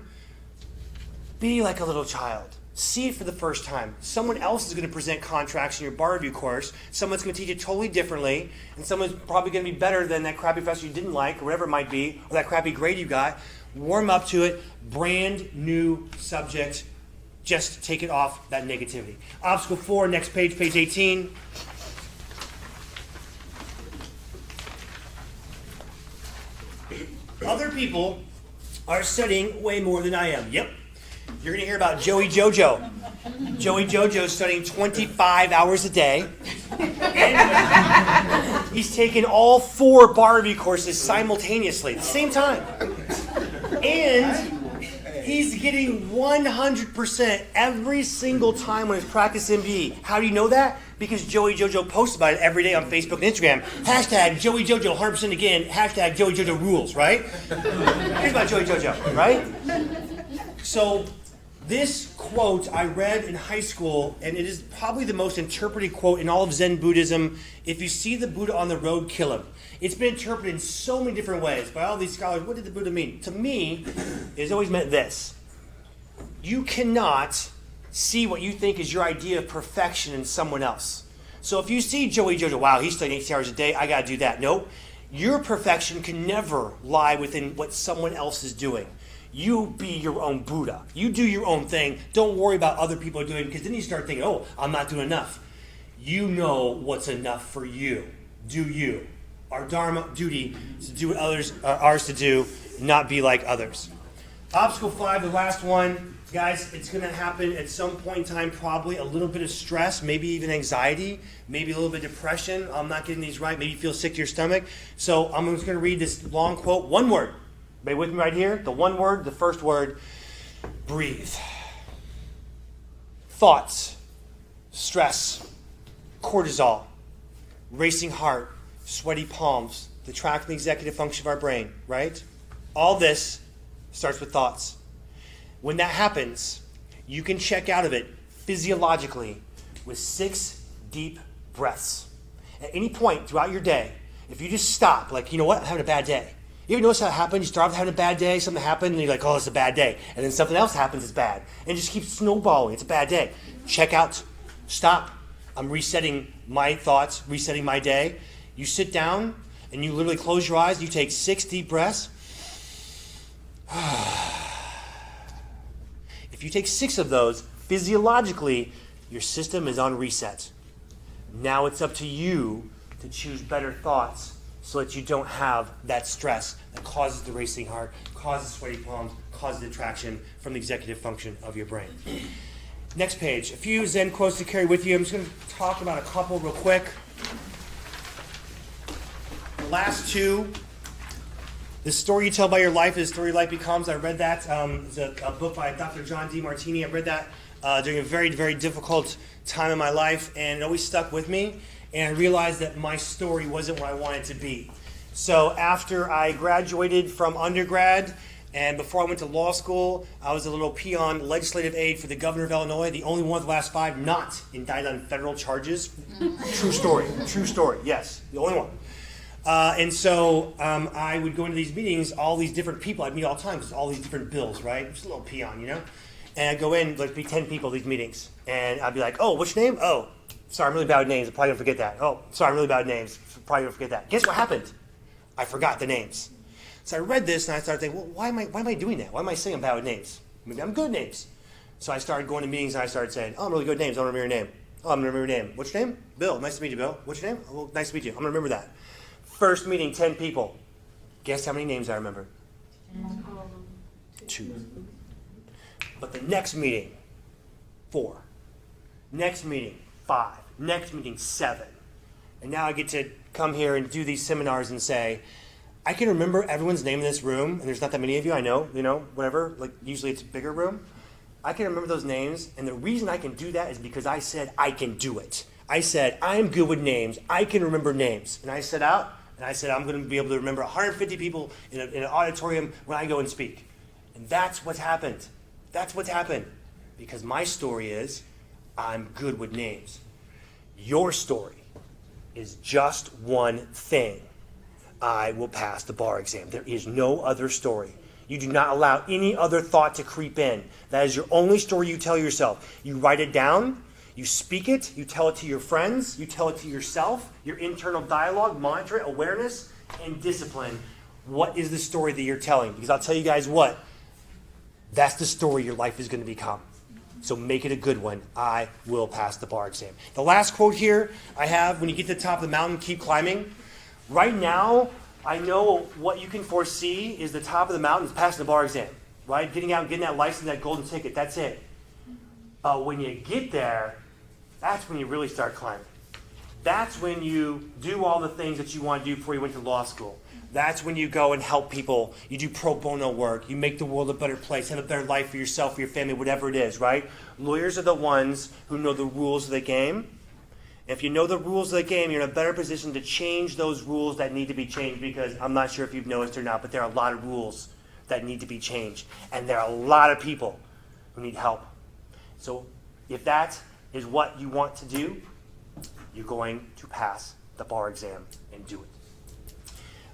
Be like a little child. See it for the first time. Someone else is going to present contracts in your bar review course. Someone's going to teach it totally differently, and someone's probably going to be better than that crappy professor you didn't like, or whatever it might be, or that crappy grade you got. Warm up to it. Brand new subject. Just take it off that negativity. Obstacle 4, next page, page 18. Other people are studying way more than I am. Yep. You're going to hear about Joey Jojo. Joey Jojo is studying 25 hours a day. And he's taken all 4 bar review courses simultaneously at the same time. And he's getting 100% every single time on his practice MBE. How do you know that? Because Joey Jojo posts about it every day on Facebook and Instagram. Hashtag Joey Jojo 100% again. Hashtag Joey Jojo rules, right? Here's about Joey Jojo, right? So this quote I read in high school, and it is probably the most interpreted quote in all of Zen Buddhism. If you see the Buddha on the road, kill him. It's been interpreted in so many different ways by all these scholars. What did the Buddha mean? To me, it's always meant this. You cannot see what you think is your idea of perfection in someone else. So if you see Joey Jojo, wow, he's studying 8 hours a day, I got to do that. Nope. Your perfection can never lie within what someone else is doing. You be your own Buddha. You do your own thing. Don't worry about other people are doing, because then you start thinking, oh, I'm not doing enough. You know what's enough for you. Do you. Our Dharma duty is to do what others are ours to do, not be like others. Obstacle 5, the last one. Guys, it's going to happen at some point in time, probably a little bit of stress, maybe even anxiety, maybe a little bit of depression. I'm not getting these right. Maybe you feel sick to your stomach. So I'm just going to read this long quote. One word. Everybody with me right here? The one word, the first word, breathe. Thoughts, stress, cortisol, racing heart, sweaty palms, the tract and executive function of our brain, right? All this starts with thoughts. When that happens, you can check out of it physiologically with 6 deep breaths. At any point throughout your day, if you just stop, like, you know what, I'm having a bad day. You ever notice how it happens? You start off having a bad day, something happened, and you're like, oh, it's a bad day. And then something else happens, it's bad. And it just keeps snowballing. It's a bad day. Check out. Stop. I'm resetting my thoughts, resetting my day. You sit down, and you literally close your eyes. You take 6 deep breaths. If you take 6 of those, physiologically, your system is on reset. Now it's up to you to choose better thoughts so that you don't have that stress that causes the racing heart, causes sweaty palms, causes detraction from the executive function of your brain. Next page. A few Zen quotes to carry with you. I'm just going to talk about a couple real quick. The last 2. The story you tell by your life is the story life becomes. I read that. It's a book by Dr. John Demartini. I read that during a very, very difficult time in my life, and it always stuck with me. And I realized that my story wasn't what I wanted to be. So after I graduated from undergrad, and before I went to law school, I was a little peon legislative aide for the governor of Illinois, the only one of the last 5 not indicted on federal charges. True story, yes, the only one. And so I would go into these meetings, all these different people I'd meet all the time, because all these different bills, right? Just a little peon, you know? And I'd go in, like, be 10 people at these meetings. And I'd be like, oh, what's your name? Oh, sorry, I'm really bad with names. I'm probably going to forget that. Oh, sorry, I'm really bad with names. Probably going to forget that. Guess what happened? I forgot the names. So I read this, and I started thinking, well, why am I doing that? Why am I saying I'm bad with names? Maybe I'm good at names. So I started going to meetings, and I started saying, oh, I'm really good at names. I don't remember your name. Oh, I'm going to remember your name. What's your name? Bill. Nice to meet you, Bill. What's your name? Oh, well, nice to meet you. I'm going to remember that. First meeting, 10 people. Guess how many names I remember? 2. But the next meeting, 4. Next meeting, 5. Next meeting, 7. And now I get to come here and do these seminars and say, I can remember everyone's name in this room, and there's not that many of you, I know, you know, whatever, like usually it's a bigger room. I can remember those names, and the reason I can do that is because I said I can do it. I said, I'm good with names. I can remember names. And I set out, and I said, I'm going to be able to remember 150 people in an auditorium when I go and speak. And that's what's happened. That's what's happened. Because my story is, I'm good with names. Your story is just one thing. I will pass the bar exam. There is no other story. You do not allow any other thought to creep in. That is your only story you tell yourself. You write it down, you speak it, you tell it to your friends, you tell it to yourself, your internal dialogue, monitor it, awareness, and discipline. What is the story that you're telling? Because I'll tell you guys what, that's the story your life is going to become. So make it a good one. I will pass the bar exam. The last quote here I have, when you get to the top of the mountain, keep climbing. Right now, I know what you can foresee is the top of the mountain is passing the bar exam, right? Getting out and getting that license, that golden ticket, that's it. When you get there, that's when you really start climbing. That's when you do all the things that you want to do before you went to law school. That's when you go and help people. You do pro bono work. You make the world a better place, have a better life for yourself, for your family, whatever it is, right? Lawyers are the ones who know the rules of the game. If you know the rules of the game, you're in a better position to change those rules that need to be changed, because I'm not sure if you've noticed or not, but there are a lot of rules that need to be changed. And there are a lot of people who need help. So if that is what you want to do, you're going to pass the bar exam and do it.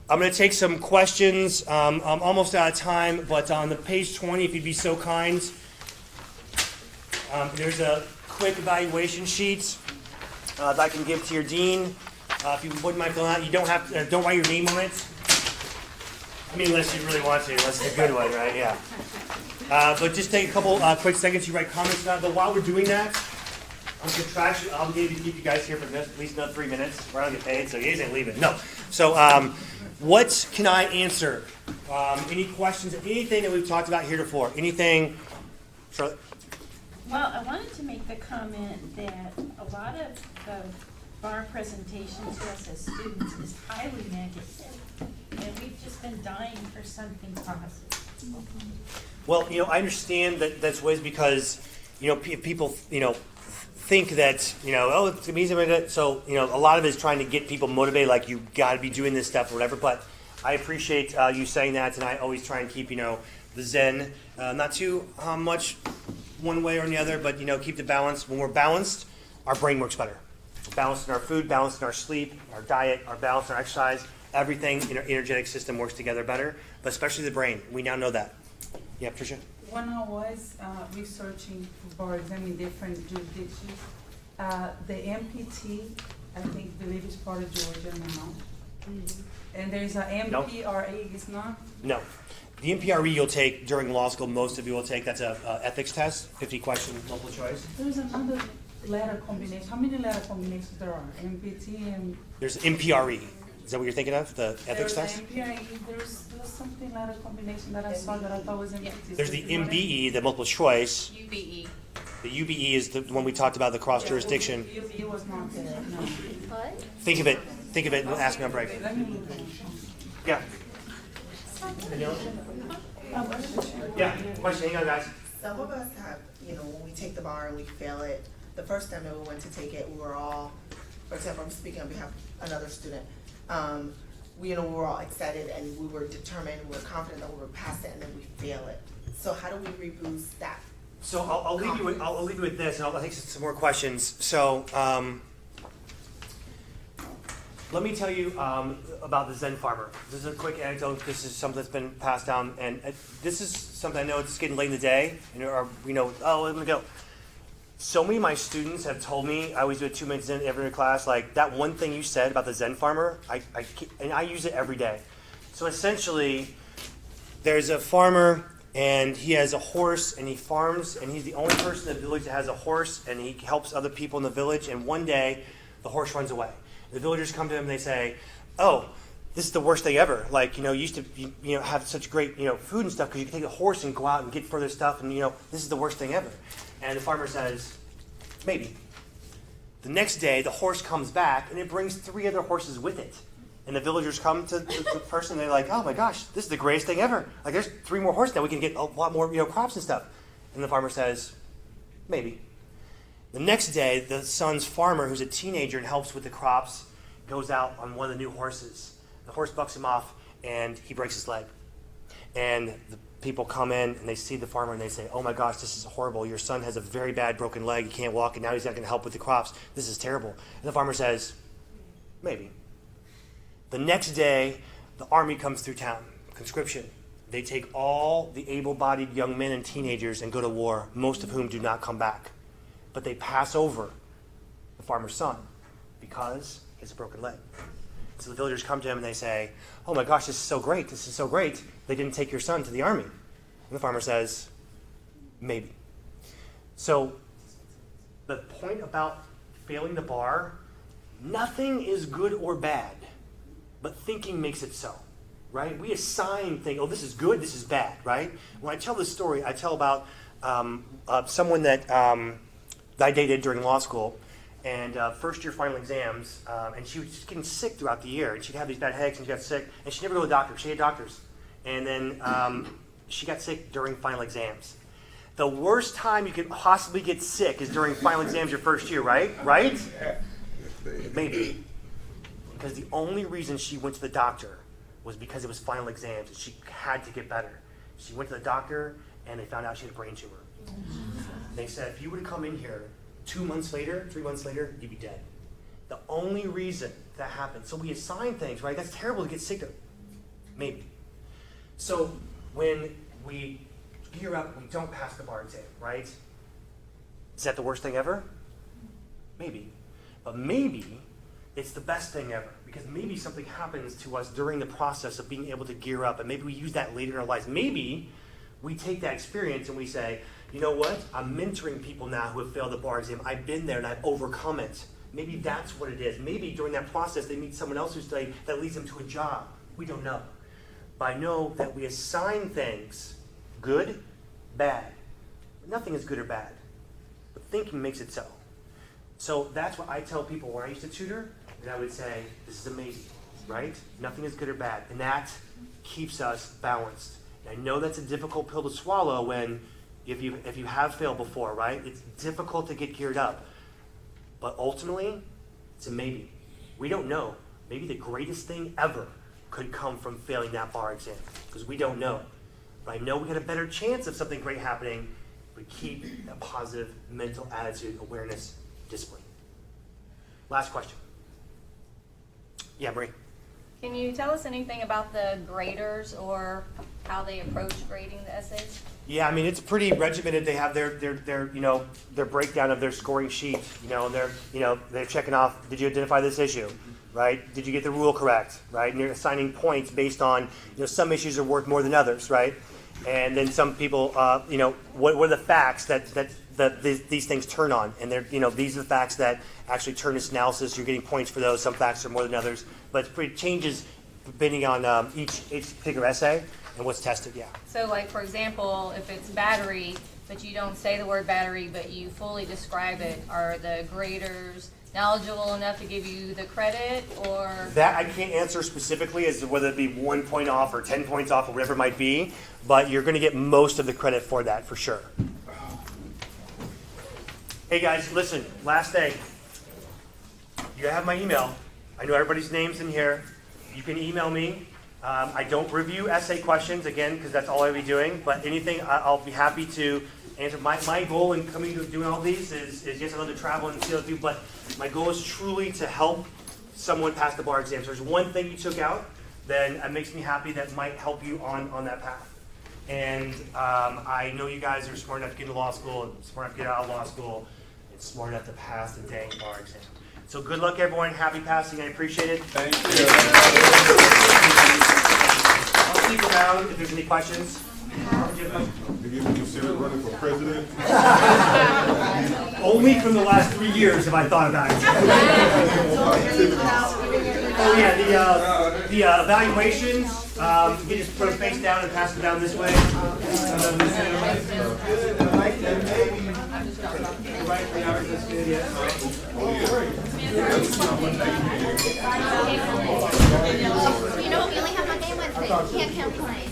I'm going to take some questions. I'm almost out of time, but on the page 20, if you'd be so kind, there's a quick evaluation sheet that I can give to your dean. If you wouldn't mind filling out, you don't have to, don't write your name on it. I mean, unless you really want to, unless it's a good one, right? Yeah. But just take a couple quick seconds. You write comments about it. But while we're doing that, I'm contractually obligated to keep you guys here for at least another 3 minutes. We're not going to get paid, so you guys ain't leaving. No. So what can I answer? Any questions? Anything that we've talked about heretofore? Anything? Charlotte? Well, I wanted to make the comment that a lot of the bar presentation to us as students is highly negative, and we've just been dying for something positive. Well, I understand that that's ways because, people, think that, oh, it's going to be easy. So, a lot of it is trying to get people motivated, like you got to be doing this stuff or whatever. But I appreciate you saying that, and I always try and keep, the Zen, not too much one way or the other, but, keep the balance. When we're balanced, our brain works better. Balance in our food, balance in our sleep, our diet, our balance in our exercise, everything in our energetic system works together better, but especially the brain. We now know that. Yeah, Patricia? When I was researching for exam in different jurisdictions, the MPT, I believe is part of Georgia now. And there's a MPRA, it's not? No. The MPRE you'll take during law school, most of you will take, that's a ethics test, 50 question multiple choice. There's another letter combination. How many letter combinations there are? MPT and... There's MPRE. Is that what you're thinking of, the ethics there's test? MPRE, there's something letter combination that I saw that I thought was MPT. There's the MBE, the multiple choice. UBE. The UBE is the one we talked about, the cross jurisdiction. UBE was not there, no. What? Think of it and ask me on break. Let me look at it. Yeah. Yeah, question, hang on guys. Some of us have, when we take the bar and we fail it, the first time that we went to take it, we were all, for example, I'm speaking on behalf of another student, we were all excited and we were determined, we were confident that we were past it, and then we fail it. So how do we reboost that? So I'll leave you with this, and I'll take some more questions. So let me tell you about the Zen farmer. This is a quick anecdote. This is something that's been passed down, and this is something I know it's getting late in the day, and we know, oh, let me go. So many of my students have told me, I always do a 2 minutes in every class, like that one thing you said about the Zen farmer, and I use it every day. So essentially, there's a farmer, and he has a horse, and he farms, and he's the only person in the village that has a horse, and he helps other people in the village, and one day, the horse runs away. The villagers come to him and they say, oh, this is the worst thing ever. Like, you used to have such great, food and stuff because you could take a horse and go out and get further stuff, and, this is the worst thing ever. And the farmer says, maybe. The next day, the horse comes back, and it brings 3 other horses with it. And the villagers come to the person, and they're like, oh my gosh, this is the greatest thing ever. Like, there's 3 more horses now. We can get a lot more, crops and stuff. And the farmer says, maybe. The next day, the son's farmer, who's a teenager and helps with the crops, goes out on one of the new horses. The horse bucks him off, and he breaks his leg. And the people come in, and they see the farmer, and they say, oh my gosh, this is horrible. Your son has a very bad broken leg. He can't walk, and now he's not going to help with the crops. This is terrible. And the farmer says, maybe. The next day, the army comes through town, conscription. They take all the able-bodied young men and teenagers and go to war, most of whom do not come back. But they pass over the farmer's son because he has a broken leg. So the villagers come to him and they say, oh my gosh, this is so great. This is so great. They didn't take your son to the army. And the farmer says, maybe. So the point about failing the bar, nothing is good or bad, but thinking makes it so, right? We assign things, oh, this is good, this is bad, right? When I tell this story, I tell about someone that I dated during law school, and first year final exams, and she was just getting sick throughout the year, and she'd have these bad headaches, and she got sick, and she'd never go to the doctor. She had doctors. And then she got sick during final exams. The worst time you could possibly get sick is during final exams your first year, right? Right? Maybe. Because the only reason she went to the doctor was because it was final exams, and she had to get better. She went to the doctor, and they found out she had a brain tumor. They said, if you were to come in here 2 months later, 3 months later, you'd be dead. The only reason that happened. So we assign things, right? That's terrible to get sick of. Maybe. So when we gear up, we don't pass the bar exam, right? Is that the worst thing ever? Maybe. But maybe it's the best thing ever, because maybe something happens to us during the process of being able to gear up, and maybe we use that later in our lives. Maybe we take that experience and we say, you know what? I'm mentoring people now who have failed the bar exam. I've been there and I've overcome it. Maybe that's what it is. Maybe during that process they meet someone else who's studied that leads them to a job. We don't know. But I know that we assign things good, bad. Nothing is good or bad. But thinking makes it so. So that's what I tell people when I used to tutor, and I would say, this is amazing, right? Nothing is good or bad. And that keeps us balanced. And I know that's a difficult pill to swallow when if you have failed before, right? It's difficult to get geared up. But ultimately, it's a maybe. We don't know. Maybe the greatest thing ever could come from failing that bar exam, because we don't know. But I know we got a better chance of something great happening if we keep a positive mental attitude, awareness, discipline. Last question. Yeah, Marie. Can you tell us anything about the graders or how they approach grading the essays? Yeah, I mean, it's pretty regimented. They have their their breakdown of their scoring sheet. They're checking off, did you identify this issue, right? Did you get the rule correct, right? And you're assigning points based on, some issues are worth more than others, right? And then some people, what are the facts that these things turn on? And these are the facts that actually turn this analysis. You're getting points for those. Some facts are more than others, but it changes depending on each particular essay and what's tested, yeah. So like, for example, if it's battery, but you don't say the word battery, but you fully describe it, are the graders knowledgeable enough to give you the credit, or? That I can't answer specifically as to whether it be 1 point off or 10 points off or whatever it might be, but you're going to get most of the credit for that for sure. Hey guys, listen, last thing. You have my email. I know everybody's name's in here. You can email me. I don't review essay questions, again, because that's all I'll be doing, but anything I'll be happy to answer. My goal in coming to doing all these is yes, I love to travel and see other people, but my goal is truly to help someone pass the bar exam. So there's one thing you took out, then it makes me happy that might help you on that path. And I know you guys are smart enough to get into law school and smart enough to get out of law school and smart enough to pass the dang bar exam. So good luck, everyone. Happy passing. I appreciate it. Thank you. I'll keep around if there's any questions. Have you ever considered running for president? Only from the last 3 years have I thought about it. Oh yeah, the evaluations. You can just put them face down and pass them down this way. We only have Monday and Wednesday. You can't count tonight.